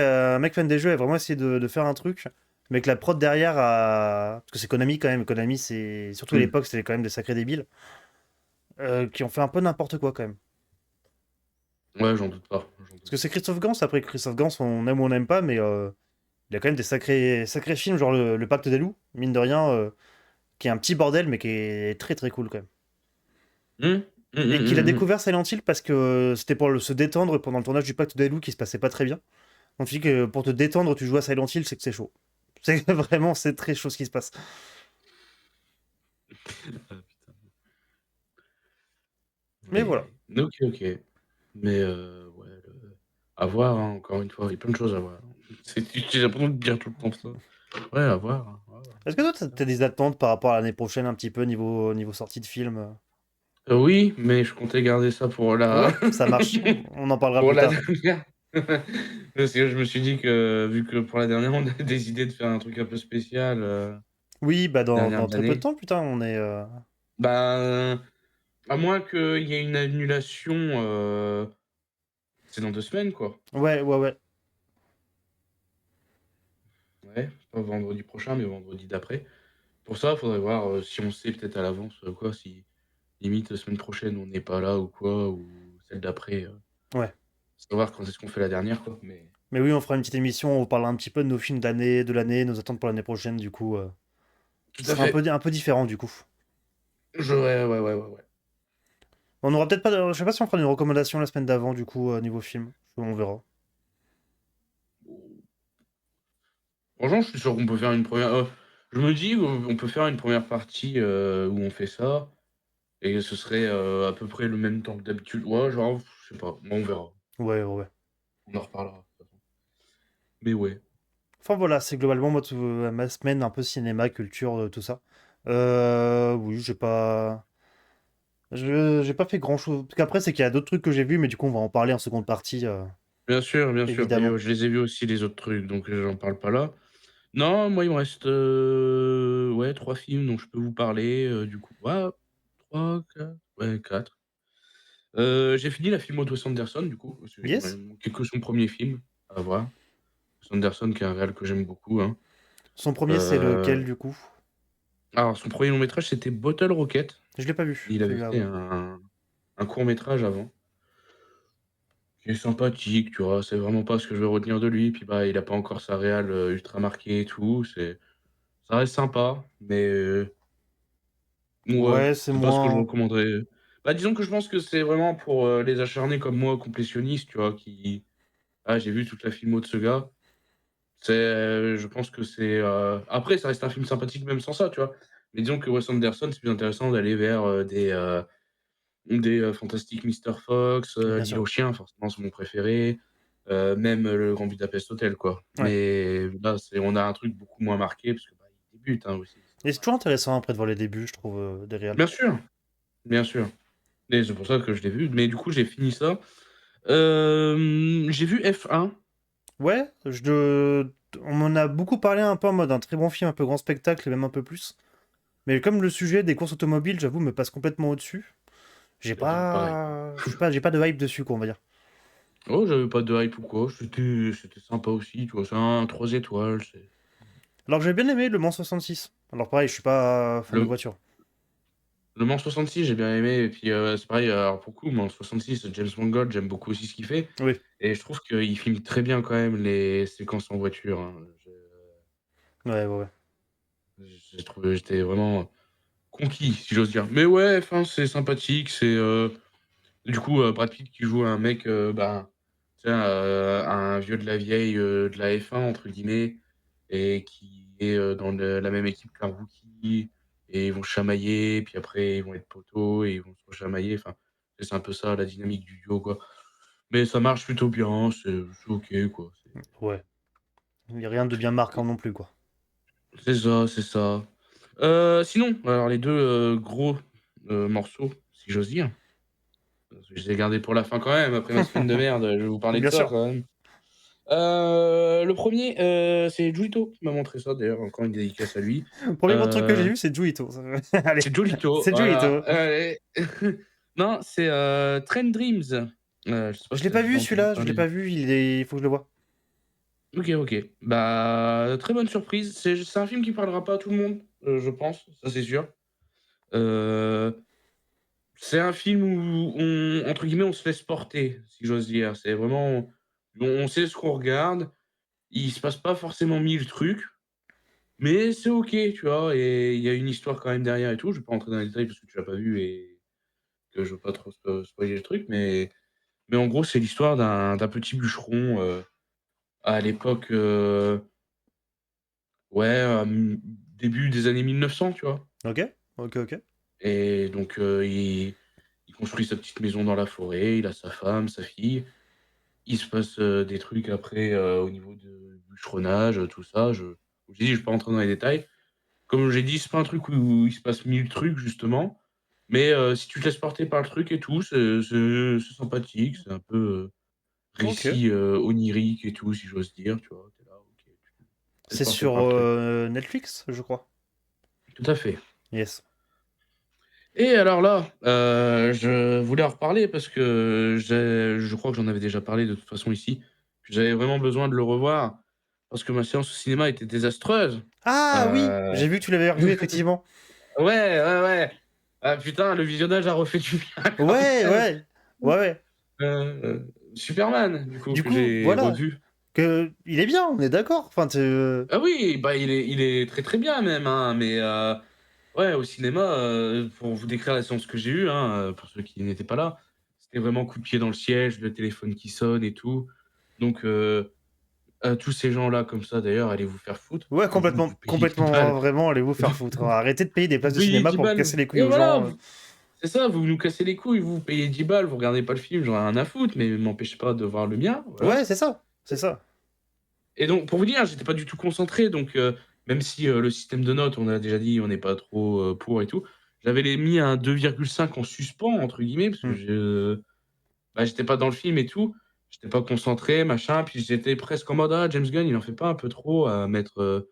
Speaker 3: fan des jeux a vraiment essayé de faire un truc, mais que la prod derrière a, parce que c'est Konami quand même. Konami, c'est surtout à
Speaker 2: Hmm.
Speaker 3: l'époque, c'était quand même des sacrés débiles qui ont fait un peu n'importe quoi quand même.
Speaker 2: Ouais, j'en doute pas. J'en
Speaker 3: Parce
Speaker 2: doute
Speaker 3: que c'est Christophe Gans. Après Christophe Gans, on aime ou on n'aime pas, mais il y a quand même des sacrés films, genre le Pacte des loups, mine de rien, qui est un petit bordel, mais qui est très très cool quand même.
Speaker 2: pas.
Speaker 3: Et qu'il a
Speaker 2: Hmm.
Speaker 3: découvert Silent Hill parce que c'était pour se détendre pendant le tournage du Pacte des loups qui se passait pas très bien. Donc tu dis que pour te détendre, tu joues à Silent Hill, c'est que c'est chaud. C'est vraiment, c'est très chaud ce qui se passe.
Speaker 2: Ah, putain.
Speaker 3: Mais voilà.
Speaker 2: Ok, ok. Mais ouais, à voir, hein, encore une fois, il y a plein de choses à voir. J'ai l'impression de dire tout le temps ça. Ouais, à voir, hein, à voir.
Speaker 3: Est-ce que toi, t'as des attentes par rapport à l'année prochaine un petit peu niveau sortie de film?
Speaker 2: Oui, mais je comptais garder ça pour la
Speaker 3: Ouais, ça marche. On en parlera
Speaker 2: pour
Speaker 3: plus
Speaker 2: la
Speaker 3: tard.
Speaker 2: dernière. Parce que je me suis dit que vu que pour la dernière, on a décidé de faire un truc un peu spécial,
Speaker 3: Oui, bah
Speaker 2: dernière
Speaker 3: dans
Speaker 2: de
Speaker 3: très peu de
Speaker 2: l'année.
Speaker 3: temps, putain, on est...
Speaker 2: Ben, à moins qu'il y ait une annulation, c'est dans 2 semaines, quoi.
Speaker 3: Ouais, ouais, ouais.
Speaker 2: Ouais, pas vendredi prochain, mais vendredi d'après. Pour ça, il faudrait voir, si on sait peut-être à l'avance, quoi, si limite semaine prochaine on n'est pas là ou quoi, ou celle d'après,
Speaker 3: Ouais.
Speaker 2: savoir quand est-ce qu'on fait la dernière, quoi. Mais
Speaker 3: Mais oui, on fera une petite émission, on parlera un petit peu de nos films de l'année, nos attentes pour l'année prochaine, du coup,
Speaker 2: tout
Speaker 3: qui
Speaker 2: à
Speaker 3: sera
Speaker 2: fait.
Speaker 3: un peu différent, du coup.
Speaker 2: Ouais.
Speaker 3: On aura peut-être pas... Je sais pas si on fera une recommandation la semaine d'avant, du coup, niveau film. On verra.
Speaker 2: Franchement, je suis sûr qu'on peut faire une première. Je me dis, on peut faire une première partie où on fait ça, et ce serait à peu près le même temps que d'habitude. Ouais, genre, je sais pas, bon, on verra.
Speaker 3: Ouais, ouais, ouais.
Speaker 2: On en reparlera. De toute façon. Mais ouais.
Speaker 3: Enfin voilà, c'est globalement moi, ma semaine un peu cinéma, culture, tout ça. Oui, j'ai pas fait grand-chose. Parce qu'après, c'est qu'il y a d'autres trucs que j'ai vus, mais du coup, on va en parler en seconde partie,
Speaker 2: Bien sûr. Et
Speaker 3: évidemment.
Speaker 2: je les ai vus aussi, les autres trucs, donc j'en parle pas là. Non, moi, il me reste ouais, 3 films dont je peux vous parler. Du coup, ouais, 3, 4, ouais, 4. J'ai fini la film de Wes Anderson, du coup, parce qu'il m'a
Speaker 3: Yes?
Speaker 2: manqué que son premier film à voir. Wes Anderson, qui est un réal que j'aime beaucoup. Hein.
Speaker 3: Son premier, c'est lequel,
Speaker 2: Euh,
Speaker 3: du coup?
Speaker 2: alors, son premier long métrage, c'était Bottle Rocket.
Speaker 3: Je l'ai pas vu,
Speaker 2: Il avait
Speaker 3: celui-là,
Speaker 2: fait
Speaker 3: ouais.
Speaker 2: un court métrage avant. Qui est sympathique, tu vois? C'est vraiment pas ce que je veux retenir de lui. Puis, bah, il a pas encore sa réal, ultra marquée et tout. Ça reste sympa, mais, ouais,
Speaker 3: Ouais, c'est
Speaker 2: c'est pas ce que je
Speaker 3: moins...
Speaker 2: recommanderais. Bah, disons que je pense que c'est vraiment pour, les acharnés comme moi, complétionnistes, tu vois? Qui: «Ah, j'ai vu toute la filmo de ce gars». Je pense que c'est, après ça reste un film sympathique même sans ça, tu vois? Mais disons que Wes Anderson, c'est plus intéressant d'aller vers, des Fantastic Mr. Fox,
Speaker 3: Bien
Speaker 2: L'Île
Speaker 3: sûr.
Speaker 2: aux chiens, forcément c'est mon préféré, même, Le Grand Budapest Hotel, quoi.
Speaker 3: Ouais.
Speaker 2: Mais là, on a un truc beaucoup moins marqué parce que, bah, il débute, hein, aussi, c'est
Speaker 3: Et c'est
Speaker 2: normal.
Speaker 3: toujours intéressant après de voir les débuts, je trouve, des réals.
Speaker 2: Bien sûr, bien sûr, et c'est pour ça que je l'ai vu, mais du coup, j'ai fini ça. J'ai vu F1.
Speaker 3: Ouais, on m'en a beaucoup parlé un peu en mode un très bon film, un peu grand spectacle et même un peu plus. Mais comme le sujet des courses automobiles, j'avoue, me passe complètement au-dessus.
Speaker 2: Pareil.
Speaker 3: J'ai pas de hype dessus, quoi, on va dire.
Speaker 2: Oh, j'avais pas de hype ou quoi, c'était sympa aussi, tu vois? C'est un 3 étoiles, c'est
Speaker 3: Alors que j'ai bien aimé Le Mans 66. Alors pareil, je suis pas fan de
Speaker 2: le
Speaker 3: voiture.
Speaker 2: Le Mans 66, j'ai bien aimé et puis, c'est pareil, alors pour le coup, Mans 66, James Mangold, j'aime beaucoup aussi ce qu'il fait
Speaker 3: Oui,
Speaker 2: et je trouve qu'il filme très bien quand même les séquences en voiture, hein.
Speaker 3: ouais.
Speaker 2: J'étais vraiment conquis, si j'ose dire. Mais ouais, enfin, c'est sympathique, du coup, Brad Pitt qui joue un mec, bah, tu sais, un vieux de la vieille, de la F1 entre guillemets et qui est, dans la même équipe qu'un rookie et ils vont se chamailler, puis après ils vont être poteaux et ils vont se rechamailler, enfin, c'est un peu ça la dynamique du duo, quoi. Mais ça marche plutôt bien, c'est OK, quoi.
Speaker 3: ouais. Il y a rien de bien marquant non plus, quoi.
Speaker 2: C'est ça, c'est ça. Sinon, alors les 2 gros, morceaux, si j'ose dire, parce que je les ai gardés pour la fin quand même, après ma semaine de merde, je vais vous parler de
Speaker 3: Bien
Speaker 2: ça
Speaker 3: sûr.
Speaker 2: quand même. Le premier c'est Julito qui m'a montré ça d'ailleurs, encore une dédicace à lui.
Speaker 3: Le premier bon truc que j'ai
Speaker 2: Heu,
Speaker 3: vu, c'est Juito. Allez,
Speaker 2: c'est Jolito,
Speaker 3: c'est
Speaker 2: voilà,
Speaker 3: Juito.
Speaker 2: non, c'est, Train Dreams, je sais pas
Speaker 3: Je
Speaker 2: si
Speaker 3: l'ai
Speaker 2: tu as
Speaker 3: pas vu
Speaker 2: déjà entendu
Speaker 3: celui-là, je l'ai
Speaker 2: parler?
Speaker 3: pas vu, il faut que je le vois.
Speaker 2: OK, OK. Bah, très bonne surprise. C'est un film qui parlera pas à tout le monde, je pense, ça c'est sûr. Heu, c'est un film où on entre guillemets «on se laisse porter», si j'ose dire. C'est vraiment on sait ce qu'on regarde, il se passe pas forcément 1000 trucs. Mais c'est OK, tu vois? Et il y a une histoire quand même derrière et tout. Je vais pas rentrer dans les détails parce que tu l'as pas vu et que je veux pas trop spoiler le truc, mais en gros, c'est l'histoire d'un petit bûcheron, à l'époque, ouais, début des années 1900, tu vois?
Speaker 3: Ok, ok.
Speaker 2: Et donc, il construit sa petite maison dans la forêt, il a sa femme, sa fille. Il se passe, des trucs après, au niveau de bûcheronnage, tout ça. Comme je dis, je vais pas rentrer dans les détails. Comme j'ai dit, c'est pas un truc où il se passe 1000 trucs justement, mais si tu te laisses porter par le truc et tout, c'est sympathique, c'est un peu,
Speaker 3: Ok.
Speaker 2: récit, onirique et tout, si j'ose dire, tu vois? Tu es là, OK, tu te laisses
Speaker 3: C'est
Speaker 2: porter
Speaker 3: sur
Speaker 2: par le truc.
Speaker 3: Netflix, je crois.
Speaker 2: Tout à fait.
Speaker 3: Yes.
Speaker 2: Et alors là, je voulais en reparler parce que je crois que j'en avais déjà parlé de toute façon ici, que j'avais vraiment besoin de le revoir parce que ma séance au cinéma était désastreuse.
Speaker 3: Ah oui,
Speaker 2: Heu,
Speaker 3: j'ai vu que tu l'avais revu, effectivement.
Speaker 2: ouais. Ah putain, le visionnage a refait du bien quand
Speaker 3: Ouais,
Speaker 2: même.
Speaker 3: ouais. Ouais, ouais.
Speaker 2: Superman, du coup,
Speaker 3: Du
Speaker 2: que
Speaker 3: coup,
Speaker 2: j'ai
Speaker 3: voilà.
Speaker 2: revu.
Speaker 3: Il est bien, on est d'accord. Enfin,
Speaker 2: Ah oui, bah, il est très, très bien même, hein, mais ouais, au cinéma, pour vous décrire la séance que j'ai eue, hein, pour ceux qui n'étaient pas là, c'était vraiment coup de pied dans le siège, le téléphone qui sonne et tout. Donc tous ces gens-là comme ça d'ailleurs, allez vous faire foutre
Speaker 3: Ouais,
Speaker 2: parce que vous payez 10
Speaker 3: complètement, hein,
Speaker 2: balles.
Speaker 3: vraiment, allez vous faire foutre. Arrêtez de payer des places
Speaker 2: Vous
Speaker 3: de
Speaker 2: payez
Speaker 3: cinéma
Speaker 2: 10
Speaker 3: pour
Speaker 2: balles
Speaker 3: casser les couilles
Speaker 2: et
Speaker 3: aux
Speaker 2: voilà,
Speaker 3: gens.
Speaker 2: c'est ça, vous nous cassez les couilles, vous payez 10 balles, vous regardez pas le film, j'en ai rien à foutre, mais m'empêchez pas de voir le mien, voilà.
Speaker 3: Ouais, c'est ça. C'est ça.
Speaker 2: Et donc, pour vous dire, j'étais pas du tout concentré, donc même si le système de notes, on a déjà dit, on n'est pas trop pour et tout, j'avais mis un 2,5 en suspens, entre guillemets, parce que
Speaker 3: Hmm.
Speaker 2: j'étais pas dans le film et tout, j'étais pas concentré, machin, puis j'étais presque en mode, ah, James Gunn, il en fait pas un peu trop à mettre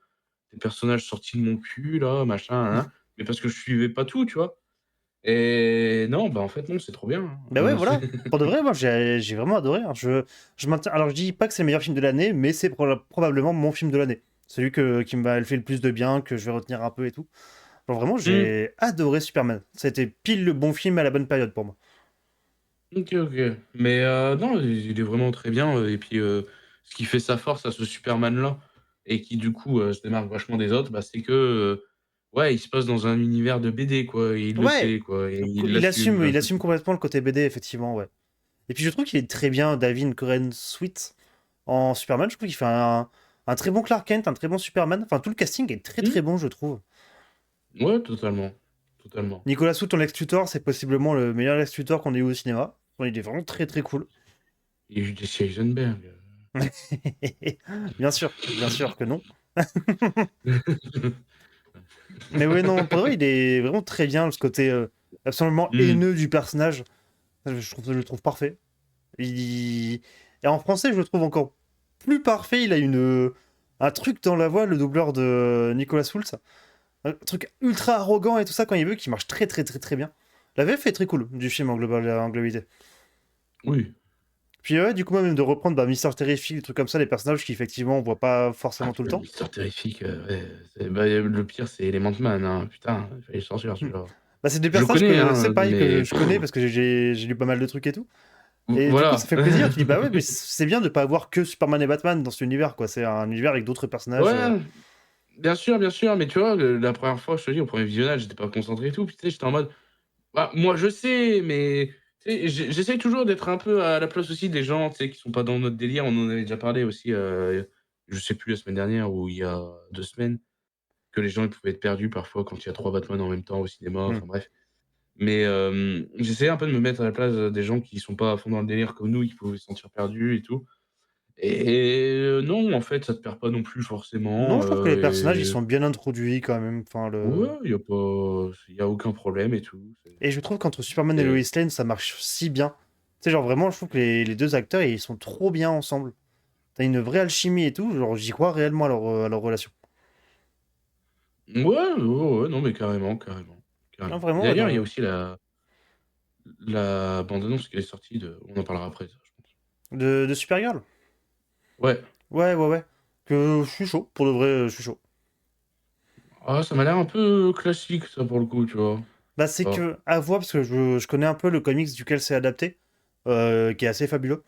Speaker 2: des personnages sortis de mon cul, là, machin, hein, mais parce que je suivais pas tout, tu vois. Et non, bah en fait, non, c'est trop bien,
Speaker 3: Bah ouais, voilà. Pour de vrai, moi, j'ai vraiment adoré, hein. Je maintiens... Alors, je dis pas que c'est le meilleur film de l'année, mais c'est probablement mon film de l'année. Celui qui m'a fait le plus de bien, que je vais retenir un peu et tout. Genre, vraiment,
Speaker 2: Hmm.
Speaker 3: j'ai adoré Superman. C'était pile le bon film à la bonne période pour moi.
Speaker 2: Ok, ok. Mais non, il est vraiment très bien. Et puis, ce qui fait sa force à ce Superman-là, et qui du coup se démarque vachement des autres, bah, c'est que, ouais, il se passe dans un univers de BD, quoi. Et il le
Speaker 3: Ouais,
Speaker 2: sait, quoi. Et il
Speaker 3: il
Speaker 2: l'assume.
Speaker 3: assume,
Speaker 2: Genre,
Speaker 3: il assume complètement le côté BD, effectivement, ouais. Et puis, je trouve qu'il est très bien, David Coren Sweet, en Superman. Je trouve qu'il fait un très bon Clark Kent, un très bon Superman. Enfin, tout le casting est très très
Speaker 2: Hmm.
Speaker 3: bon, je trouve.
Speaker 2: Ouais, totalement. Totalement.
Speaker 3: Nicolas Hoult en Lex Luthor, c'est possiblement le meilleur Lex Luthor qu'on ait eu au cinéma. Bon, il est vraiment très très cool.
Speaker 2: Et Jesse Eisenberg.
Speaker 3: Bien sûr que non. Mais ouais, non, pour vrai, il est vraiment très bien, ce côté absolument
Speaker 2: Hmm.
Speaker 3: haineux du personnage. Je le trouve parfait. Il... Et en français, je le trouve encore plus parfait. Il a un truc dans la voix, le doubleur de Nicolas Hoult. Un truc ultra arrogant et tout ça quand il veut, qui marche très très très très bien. La VF est très cool du film en globalité.
Speaker 2: Oui.
Speaker 3: Puis ouais, du coup, même de reprendre Mister Terrific, des trucs comme ça, les personnages qui effectivement on voit pas
Speaker 2: Ah,
Speaker 3: forcément tout le
Speaker 2: le
Speaker 3: temps.
Speaker 2: Mister Terrifique, ouais, bah, le pire, c'est Element Man, hein. Putain, il fallait sortir
Speaker 3: Hmm.
Speaker 2: celui-là.
Speaker 3: Bah, c'est des
Speaker 2: Je le
Speaker 3: personnages
Speaker 2: connais,
Speaker 3: que
Speaker 2: hein,
Speaker 3: c'est pareil que
Speaker 2: mais
Speaker 3: je connais parce que j'ai lu pas mal de trucs et tout. Et du coup, ça
Speaker 2: voilà.
Speaker 3: fait plaisir. Tu dis, bah ouais, mais c'est bien de pas avoir que Superman et Batman dans cet univers, quoi. C'est un univers avec d'autres personnages.
Speaker 2: Ouais, bien sûr, mais tu vois, la première fois, je te dis, au premier visionnage, j'étais pas concentré et tout, puis tu sais, j'étais en mode, bah, moi je sais, mais tu sais, j'essaye toujours d'être un peu à la place aussi des gens, tu sais, qui sont pas dans notre délire. On en avait déjà parlé aussi, je sais plus, la semaine dernière ou il y a 2 semaines, que les gens, ils pouvaient être perdus parfois quand il y a 3 Batman en même temps au cinéma,
Speaker 3: Hmm.
Speaker 2: enfin bref. Mais j'essayais un peu de me mettre à la place, des gens qui sont pas à fond dans le délire comme nous, qui pouvaient se sentir perdus et tout. Et non, en fait, ça te perd pas non plus
Speaker 3: Non,
Speaker 2: forcément,
Speaker 3: je trouve que les personnages, ils
Speaker 2: et
Speaker 3: sont bien introduits quand même. Enfin,
Speaker 2: ouais, il y a aucun problème et tout,
Speaker 3: Et je trouve qu'entre Superman et Lois
Speaker 2: c'est
Speaker 3: Lane, ça marche si bien. Tu sais, genre vraiment, je trouve que les deux acteurs, ils sont trop bien ensemble. T'as une vraie alchimie et tout. Genre, j'y crois réellement à leur relation.
Speaker 2: ouais, ouais, ouais, non, mais carrément,
Speaker 3: Non,
Speaker 2: carrément. Et
Speaker 3: vraiment, ouais,
Speaker 2: d'ailleurs, il y a aussi la bande annonce qui est sortie de on en parlera après ça, je pense.
Speaker 3: de Supergirl.
Speaker 2: Ouais.
Speaker 3: Ouais. Que je suis chaud. Pour de vrai, je suis chaud.
Speaker 2: Ah, ça m'a l'air un peu classique ça pour le coup, tu vois?
Speaker 3: Bah,
Speaker 2: Je sais
Speaker 3: c'est
Speaker 2: pas.
Speaker 3: que, à voir, parce que je connais un peu le comics duquel c'est adapté, qui est assez fabuleux.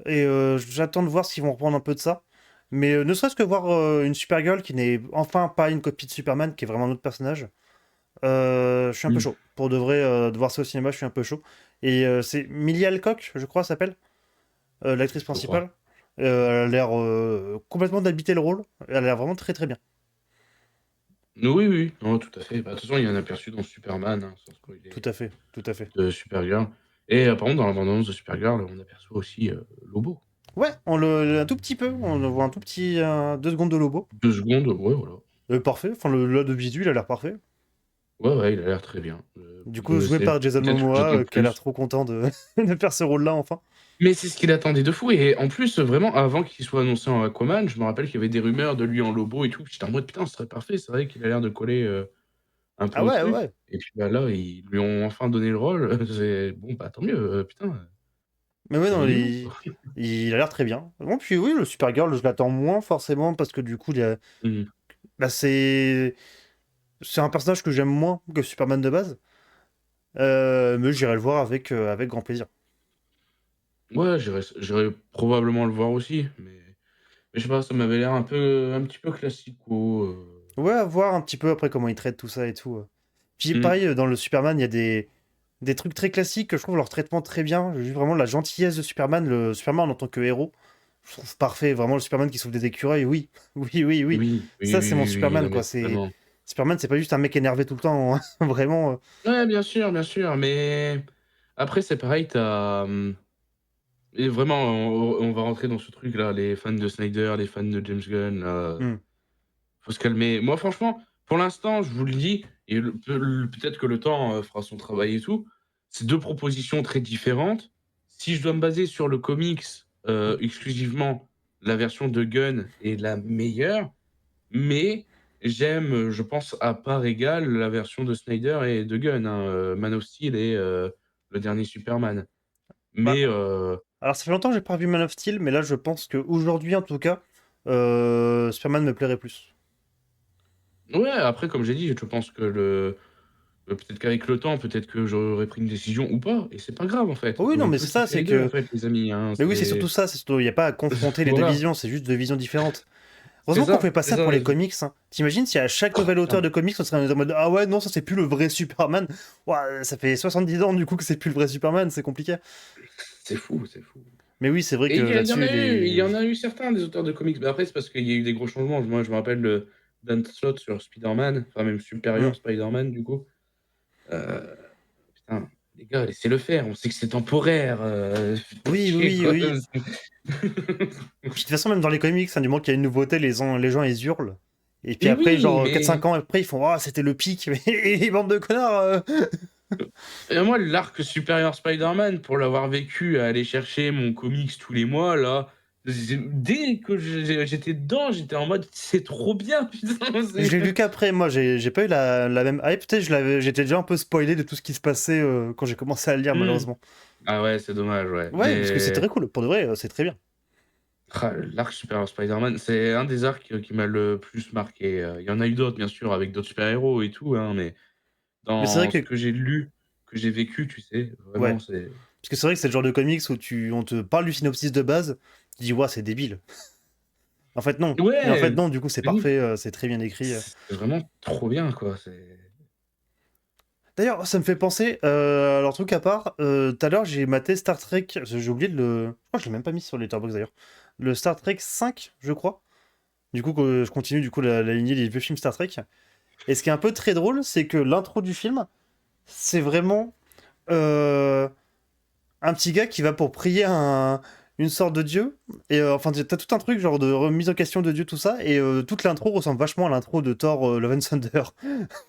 Speaker 3: Et j'attends de voir s'ils vont reprendre un peu de ça. Mais ne serait-ce que voir une Supergirl qui n'est enfin pas une copie de Superman, qui est vraiment un autre personnage, je suis un peu
Speaker 2: Mmh,
Speaker 3: chaud. Pour de vrai, de voir ça au cinéma, je suis un peu chaud. Et c'est Millie Alcock, je crois, s'appelle, l'actrice
Speaker 2: je crois.
Speaker 3: principale. Elle a l'air complètement d'habiter le rôle. Elle a l'air vraiment très très bien.
Speaker 2: Oui, oui, non, tout à fait. Bah, de toute façon, il y a un aperçu dans Superman, hein, sans
Speaker 3: Tout
Speaker 2: spoiler,
Speaker 3: à fait, tout à fait.
Speaker 2: de Supergirl. Et par contre, dans la bande annonce de Supergirl, on aperçoit aussi, Lobo.
Speaker 3: Ouais, un tout petit peu, on le voit un tout petit 2 secondes de Lobo.
Speaker 2: 2 secondes, ouais, voilà.
Speaker 3: Parfait, enfin là de visu, il a l'air parfait.
Speaker 2: Ouais, ouais, il a l'air très bien.
Speaker 3: Du coup, joué
Speaker 2: C'est
Speaker 3: par Jason
Speaker 2: peut-être ce que
Speaker 3: Momoa,
Speaker 2: j'attends le
Speaker 3: qui a l'air
Speaker 2: plus.
Speaker 3: trop content de, de faire ce rôle-là enfin.
Speaker 2: Mais c'est ce qu'il attendait de fou et en plus, vraiment, avant qu'il soit annoncé en Aquaman, je me rappelle qu'il y avait des rumeurs de lui en Lobo et tout. J'étais en mode: «Putain, ce serait parfait». C'est vrai qu'il a l'air de coller, un peu
Speaker 3: Ah
Speaker 2: au
Speaker 3: ouais,
Speaker 2: truc
Speaker 3: ouais.
Speaker 2: et puis, bah, là, ils lui ont enfin donné le rôle. C'est bon, bah, tant mieux, putain,
Speaker 3: Mais ouais,
Speaker 2: c'est
Speaker 3: non,
Speaker 2: monument, quoi.
Speaker 3: il a l'air très bien. Bon, puis oui, le Supergirl, je l'attends moins forcément parce que du coup,
Speaker 2: Mmh.
Speaker 3: bah, c'est un personnage que j'aime moins que Superman de base. Mais j'irai le voir avec grand plaisir.
Speaker 2: Ouais, j'irais probablement le voir aussi, mais je sais pas, ça m'avait l'air un petit peu classico,
Speaker 3: Ouais, à voir un petit peu après comment ils traitent tout ça et tout. Puis
Speaker 2: mmh.
Speaker 3: pareil, dans le Superman, il y a des trucs très classiques que je trouve leur traitement très bien. J'ai vu vraiment la gentillesse de Superman, le Superman en tant que héros. Je trouve parfait, vraiment le Superman qui sauve des écureuils, oui. Oui.
Speaker 2: Oui, oui,
Speaker 3: Ça,
Speaker 2: oui,
Speaker 3: c'est mon
Speaker 2: oui, oui,
Speaker 3: Superman,
Speaker 2: non,
Speaker 3: quoi.
Speaker 2: mais totalement.
Speaker 3: Superman, c'est pas juste un mec énervé tout le temps, hein. Vraiment.
Speaker 2: Ouais, bien sûr, mais après, c'est pareil, tu as, Et vraiment, on va rentrer dans ce truc-là, les fans de Snyder, les fans de James Gunn, là,
Speaker 3: Hmm.
Speaker 2: faut se calmer. Moi, franchement, pour l'instant, je vous le dis, et peut-être que le temps fera son travail et tout, c'est deux propositions très différentes. Si je dois me baser sur le comics exclusivement, la version de Gunn est la meilleure, mais j'aime, je pense, à part égale, la version de Snyder et de Gunn, hein, Man of Steel et le dernier Superman.
Speaker 3: Bah,
Speaker 2: Mais
Speaker 3: alors ça fait longtemps que j'ai pas revu Man of Steel, mais là je pense qu'aujourd'hui en tout cas, Superman me plairait plus.
Speaker 2: ouais, après, comme j'ai dit, je pense que peut-être qu'avec le temps, peut-être que j'aurais pris une décision ou pas, et c'est pas grave en fait.
Speaker 3: Oh oui, non,
Speaker 2: On
Speaker 3: mais
Speaker 2: peut
Speaker 3: c'est ça,
Speaker 2: kiffer
Speaker 3: c'est
Speaker 2: les 2 en
Speaker 3: que.
Speaker 2: fait, les amis, hein,
Speaker 3: Mais oui, c'est surtout ça, c'est surtout, il n'y a pas à confronter les deux
Speaker 2: voilà,
Speaker 3: visions, c'est juste deux visions différentes. Heureusement qu'on fait pas
Speaker 2: c'est
Speaker 3: ça pour
Speaker 2: ça.
Speaker 3: les comics. Hein. T'imagines si à chaque
Speaker 2: Oh
Speaker 3: nouvel auteur
Speaker 2: putain,
Speaker 3: de comics, on serait en mode ah ouais, non, ça c'est plus le vrai Superman. Ouah, ça fait 70 ans du coup que c'est plus le vrai Superman, c'est compliqué.
Speaker 2: c'est fou, c'est fou.
Speaker 3: Mais oui, c'est vrai
Speaker 2: Et
Speaker 3: que
Speaker 2: il y en
Speaker 3: là-dessus,
Speaker 2: a eu il
Speaker 3: les.
Speaker 2: y en a eu certains des auteurs de comics, mais après c'est parce qu'il y a eu des gros changements. Moi, je me rappelle le Dan Slott sur Spider-Man, enfin même
Speaker 3: Hmm.
Speaker 2: Superior Spider-Man du coup. Heu, putain, les gars, laissez-le faire, on sait que c'est temporaire,
Speaker 3: Oui, oui, oui,
Speaker 2: quoi.
Speaker 3: oui. Puis de toute façon, même dans les comics, hein, du moment qu'il y a une nouveauté, les gens ils hurlent. Et puis
Speaker 2: Mais
Speaker 3: après,
Speaker 2: oui,
Speaker 3: genre
Speaker 2: mais
Speaker 3: 4-5 ans après, ils font ah, c'était le pic. Et bande de connards.
Speaker 2: Moi, l'arc Superior Spider-Man, pour l'avoir vécu, à aller chercher mon comics tous les mois, là, dès que j'étais dedans, j'étais en mode c'est trop bien, putain.
Speaker 3: Je l'ai lu qu'après, moi, j'ai pas eu la même hype. Tu sais, j'étais déjà un peu spoilé de tout ce qui se passait quand j'ai commencé à le lire,
Speaker 2: Hmm.
Speaker 3: malheureusement.
Speaker 2: Ah ouais, c'est dommage, ouais.
Speaker 3: Ouais, parce que c'est
Speaker 2: Mais
Speaker 3: très cool. Pour de vrai, c'est très bien.
Speaker 2: l'arc Superior Spider-Man, c'est un des arcs qui m'a le plus marqué. Il y en a eu d'autres, bien sûr, avec d'autres super-héros et tout, hein, mais
Speaker 3: Mais c'est vrai
Speaker 2: dans ce
Speaker 3: que,
Speaker 2: que j'ai lu, que j'ai vécu, tu sais,
Speaker 3: ouais.
Speaker 2: vraiment, c'est.
Speaker 3: Parce que c'est vrai que c'est le genre de comics où on te parle du synopsis de base, tu dis, ouais, c'est débile. En fait, non. Mais en fait,
Speaker 2: Ouais,
Speaker 3: non, du coup, c'est
Speaker 2: de ouf.
Speaker 3: parfait, c'est très bien écrit.
Speaker 2: C'est vraiment trop bien, quoi. C'est.
Speaker 3: D'ailleurs, ça me fait penser, alors truc à part, tout à l'heure j'ai maté Star Trek, j'ai oublié de le. Je crois que je l'ai même pas mis sur Letterboxd d'ailleurs. Le Star Trek 5, je crois. Du coup, que je continue du coup la lignée des vieux films Star Trek. Et ce qui est un peu très drôle, c'est que l'intro du film, c'est vraiment euh, un petit gars qui va pour prier une sorte de dieu. Et enfin, t'as tout un truc genre de remise en question de Dieu, tout ça. Et toute l'intro ressemble vachement à l'intro de Thor Love and Thunder.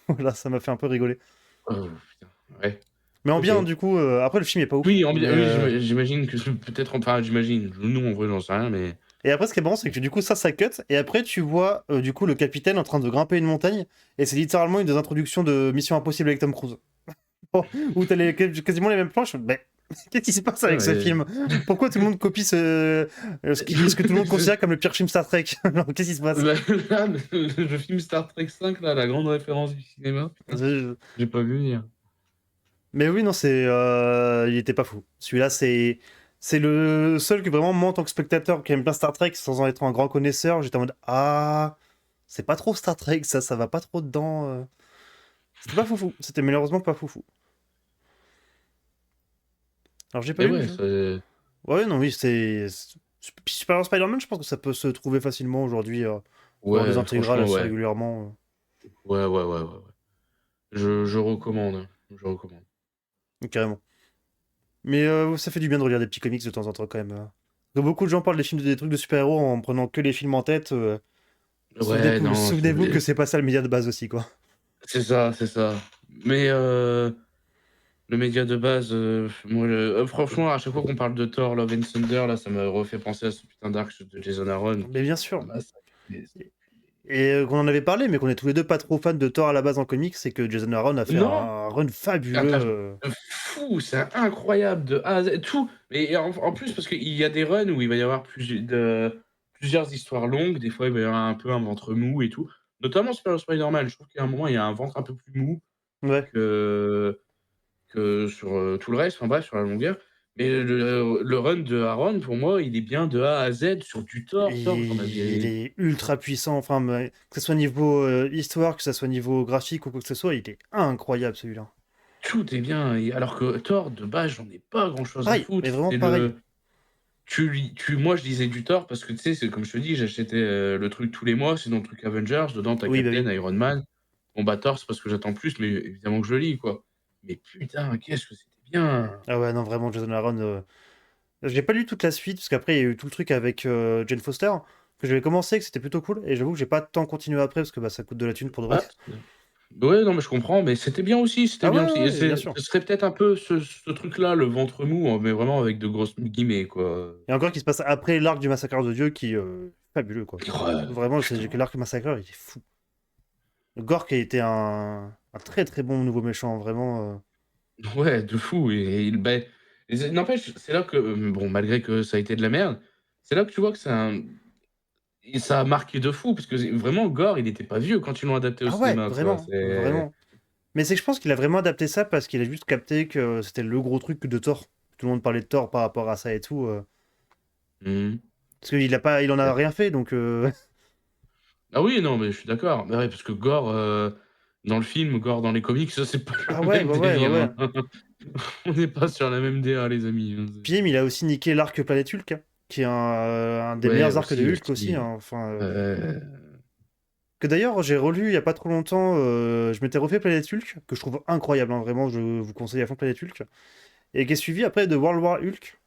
Speaker 3: Voilà, ça m'a fait un peu rigoler.
Speaker 2: Oh, putain, ouais.
Speaker 3: Mais en
Speaker 2: Ok.
Speaker 3: bien, du coup, après le film est pas ouf.
Speaker 2: Oui,
Speaker 3: Mais,
Speaker 2: oui, j'imagine que peut-être, enfin, j'imagine. Non, en vrai, j'en sais rien, mais.
Speaker 3: Et après, ce qui est marrant, c'est que du coup, ça cut. Et après, tu vois du coup le capitaine en train de grimper une montagne. Et c'est littéralement une des introductions de Mission Impossible avec Tom Cruise. Où t'as quasiment les mêmes planches. Mais qu'est-ce qui se passe
Speaker 2: Putain,
Speaker 3: avec ce film? Pourquoi tout le monde copie ce que tout le monde considère comme le pire film Star Trek? Alors, qu'est-ce qui se passe?
Speaker 2: Là, le film Star Trek 5, là, la grande référence du cinéma, putain,
Speaker 3: Je-
Speaker 2: j'ai pas vu venir.
Speaker 3: Mais oui, non, il était pas fou. Celui-là, c'est le seul que vraiment, moi, en tant que spectateur qui aime bien Star Trek, sans en être un grand connaisseur, j'étais en mode ah, c'est pas trop Star Trek, ça va pas trop dedans. C'était pas foufou. C'était malheureusement pas foufou. Alors, j'ai pas
Speaker 2: Et
Speaker 3: lu le
Speaker 2: ouais,
Speaker 3: jeu. Ouais, non, oui, puis Super Spider-Man, je pense que ça peut se trouver facilement aujourd'hui. Voir des
Speaker 2: ouais,
Speaker 3: intégrales
Speaker 2: franchement,
Speaker 3: assez
Speaker 2: ouais.
Speaker 3: régulièrement.
Speaker 2: Ouais. Je recommande, hein, je recommande.
Speaker 3: Carrément. Mais ça fait du bien de relire des petits comics de temps en temps quand même. Beaucoup de gens parlent des trucs de super-héros en prenant que les films en tête.
Speaker 2: Ouais, non,
Speaker 3: Souvenez-vous que c'est pas ça le média de base aussi, quoi.
Speaker 2: c'est ça, c'est ça. Mais le média de base, moi, franchement, à chaque fois qu'on parle de Thor, Love and Thunder, là, ça me refait penser à ce putain d'arc de Jason Aaron.
Speaker 3: Mais bien
Speaker 2: Un
Speaker 3: sûr.
Speaker 2: massacre. Mais
Speaker 3: Et qu'on en avait parlé, mais qu'on est tous les deux pas trop fans de Thor à la base en comics, c'est que Jason Aaron a fait
Speaker 2: non,
Speaker 3: un run
Speaker 2: un
Speaker 3: fabuleux.
Speaker 2: taf de fou, c'est incroyable de A à Z, tout. Et en plus, parce qu'il y a des runs où il va y avoir plusieurs histoires longues, des fois il va y avoir un peu un ventre mou et tout. Notamment Spider-Man, je trouve qu'il y a un moment, il y a un ventre un peu plus mou
Speaker 3: Ouais.
Speaker 2: que, que sur tout le reste, enfin bref, sur la longueur. Mais le run de Aaron, pour moi, il est bien de A à Z sur du Thor. Thor, j'en
Speaker 3: Il
Speaker 2: avais.
Speaker 3: est ultra puissant, enfin, mais que ce soit niveau histoire, que ce soit niveau graphique ou quoi que ce soit, il est incroyable celui-là.
Speaker 2: Tout est bien. Alors que Thor, de base, j'en ai pas grand-chose à
Speaker 3: Pareil, mais
Speaker 2: foutre.
Speaker 3: vraiment
Speaker 2: C'est
Speaker 3: pareil.
Speaker 2: le. Moi, je lisais du Thor parce que tu sais, c'est comme je te dis, j'achetais le truc tous les mois, c'est dans le truc Avengers, dedans t'as
Speaker 3: Oui, bah
Speaker 2: Captain,
Speaker 3: oui.
Speaker 2: Iron Man. Bon, bah Thor, c'est parce que j'attends plus, mais évidemment que je lis, quoi. Mais putain, qu'est-ce que c'était bien!
Speaker 3: Ah ouais, non, vraiment, Jason Aaron. J'ai pas lu toute la suite, parce qu'après, il y a eu tout le truc avec Jane Foster, que j'avais commencé, que c'était plutôt cool, et j'avoue que j'ai pas tant continué après, parce que bah, ça coûte de la thune pour de vrai.
Speaker 2: Ah, ouais, non, mais je comprends, mais c'était bien aussi, c'était
Speaker 3: Ah
Speaker 2: bien
Speaker 3: ouais,
Speaker 2: aussi.
Speaker 3: ouais,
Speaker 2: Et
Speaker 3: ouais, bien sûr.
Speaker 2: ce serait peut-être un peu ce truc-là, le ventre mou, mais vraiment avec de grosses guillemets, quoi.
Speaker 3: Et encore qui se passe après l'arc du Massacreur de Dieu, qui est fabuleux, quoi.
Speaker 2: Ouais,
Speaker 3: Vraiment,
Speaker 2: putain.
Speaker 3: que l'arc Massacreur, il est fou. Gork a été un très très bon nouveau méchant, vraiment.
Speaker 2: Ouais, de fou. Ben, n'empêche, c'est là que, bon, malgré que ça a été de la merde, c'est là que tu vois que ça a marqué de fou, parce que vraiment, Gore, il était pas vieux quand ils l'ont adapté au
Speaker 3: Ah ouais,
Speaker 2: cinéma, quoi.
Speaker 3: vraiment, vraiment. Mais c'est que je pense qu'il a vraiment adapté ça parce qu'il a juste capté que c'était le gros truc de Thor. Tout le monde parlait de Thor par rapport à ça et tout.
Speaker 2: Mhm.
Speaker 3: Parce il en a rien fait, donc.
Speaker 2: Ah oui, non, mais je suis d'accord. Bah ouais, parce que Gore, dans le film, Gore dans les comics, ça, c'est pas
Speaker 3: Ah
Speaker 2: le
Speaker 3: ouais,
Speaker 2: même
Speaker 3: ouais, ouais, ouais,
Speaker 2: délire,
Speaker 3: ouais.
Speaker 2: hein. On n'est pas sur la même DA, les amis, hein.
Speaker 3: Puis il a aussi niqué l'arc Planète Hulk, hein, qui est un des
Speaker 2: Ouais,
Speaker 3: meilleurs arcs de
Speaker 2: aussi,
Speaker 3: Hulk aussi,
Speaker 2: aussi.
Speaker 3: hein. Enfin,
Speaker 2: Heu,
Speaker 3: que d'ailleurs j'ai relu il y a pas trop longtemps. Je m'étais refait Planète Hulk, que je trouve incroyable, hein, vraiment, je vous conseille à fond Planète Hulk. Et qui est suivi après de World War Hulk.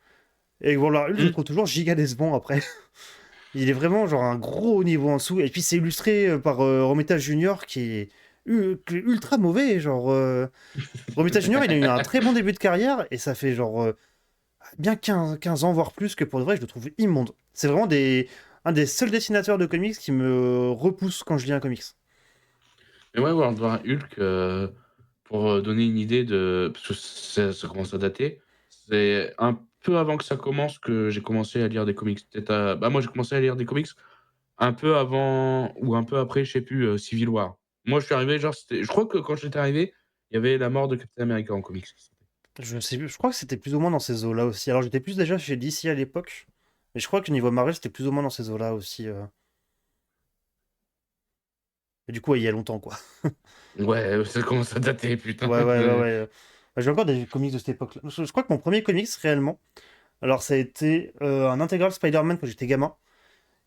Speaker 3: Et World War Hulk, je le
Speaker 2: mmh.
Speaker 3: trouve toujours giga décevant après. Il est vraiment genre un gros niveau en dessous. Et puis c'est illustré par Romita Junior qui est ultra mauvais. Genre, Romita Junior, il a eu un très bon début de carrière et ça fait genre bien 15 ans, voire plus, que pour de vrai, je le trouve immonde. C'est vraiment un des seuls dessinateurs de comics qui me repousse quand je lis un comics.
Speaker 2: Mais ouais, World War Hulk, pour, donner une idée de parce que ça commence à dater, c'est un peu avant que ça commence que j'ai commencé à lire des comics. Peut-être moi, j'ai commencé à lire des comics un peu avant ou un peu après, je sais plus, Civil War. Moi, je suis arrivé, genre, je crois que quand j'étais arrivé, il y avait la mort de Captain America en comics.
Speaker 3: Je sais plus, je crois que c'était plus ou moins dans ces eaux-là aussi. Alors j'étais plus déjà chez DC à l'époque, mais je crois que niveau Marvel, c'était plus ou moins dans ces eaux-là aussi. Et du coup, ouais, il y a longtemps, quoi.
Speaker 2: Ouais, ça commence à dater, putain.
Speaker 3: Ouais, ouais, ouais, ouais. J'ai encore des comics de cette époque-là. Je crois que mon premier comics, réellement, alors ça a été un intégral Spider-Man quand j'étais gamin.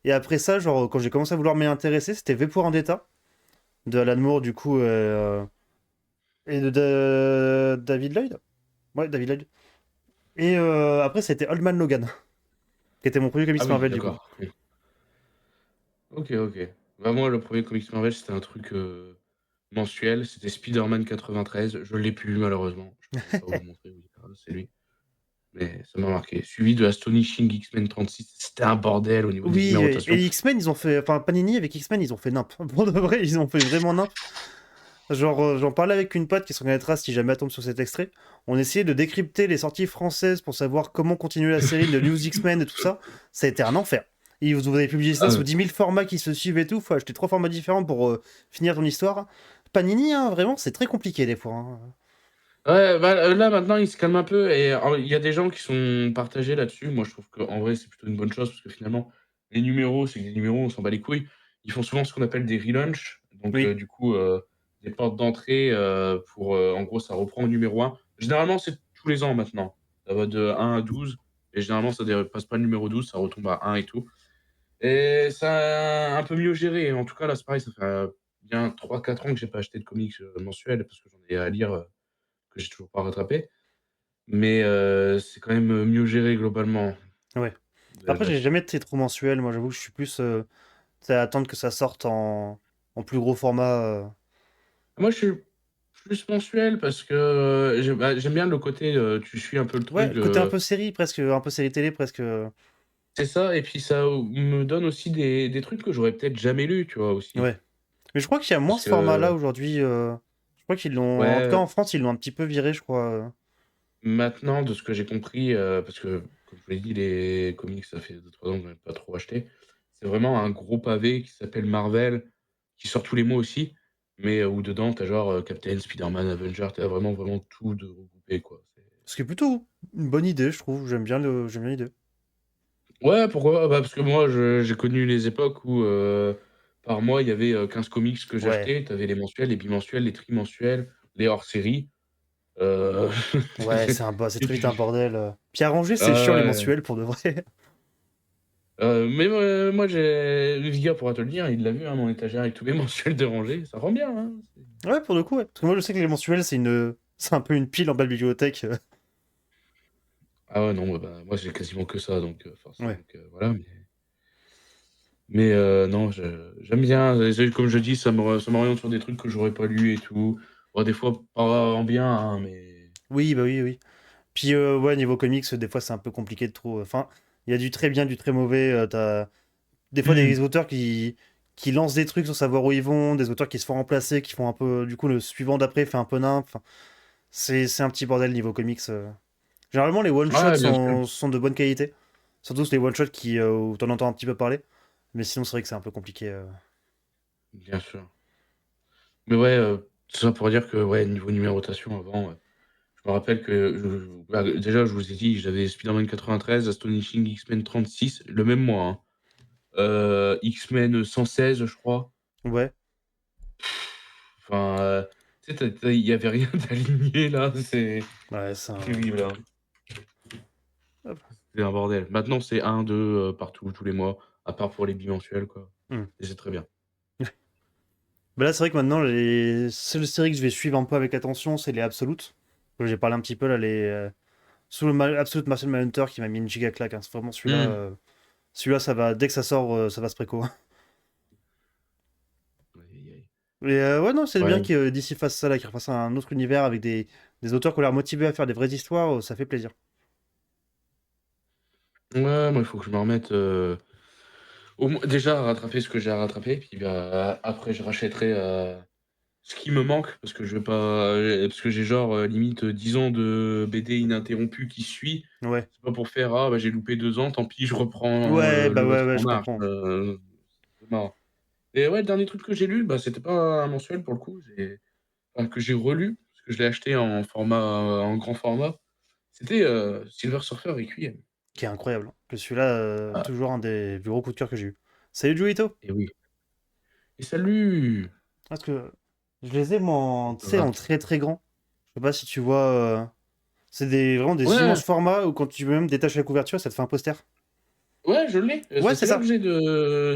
Speaker 3: Et après ça, genre, quand j'ai commencé à vouloir m'y intéresser, c'était V pour Vendetta, de Alan Moore, du coup, et de David Lloyd. Ouais, David Lloyd. Et après, c'était Old Man Logan, qui était mon premier
Speaker 2: Ah
Speaker 3: comics
Speaker 2: oui,
Speaker 3: Marvel, du coup.
Speaker 2: d'accord. OK, OK. Bah, moi, le premier comics Marvel, c'était un truc, mensuel, c'était Spider-Man 93. Je l'ai plus malheureusement. Je pourrais pas vous le montrer, vous dire: «Ah, c'est lui», mais ça m'a marqué. Suivi de Astonishing X-Men 36. C'était un bordel au niveau des
Speaker 3: Oui, et
Speaker 2: numérotations.
Speaker 3: X-Men, ils ont fait. Enfin, Panini avec X-Men, ils ont fait nimp. Pour de vrai, ils ont fait vraiment nimp. Genre, j'en parlais avec une pote qui se reconnaîtra si jamais elle tombe sur cet extrait. On essayait de décrypter les sorties françaises pour savoir comment continuer la série de News X-Men et tout ça. Ça a été un enfer. Vous avez publié ça sous
Speaker 2: Ah
Speaker 3: 10 000 formats qui se suivent et tout. Faut acheter 3 formats différents pour finir ton histoire. Panini, hein, vraiment, c'est très compliqué des fois, hein.
Speaker 2: ouais, bah, là, maintenant, il se calme un peu et il y a des gens qui sont partagés là-dessus. Moi, je trouve qu'en vrai, c'est plutôt une bonne chose parce que finalement, les numéros, c'est des numéros, on s'en bat les couilles. Ils font souvent ce qu'on appelle des relaunchs, donc
Speaker 3: Oui.
Speaker 2: du coup, des portes d'entrée, pour, en gros, ça reprend au numéro 1. Généralement, c'est tous les ans maintenant. Ça va de 1 à 12 et généralement, ça dépasse pas le numéro 12, ça retombe à 1 et tout et ça un peu mieux géré. En tout cas, là, c'est pareil, ça fait, bien 3-4 ans que j'ai pas acheté de comics, mensuels parce que j'en ai à lire, que j'ai toujours pas rattrapé. Mais c'est quand même, mieux géré globalement
Speaker 3: Ouais.
Speaker 2: de
Speaker 3: Après, j'ai
Speaker 2: là-dessus.
Speaker 3: jamais été trop mensuel. Moi, j'avoue que je suis plus. C'est à attendre que ça sorte en plus gros format.
Speaker 2: Moi, je suis plus mensuel parce que, j'aime bien le côté, tu suis un peu le truc,
Speaker 3: Ouais, côté un peu série, presque. Un peu série télé, presque.
Speaker 2: c'est ça et puis ça, me donne aussi des trucs que j'aurais peut-être jamais lus, tu vois, aussi?
Speaker 3: Ouais. Mais je crois qu'il y a moins
Speaker 2: Parce
Speaker 3: ce format-là
Speaker 2: que
Speaker 3: aujourd'hui. Je crois qu'ils l'ont. En tout cas,
Speaker 2: ouais,
Speaker 3: en France, ils l'ont un petit peu viré, je crois.
Speaker 2: maintenant de ce que j'ai compris, parce que comme je vous l'ai dit, les comics, ça fait 2-3 ans que j'en ai pas trop acheté. C'est vraiment un gros pavé qui s'appelle Marvel, qui sort tous les mois aussi, mais où dedans tu as genre, Captain, Spider-Man, Avengers, tu as vraiment, vraiment tout de regroupé, quoi.
Speaker 3: Ce qui est plutôt une bonne idée, je trouve. J'aime bien l'idée.
Speaker 2: Ouais, pourquoi pas? Bah, parce que moi, j'ai connu les époques où, par mois, il y avait, 15 comics que
Speaker 3: Ouais.
Speaker 2: j'achetais. Tu avais les mensuels, les bimensuels, les trimensuels, les hors-séries, heu
Speaker 3: Ouais, c'est
Speaker 2: et
Speaker 3: très vite un
Speaker 2: puis
Speaker 3: bordel. Puis à ranger, c'est chiant les
Speaker 2: ouais,
Speaker 3: mensuels pour de vrai.
Speaker 2: mais moi, j'ai Vigueur pourra te le dire, il l'a vu, hein, mon étagère avec tous mes mensuels de rangée, ça rend bien, hein, c'est
Speaker 3: Ouais, pour le coup, ouais. Parce que moi, je sais que les mensuels, c'est un peu une pile en bas de bibliothèque.
Speaker 2: Ah ouais, non, moi j'ai quasiment que ça, donc
Speaker 3: Ouais.
Speaker 2: voilà, mais non, j'aime bien, comme je dis, ça m'oriente sur des trucs que j'aurais pas lus et tout. Bon, des fois pas en bien, hein, mais
Speaker 3: Oui, bah oui, oui. Puis ouais, niveau comics, des fois c'est un peu compliqué de trop. Enfin, il y a du très bien, du très mauvais. T'as des fois
Speaker 2: Mmh.
Speaker 3: des auteurs qui lancent des trucs sans savoir où ils vont, des auteurs qui se font remplacer, qui font un peu. Du coup, le suivant d'après fait un peu nimp. Enfin, c'est un petit bordel niveau comics. Généralement, les one-shots
Speaker 2: Ouais, bien sûr,
Speaker 3: sont de bonne qualité. Surtout les one-shots où t'en entends un petit peu parler. Mais sinon, c'est vrai que c'est un peu compliqué.
Speaker 2: bien sûr. Mais ouais, tout ça pour dire que, ouais, niveau numérotation avant, je me rappelle que déjà je vous ai dit, j'avais Spider-Man 93, Astonishing X-Men 36, le même mois, hein. X-Men 116, je crois.
Speaker 3: Ouais,
Speaker 2: Enfin, tu sais, il y avait rien d'aligné là,
Speaker 3: ouais, c'est un.
Speaker 2: terrible, hein.
Speaker 3: Hop.
Speaker 2: C'est un bordel. Maintenant, c'est un 2 partout, tous les mois, à part pour les bimensuels, quoi.
Speaker 3: Hmm.
Speaker 2: Et c'est très bien.
Speaker 3: Bah là, c'est vrai que maintenant, les seules séries que je vais suivre un peu avec attention, c'est les Absolutes. J'ai parlé un petit peu là, sous le Absolute Martian Manhunter qui m'a mis une giga claque, hein. C'est vraiment celui-là.
Speaker 2: Mmh.
Speaker 3: Celui-là, ça va, dès que ça sort, ça va se préco.
Speaker 2: Aïe, aïe, aïe.
Speaker 3: Mais ouais, non, c'est bien
Speaker 2: Ouais.
Speaker 3: que DC fasse ça, là, qu'il refasse un autre univers avec des auteurs qui ont l'air motivés à faire des vraies histoires, ça fait plaisir.
Speaker 2: Ouais, moi, il faut que je me remette, au moins déjà à rattraper ce que j'ai à rattraper, puis, bah, après je rachèterai, ce qui me manque parce que je vais pas, parce que j'ai genre, limite, 10 ans de BD ininterrompu qui suit.
Speaker 3: Ouais.
Speaker 2: C'est pas pour faire: «Ah bah, j'ai loupé 2 ans, tant pis, je reprends,
Speaker 3: Ouais, bah
Speaker 2: le
Speaker 3: ouais,
Speaker 2: train
Speaker 3: ouais,
Speaker 2: en
Speaker 3: je
Speaker 2: marche»,
Speaker 3: comprends.
Speaker 2: c'est marrant. Et ouais, le dernier truc que j'ai lu, bah, c'était pas un mensuel pour le coup, que j'ai relu, parce que je l'ai acheté en grand format. C'était, Silver Surfer Requiem.
Speaker 3: Qui est incroyable, hein. Que celui-là,
Speaker 2: Ah,
Speaker 3: toujours un des plus gros coups de cœur que j'ai eu. Salut Juito!
Speaker 2: et oui. Et salut!
Speaker 3: Parce que je les ai, moi, tu
Speaker 2: Ça
Speaker 3: sais,
Speaker 2: va?
Speaker 3: en très très grand. Je sais pas si tu vois. C'est vraiment des
Speaker 2: Ouais,
Speaker 3: immenses formats où quand tu veux même détacher la couverture, ça te fait un poster.
Speaker 2: ouais, je l'ai.
Speaker 3: Ouais, c'est
Speaker 2: C'est là que
Speaker 3: ça.
Speaker 2: j'ai de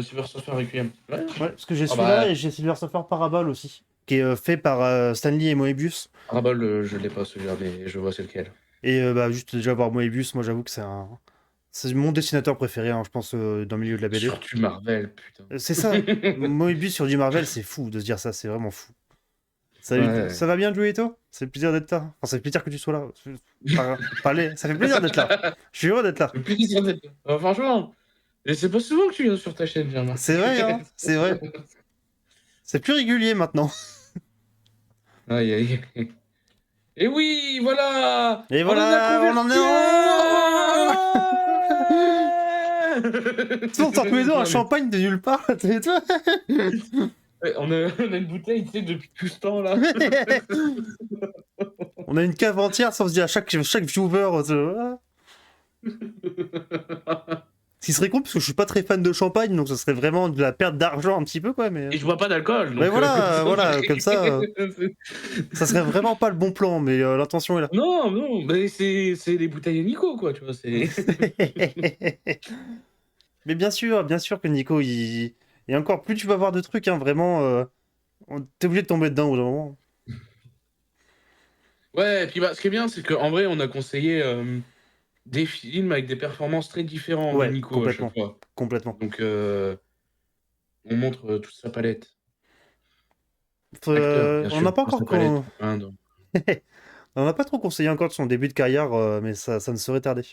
Speaker 2: Silver Surfer Requiem. Ouais.
Speaker 3: Ouais, parce que j'ai
Speaker 2: Ah
Speaker 3: celui-là
Speaker 2: bah,
Speaker 3: et j'ai Silver Surfer Parabole aussi, qui est fait par Stanley et Moebius.
Speaker 2: Parabole, je l'ai pas celui-là, mais je vois c'est lequel.
Speaker 3: Et bah, juste déjà voir Moebius, moi j'avoue que c'est mon dessinateur préféré, hein, je pense, dans le milieu de la BD.
Speaker 2: Sur du Marvel, putain.
Speaker 3: C'est ça, Moebius sur du Marvel, c'est fou de se dire ça, c'est vraiment fou. Salut,
Speaker 2: Ouais.
Speaker 3: ça va bien, Julietto? C'est le plaisir d'être là. Enfin, c'est le plaisir que tu sois là. Parler, ça fait plaisir d'être là. Je suis heureux d'être là.
Speaker 2: Le plaisir d'être là. Franchement, et c'est pas souvent que tu viens sur ta chaîne, j'ai remarqué.
Speaker 3: C'est vrai, hein, c'est vrai. C'est plus régulier maintenant.
Speaker 2: Aïe, aïe, aïe. Et oui, voilà!
Speaker 3: Et
Speaker 2: On en a
Speaker 3: voilà, on en est
Speaker 2: converti
Speaker 3: en...
Speaker 2: un!
Speaker 3: Tu sais, on sort tous les deux un
Speaker 2: Non, mais
Speaker 3: champagne de nulle part. Tu vois.
Speaker 2: ouais, on a une bouteille, tu sais, depuis tout ce temps là.
Speaker 3: On a une cave entière, ça on se dit à chaque viewer. Ce qui serait con, parce que je suis pas très fan de champagne, donc ça serait vraiment de la perte d'argent un petit peu, quoi. Mais,
Speaker 2: Et je bois pas d'alcool,
Speaker 3: mais
Speaker 2: donc comme
Speaker 3: voilà,
Speaker 2: ça,
Speaker 3: voilà, comme ça, ça serait vraiment pas le bon plan, mais l'intention est là.
Speaker 2: non, non, mais c'est les bouteilles Nico, quoi, tu vois, c'est
Speaker 3: Mais bien sûr que Nico, et encore plus tu vas voir de trucs, hein, vraiment, t'es obligé de tomber dedans au bout d'un moment.
Speaker 2: ouais, et puis, bah, ce qui est bien, c'est qu'en vrai, on a conseillé, des films avec des performances très différentes de
Speaker 3: Ouais,
Speaker 2: Nico à chaque
Speaker 3: complètement,
Speaker 2: fois.
Speaker 3: complètement.
Speaker 2: Donc on montre, toute sa palette. Acteur, bien
Speaker 3: On n'a
Speaker 2: sûr,
Speaker 3: pas
Speaker 2: dans
Speaker 3: encore
Speaker 2: sa palette, peindre.
Speaker 3: on n'a pas trop conseillé encore de son début de carrière, mais ça ne saurait tarder.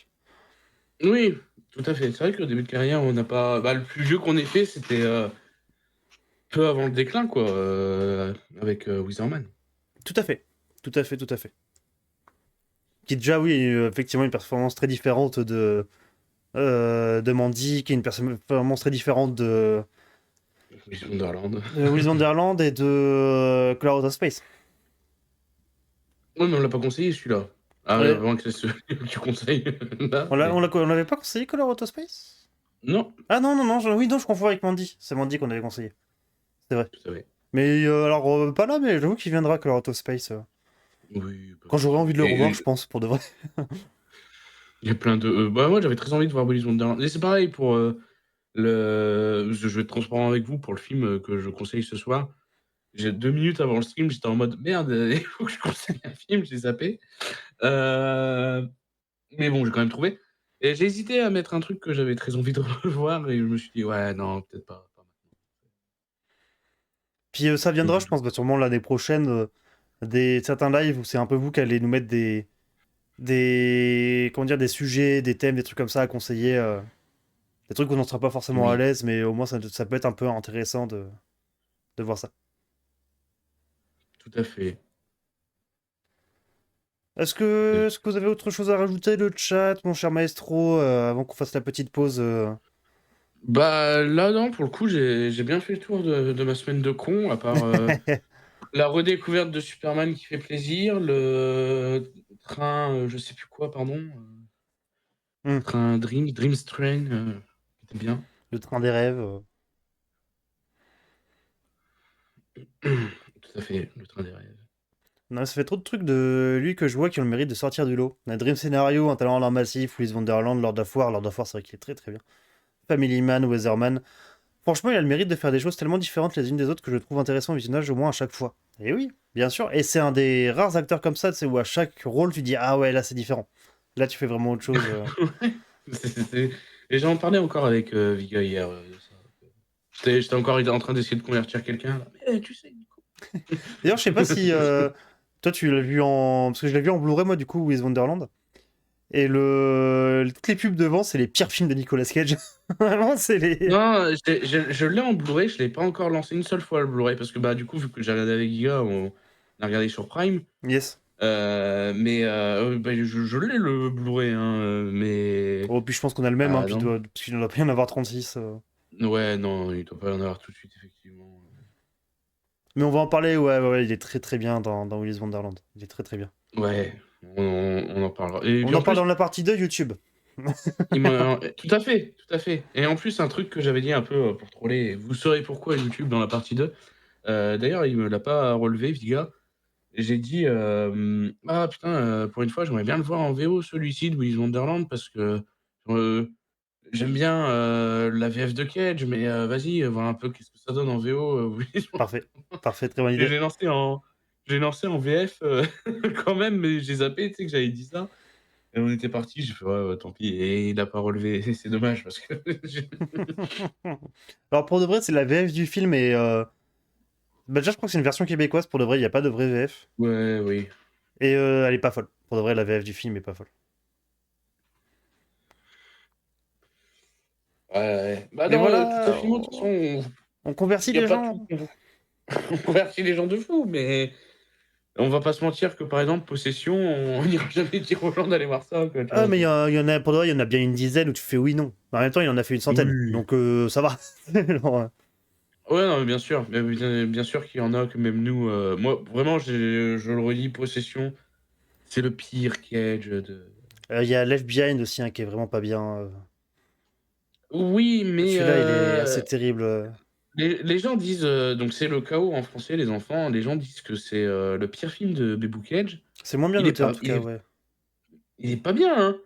Speaker 2: Oui, tout à fait. C'est vrai qu'au début de carrière, on n'a pas bah, le plus vieux qu'on ait fait, c'était, peu avant le déclin, quoi, avec, Wizardman.
Speaker 3: Tout à fait, tout à fait, tout à fait. Qui déjà, oui, effectivement, une performance très différente de Mandy, qui est une performance très différente
Speaker 2: Miss Wonderland.
Speaker 3: de Willis Wonderland et de Cloud of Space.
Speaker 2: Ouais, mais on l'a pas conseillé celui-là. Ah ouais,
Speaker 3: Euh,
Speaker 2: vraiment que c'est celui que tu conseilles là,
Speaker 3: on
Speaker 2: mais
Speaker 3: l'avait pas conseillé Color Out of Space?
Speaker 2: non,
Speaker 3: Ah non, non, non, oui, non, je confonds avec Mandy. C'est Mandy qu'on avait conseillé. C'est vrai.
Speaker 2: tout à fait.
Speaker 3: Mais alors, pas là, mais j'avoue qu'il viendra Color Out of Space.
Speaker 2: Oui, pas de
Speaker 3: Quand j'aurai
Speaker 2: souci.
Speaker 3: envie de le revoir,
Speaker 2: Et
Speaker 3: je pense, pour de vrai.
Speaker 2: il y a plein de, bah, moi, j'avais très envie de voir Willis Wonderland et c'est pareil pour, je vais être transparent avec vous pour le film, que je conseille ce soir. J'ai 2 minutes avant le stream, j'étais en mode: «Merde, il faut que je conseille un film», j'ai zappé. Heu, Mais bon, j'ai quand même trouvé. Et j'ai hésité à mettre un truc que j'avais très envie de revoir et je me suis dit: «Ouais, non, peut-être pas maintenant».
Speaker 3: Puis ça
Speaker 2: Et
Speaker 3: viendra,
Speaker 2: du
Speaker 3: je
Speaker 2: coup
Speaker 3: pense, sûrement l'année prochaine, certains lives où c'est un peu vous qui allez nous mettre comment dire, des sujets, des thèmes, des trucs comme ça à conseiller. Des trucs où on n'en sera pas forcément à
Speaker 2: oui,
Speaker 3: l'aise, mais au moins ça peut être un peu intéressant de voir ça.
Speaker 2: tout à fait, tout à
Speaker 3: Est-ce
Speaker 2: fait.
Speaker 3: que vous avez autre chose à rajouter, le chat, mon cher maestro, avant qu'on fasse la petite pause
Speaker 2: Bah, là, non, pour le coup, j'ai bien fait le tour de ma semaine de con, à part, la redécouverte de Superman qui fait plaisir, le train, je sais plus quoi, pardon,
Speaker 3: Hmm,
Speaker 2: train Dreams Train, qui était bien.
Speaker 3: le train des rêves.
Speaker 2: Tout à fait, le train des rêves.
Speaker 3: Non, ça fait trop de trucs de lui que je vois qui ont le mérite de sortir du lot. On a Dream Scenario, Un talent en l'art massif, Willis Wonderland, Lord of War. Lord of War, c'est vrai qu'il est très très bien. Family Man, Weatherman. Franchement, il a le mérite de faire des choses tellement différentes les unes des autres que je trouve intéressant au visionnage au moins à chaque fois. Et oui, bien sûr. Et c'est un des rares acteurs comme ça, tu sais, où à chaque rôle tu dis ah ouais, là c'est différent. Là tu fais vraiment autre chose.
Speaker 2: Ouais, et j'en parlais encore avec, Viga hier, de ça. J'étais encore en train d'essayer de convertir quelqu'un là: «Mais tu sais, Nico».
Speaker 3: D'ailleurs, je sais pas si toi tu l'as vu en. Parce que je l'ai vu en Blu-ray moi du coup, Willis Wonderland. Et toutes les pubs devant, c'est les pires films de Nicolas Cage. Vraiment, c'est les.
Speaker 2: Non, je l'ai en Blu-ray, je l'ai pas encore lancé une seule fois le Blu-ray parce que, bah, du coup, vu que j'ai regardé avec Giga, on a regardé sur Prime,
Speaker 3: Yes.
Speaker 2: mais bah, je l'ai le Blu-ray, hein, mais
Speaker 3: Oh, puis je pense qu'on a le même, hein,
Speaker 2: ah
Speaker 3: puis
Speaker 2: non.
Speaker 3: parce qu'il doit pas y en avoir 36.
Speaker 2: Ouais, non, il doit pas y en avoir tout de suite, effectivement.
Speaker 3: Mais on va en parler, ouais, ouais, ouais, il est très très bien dans Willis Wonderland. Il est très très bien.
Speaker 2: Ouais, on en parlera et
Speaker 3: On
Speaker 2: puis,
Speaker 3: en
Speaker 2: en
Speaker 3: parle dans
Speaker 2: plus,
Speaker 3: la partie 2 YouTube.
Speaker 2: il m'a tout à fait, tout à fait et en plus, un truc que j'avais dit un peu, pour troller et vous saurez pourquoi YouTube dans la partie 2, d'ailleurs, il me l'a pas relevé, Viga. J'ai dit, «Ah putain, pour une fois, j'aimerais bien le voir en VO celui-ci de Willy's Wonderland parce que, heu, j'aime bien, la VF de Cage, mais vas-y, voir un peu qu'est-ce que ça donne en VO, Willy's Wonderland».
Speaker 3: Parfait. Parfait, très bonne
Speaker 2: Et
Speaker 3: idée.
Speaker 2: j'ai lancé en VF, quand même, mais j'ai zappé, tu sais, que j'avais dit ça et on était partis, j'ai fait: «Ouais, ouais, tant pis» et il a pas relevé. C'est dommage parce que j'ai
Speaker 3: Alors pour de vrai, c'est la VF du film et. Bah, déjà, je crois que c'est une version québécoise. Pour de vrai, il n'y a pas de vraie VF.
Speaker 2: ouais, oui.
Speaker 3: Et elle est pas folle. Pour de vrai, la VF du film est pas folle.
Speaker 2: Ouais, ouais. Bah,
Speaker 3: Mais
Speaker 2: dans, tout à
Speaker 3: voilà,
Speaker 2: fait, de toute façon,
Speaker 3: on convertit
Speaker 2: il y a
Speaker 3: les
Speaker 2: pas tout
Speaker 3: gens.
Speaker 2: qu'on on convertit les gens de fou, mais on va pas se mentir que, par exemple, Possession, on n'ira jamais dire aux gens d'aller voir ça, quoi, tu
Speaker 3: Ah,
Speaker 2: vois?
Speaker 3: mais il y en a, pour de vrai, il y en a bien une dizaine où tu fais oui, non. En même temps, il en a fait une centaine.
Speaker 2: Oui.
Speaker 3: Donc ça va. Genre,
Speaker 2: Ouais, non, mais bien sûr, mais bien sûr qu'il y en a que même nous, moi, vraiment, je le redis, Possession, c'est le pire Cage de
Speaker 3: il y a Left Behind aussi, hein, qui est vraiment pas bien.
Speaker 2: oui, mais
Speaker 3: Celui-là, il est assez terrible.
Speaker 2: les gens disent, donc c'est Le Chaos en français, les enfants, les gens disent que c'est, le pire film de Baby Cage.
Speaker 3: C'est moins bien
Speaker 2: Il est
Speaker 3: noté en
Speaker 2: pas
Speaker 3: tout cas, ouais.
Speaker 2: il est pas bien, hein,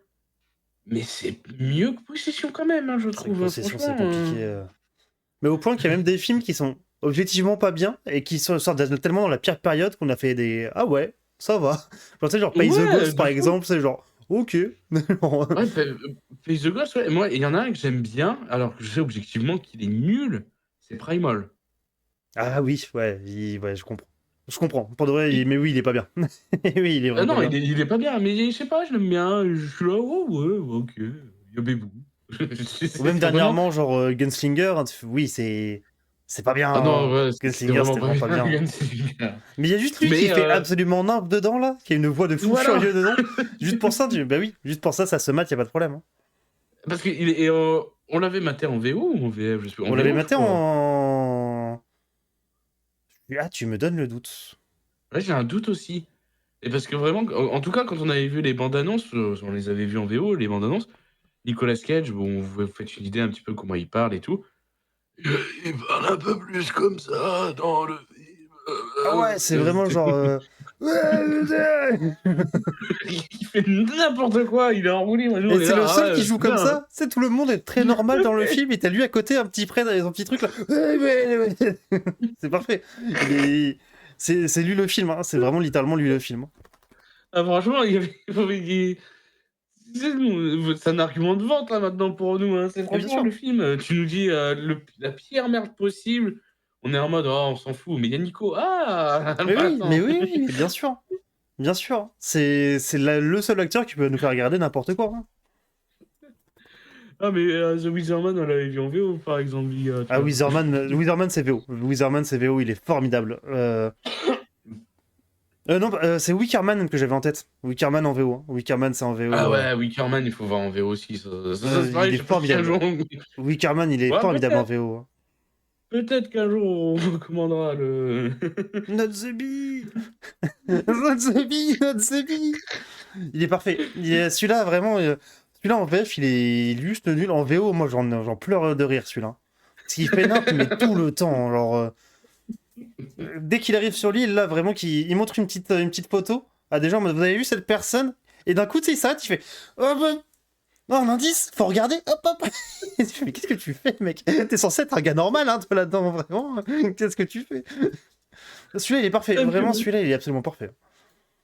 Speaker 2: mais c'est mieux que Possession quand même, hein, je
Speaker 3: C'est vrai que
Speaker 2: trouve, hein,
Speaker 3: Possession, c'est
Speaker 2: franchement,
Speaker 3: compliqué. Mais au point qu'il y a même des films qui sont objectivement pas bien et qui sortent tellement dans la pire période qu'on a fait des ah ouais, ça va. Genre, tu sais, genre Pay the
Speaker 2: ouais,
Speaker 3: Ghost
Speaker 2: de
Speaker 3: par
Speaker 2: fou!
Speaker 3: exemple, c'est genre ok.
Speaker 2: Ouais, Face the Ghost, ouais. Moi, il y en a un que j'aime bien, alors que je sais objectivement qu'il est nul, c'est Primal.
Speaker 3: Ah oui, ouais, ouais, je comprends. Je comprends. Pour de vrai,
Speaker 2: Il
Speaker 3: mais oui, il est pas bien. Oui, il est
Speaker 2: ah
Speaker 3: vraiment pas
Speaker 2: non,
Speaker 3: bien.
Speaker 2: il est pas bien, mais je sais pas, je l'aime bien, je suis là: «Oh ouais, OK, yabébou».
Speaker 3: Ou même
Speaker 2: C'est vraiment
Speaker 3: dernièrement, genre Gunslinger, hein, oui, c'est pas bien,
Speaker 2: ah non,
Speaker 3: hein.
Speaker 2: ouais, c'est
Speaker 3: Gunslinger,
Speaker 2: vraiment
Speaker 3: c'était
Speaker 2: pas
Speaker 3: vraiment pas
Speaker 2: bien,
Speaker 3: bien.
Speaker 2: Gunslinger.
Speaker 3: Mais il y a juste lui qui
Speaker 2: Mais
Speaker 3: fait absolument nimp dedans, là, qui a une voix de fou
Speaker 2: voilà!
Speaker 3: furieux dedans. Juste pour ça, bah oui, juste pour ça, ça se mate, y a pas de problème, hein.
Speaker 2: Parce qu'il est et on l'avait maté en VO ou en VF? Je sais plus, en
Speaker 3: On l'avait
Speaker 2: VO, je
Speaker 3: maté
Speaker 2: crois.
Speaker 3: en. Ah, tu me donnes le doute.
Speaker 2: Ouais, j'ai un doute aussi et parce que vraiment, en tout cas, quand on avait vu les bandes annonces, on les avait vues en VO, les bandes annonces. Nicolas Cage, bon, vous vous faites une idée un petit peu comment il parle et tout. Il parle un peu plus comme ça dans le film,
Speaker 3: Ah ouais, c'est vraiment genre.
Speaker 2: il fait n'importe quoi, il est en roue libre et nous
Speaker 3: Et
Speaker 2: on est
Speaker 3: c'est
Speaker 2: là:
Speaker 3: le
Speaker 2: «Ah
Speaker 3: seul qui
Speaker 2: ouais,
Speaker 3: joue
Speaker 2: c'est
Speaker 3: comme
Speaker 2: bien, hein».
Speaker 3: ça. C'est tout le monde est très normal dans le film et t'as lui à côté un petit près dans son petit truc là. C'est parfait. Il est. C'est lui le film, hein. C'est vraiment littéralement lui le film, hein.
Speaker 2: Ah franchement, il y avait il C'est un argument de vente là maintenant pour nous, hein. C'est
Speaker 3: Mais bien
Speaker 2: franchement
Speaker 3: sûr.
Speaker 2: le film, tu nous dis, la pire merde possible, on est en mode: «Oh on s'en fout», mais il y a Nico: «Ah!
Speaker 3: Mais
Speaker 2: Bah
Speaker 3: oui, mais
Speaker 2: attends».
Speaker 3: oui, oui, bien sûr. Bien sûr. C'est le seul acteur qui peut nous faire regarder n'importe quoi, hein.
Speaker 2: Ah mais The Wizardman, on l'avait vu en VO par exemple, Big, tu
Speaker 3: Ah,
Speaker 2: vois?
Speaker 3: Wizardman c'est VO. Wizardman c'est VO, il est formidable. Non, c'est Wickerman que j'avais en tête. Wickerman en VO, hein. Wickerman c'est en
Speaker 2: Ah
Speaker 3: VO.
Speaker 2: ouais, Wickerman, il faut voir en VO aussi, ça c'est pareil,
Speaker 3: Il
Speaker 2: je
Speaker 3: est
Speaker 2: sais pas si un
Speaker 3: formidable.
Speaker 2: jour
Speaker 3: Wickerman, il est
Speaker 2: ouais
Speaker 3: formidable en VO, hein.
Speaker 2: peut-être qu'un jour on recommandera le
Speaker 3: Not the bee! Not the bee! Not the bee! Il est parfait. Celui-là, vraiment, celui-là en VF, il est juste nul. En VO, moi, j'en pleure de rire, celui-là. Parce qu'il fait nimp, mais tout le temps. Genre, dès qu'il arrive sur l'île, là, vraiment, il montre une petite photo à des gens, en mode, vous avez vu cette personne? Et d'un coup, tu sais, il s'arrête, il fait, oh, bah, oh, un indice, faut regarder, hop, hop. Et tu fais, mais qu'est-ce que tu fais, mec? T'es censé être un gars normal, hein, toi, là-dedans, vraiment. Qu'est-ce que tu fais? Celui-là, il est parfait. Vraiment, celui-là, il est absolument parfait.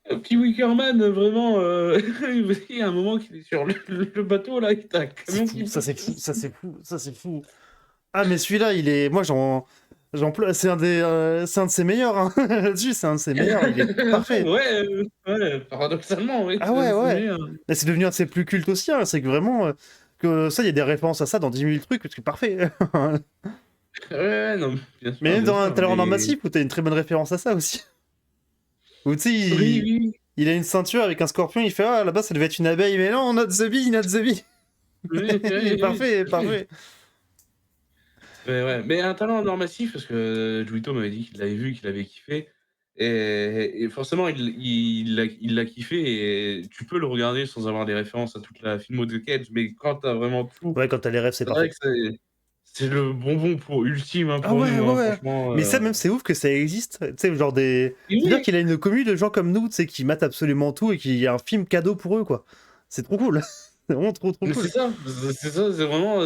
Speaker 2: un petit Wickerman, vraiment, il y a un moment qu'il est sur le bateau là, il y a un
Speaker 3: C'est
Speaker 2: camion
Speaker 3: fou,
Speaker 2: qui
Speaker 3: ça
Speaker 2: passe.
Speaker 3: c'est fou, ça c'est fou, ça c'est fou. Ah, mais celui-là, il est. Moi, j'en pleure. C'est un de ses meilleurs, hein. Là-dessus, c'est un de ses meilleurs. Il est parfait.
Speaker 2: Ouais, ouais, paradoxalement, oui,
Speaker 3: Ah ouais,
Speaker 2: c'est
Speaker 3: ouais.
Speaker 2: meilleur.
Speaker 3: Et c'est devenu un de ses plus cultes aussi, hein. C'est que vraiment. Que ça, il y a des références à ça dans 10 000 trucs, parce que parfait.
Speaker 2: Ouais, non,
Speaker 3: Mais même
Speaker 2: bien
Speaker 3: dans un
Speaker 2: sûr,
Speaker 3: talent en or
Speaker 2: mais
Speaker 3: massif, où t'as une très bonne référence à ça aussi. Où tu sais,
Speaker 2: oui, oui,
Speaker 3: il a une ceinture avec un scorpion, il fait ah là-bas, ça devait être une abeille, mais non, not the bee, not the bee.
Speaker 2: oui,
Speaker 3: Il est
Speaker 2: oui,
Speaker 3: parfait,
Speaker 2: oui.
Speaker 3: parfait.
Speaker 2: Ouais, mais un talent en or massif parce que Juito m'avait dit qu'il l'avait vu, qu'il avait kiffé et forcément il l'a kiffé et tu peux le regarder sans avoir des références à toute la filmo de Cage, mais quand tu as vraiment tout,
Speaker 3: Ouais, quand t'as les rêves, c'est
Speaker 2: c'est vrai
Speaker 3: parfait.
Speaker 2: que c'est le bonbon pour ultime, hein,
Speaker 3: Ah
Speaker 2: pour
Speaker 3: ouais,
Speaker 2: nous,
Speaker 3: ouais,
Speaker 2: hein,
Speaker 3: ouais.
Speaker 2: franchement,
Speaker 3: Mais ça, même, c'est ouf que ça existe. Tu sais, genre des.
Speaker 2: et
Speaker 3: C'est-à-dire
Speaker 2: oui,
Speaker 3: qu'il a une commune de gens comme nous, tu sais, qui matent absolument tout et qu'il y a un film cadeau pour eux, quoi. C'est trop cool. C'est vraiment trop, trop
Speaker 2: mais c'est
Speaker 3: cool.
Speaker 2: ça, c'est ça, c'est vraiment,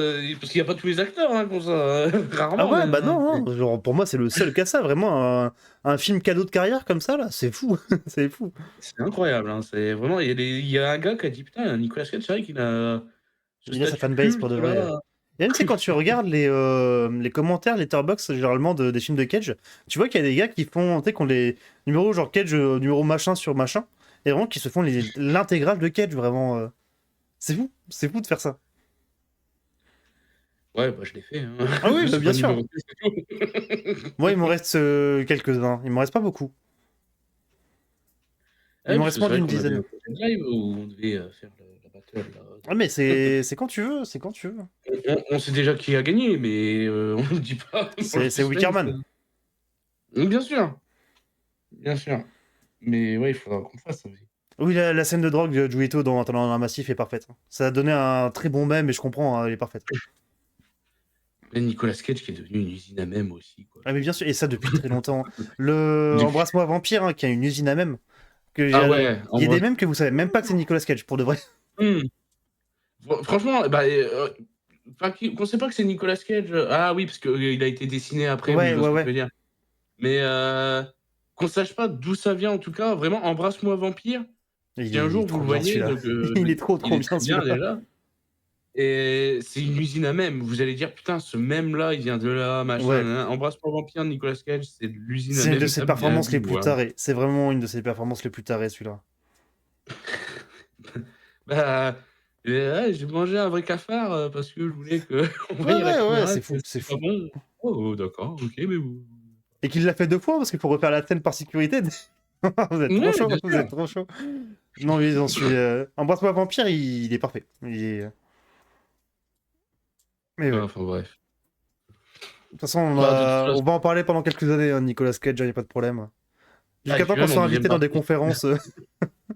Speaker 2: parce qu'il y a pas tous les acteurs, hein, qui ont ça,
Speaker 3: Ah
Speaker 2: rarement
Speaker 3: ouais,
Speaker 2: même,
Speaker 3: bah
Speaker 2: hein,
Speaker 3: non, hein. Genre, pour moi, c'est le seul cas ça. Vraiment, un film cadeau de carrière comme ça, là, c'est fou. C'est fou.
Speaker 2: c'est incroyable, hein, c'est vraiment il y a un gars qui a dit: «Putain, Nicolas Cage, c'est vrai qu'il a ce
Speaker 3: Il a sa
Speaker 2: statut
Speaker 3: fanbase pour de
Speaker 2: culte
Speaker 3: vrai.
Speaker 2: là».
Speaker 3: Et même, tu sais, quand tu regardes les commentaires Letterboxd, généralement, des films de Cage, tu vois qu'il y a des gars qui font, tu sais, qui ont les numéros genre Cage, numéro machin sur machin, et vraiment qui se font l'intégrale de Cage, vraiment. C'est fou de faire ça.
Speaker 2: Ouais, bah, je l'ai fait, hein.
Speaker 3: Ah oui,
Speaker 2: Je
Speaker 3: bah,
Speaker 2: sais
Speaker 3: bien
Speaker 2: pas
Speaker 3: sûr.
Speaker 2: numéroter, c'est tout.
Speaker 3: Moi, il m'en reste quelques-uns. Il m'en reste pas beaucoup.
Speaker 2: Ah
Speaker 3: Il
Speaker 2: oui,
Speaker 3: m'en
Speaker 2: parce
Speaker 3: reste
Speaker 2: que
Speaker 3: moins
Speaker 2: c'est vrai
Speaker 3: d'une
Speaker 2: qu'on avait
Speaker 3: dizaine.
Speaker 2: un projet de live où on devait, faire le la battle là
Speaker 3: Ah, mais
Speaker 2: de
Speaker 3: c'est quand tu veux, c'est quand tu veux.
Speaker 2: on sait déjà qui a gagné, mais on le dit pas pour le
Speaker 3: C'est
Speaker 2: suspense.
Speaker 3: Wickerman.
Speaker 2: Bien sûr, bien sûr. Mais ouais, il faudra qu'on le fasse ça aussi.
Speaker 3: Oui, la scène de drogue de Juito dans un massif est parfaite. Ça a donné un très bon mème, et je comprends, hein, elle est parfaite.
Speaker 2: Et Nicolas Cage qui est devenu une usine à mème aussi, quoi.
Speaker 3: Ah, mais bien sûr, et ça depuis très longtemps. Le
Speaker 2: Depuis
Speaker 3: Embrasse-moi Vampire, hein, qui a une usine à mèmes.
Speaker 2: ah ouais,
Speaker 3: Il
Speaker 2: en
Speaker 3: y a
Speaker 2: vrai.
Speaker 3: des mèmes que vous savez même pas que c'est Nicolas Cage, pour de vrai.
Speaker 2: Mmh. Franchement, bah, enfin, qu'on sait pas que c'est Nicolas Cage, ah oui, parce qu'il a été dessiné après, oui, je
Speaker 3: Ouais,
Speaker 2: vois
Speaker 3: ouais,
Speaker 2: ce que tu
Speaker 3: ouais.
Speaker 2: veux dire. Mais qu'on sache pas d'où ça vient en tout cas, vraiment Embrasse-moi Vampire,
Speaker 3: Il
Speaker 2: si un
Speaker 3: est
Speaker 2: jour vous
Speaker 3: trop
Speaker 2: le
Speaker 3: bien
Speaker 2: voyez,
Speaker 3: celui-là.
Speaker 2: donc
Speaker 3: Il est trop,
Speaker 2: il
Speaker 3: trop
Speaker 2: est
Speaker 3: bien
Speaker 2: très bien
Speaker 3: celui-là.
Speaker 2: déjà et c'est une usine à mèmes. Vous allez dire: «Putain, ce mème-là, il vient de là, machin,
Speaker 3: Ouais.
Speaker 2: nin nin». Embrasse-moi Vampire de Nicolas Cage, c'est de l'usine à
Speaker 3: C'est une de
Speaker 2: mèmes,
Speaker 3: ses
Speaker 2: t'as bien
Speaker 3: performances les
Speaker 2: vu,
Speaker 3: plus
Speaker 2: voilà.
Speaker 3: tarées. C'est vraiment une de ses performances les plus tarées, celui-là.
Speaker 2: Bah, ouais, j'ai mangé un vrai cafard, parce que je voulais qu'on
Speaker 3: Ouais,
Speaker 2: voie la
Speaker 3: ouais, ouais,
Speaker 2: caméra
Speaker 3: c'est
Speaker 2: que
Speaker 3: fou, c'est
Speaker 2: c'était pas
Speaker 3: fou.
Speaker 2: bon. Oh d'accord, OK, mais vous
Speaker 3: Et qu'il l'a fait 2 fois, parce qu'il faut refaire la scène par sécurité. Vous êtes trop
Speaker 2: ouais,
Speaker 3: chaud,
Speaker 2: bien
Speaker 3: vous êtes
Speaker 2: sûr.
Speaker 3: trop chaud. Non, oui, j'en suis. Embrasse-moi Vampire, il est parfait. Mais ouais. De
Speaker 2: Enfin bref.
Speaker 3: toute façon,
Speaker 2: Bah, de toute
Speaker 3: on
Speaker 2: façon,
Speaker 3: va en parler pendant quelques années, hein, Nicolas Cage, y a pas de problème.
Speaker 2: ah et
Speaker 3: Jusqu'à temps
Speaker 2: puis
Speaker 3: qu'on
Speaker 2: même en
Speaker 3: soit
Speaker 2: deuxième
Speaker 3: invité dans des
Speaker 2: partie.
Speaker 3: conférences.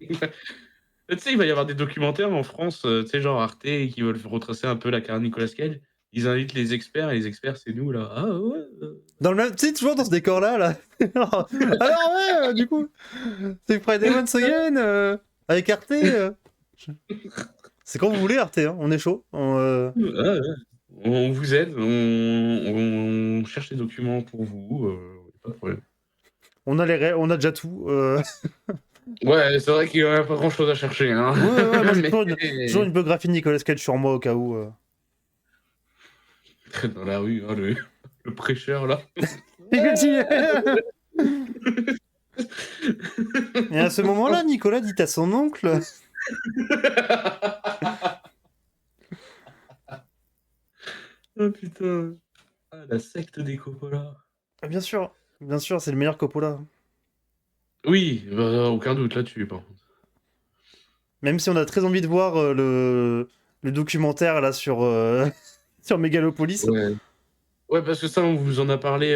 Speaker 2: Tu sais, il va y avoir des documentaires en France, tu sais, genre Arte, qui veulent retracer un peu la carrière de Nicolas Cage. Ils invitent les experts et les experts, c'est nous là. Ah ouais,
Speaker 3: Dans le même. Tu sais, toujours dans ce décor-là, là. Alors, ouais, du coup, c'est Friday Once Again, avec Arte. C'est quand vous voulez, Arte, hein, on est chaud.
Speaker 2: ouais, ouais. On vous aide, on cherche les documents pour vous, pas de problème.
Speaker 3: On a déjà tout.
Speaker 2: Ouais, c'est vrai qu'il y a pas grand chose à chercher. Hein.
Speaker 3: Ouais, moi j'ai
Speaker 2: Mais
Speaker 3: toujours une biographie de Nicolas Cage sur moi au cas où.
Speaker 2: dans la rue, hein, le prêcheur là.
Speaker 3: Et à ce moment-là, Nicolas dit à son oncle.
Speaker 2: Oh putain. Ah, la secte des Coppola.
Speaker 3: Ah, bien sûr, c'est le meilleur Coppola.
Speaker 2: Oui, bah, aucun doute là-dessus, par contre.
Speaker 3: Même si on a très envie de voir le documentaire là sur, sur Megalopolis.
Speaker 2: Ouais. Ouais, parce que ça, on vous en a parlé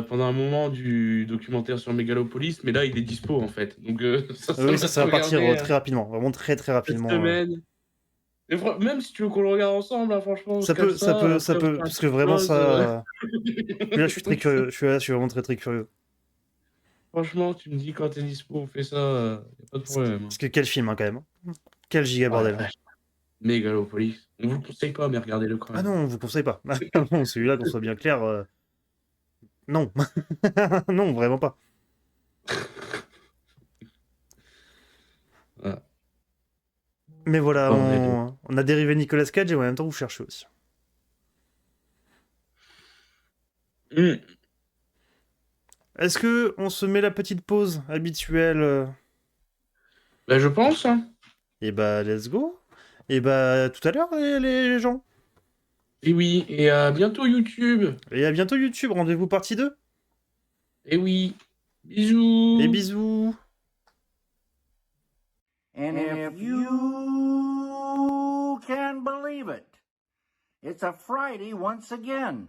Speaker 2: pendant un moment du documentaire sur Megalopolis, mais là, il est dispo en fait. Donc, ça
Speaker 3: Oui,
Speaker 2: va
Speaker 3: ça
Speaker 2: se
Speaker 3: va partir
Speaker 2: regarder
Speaker 3: très rapidement, vraiment très
Speaker 2: cette
Speaker 3: rapidement.
Speaker 2: semaine. Et même si tu veux qu'on le regarde ensemble, hein, franchement, on se
Speaker 3: Ça
Speaker 2: cale
Speaker 3: peut, ça peut,
Speaker 2: après, on se fait un
Speaker 3: parce que
Speaker 2: petit
Speaker 3: vraiment
Speaker 2: chose,
Speaker 3: ça. Là, je suis très curieux. Je suis vraiment très curieux.
Speaker 2: Franchement, tu me dis quand t'es dispo, on fait ça, y a pas de problème.
Speaker 3: Parce que quel film, hein, quand même. Quel giga
Speaker 2: Oh la
Speaker 3: bordel.
Speaker 2: vache. Megalopolis. On vous le conseille pas, mais regardez-le quand
Speaker 3: Ah
Speaker 2: même.
Speaker 3: non, on vous conseille pas. Non, celui-là, qu'on soit bien clair. Non. Non, vraiment pas.
Speaker 2: Voilà.
Speaker 3: Mais voilà,
Speaker 2: Oh, mais-
Speaker 3: on a dérivé Nicolas Cage et en même temps, vous cherchez aussi.
Speaker 2: Hmm.
Speaker 3: Est-ce que on se met la petite pause habituelle
Speaker 2: Bah, je pense. Hein.
Speaker 3: Et bah, let's go. Et bah, tout à l'heure, les gens.
Speaker 2: Et oui, et à bientôt YouTube.
Speaker 3: Et à bientôt YouTube, rendez-vous partie 2.
Speaker 2: Et oui.
Speaker 3: Et
Speaker 2: Bisous.
Speaker 3: bisous.
Speaker 1: And if you can believe it, it's a Friday once again.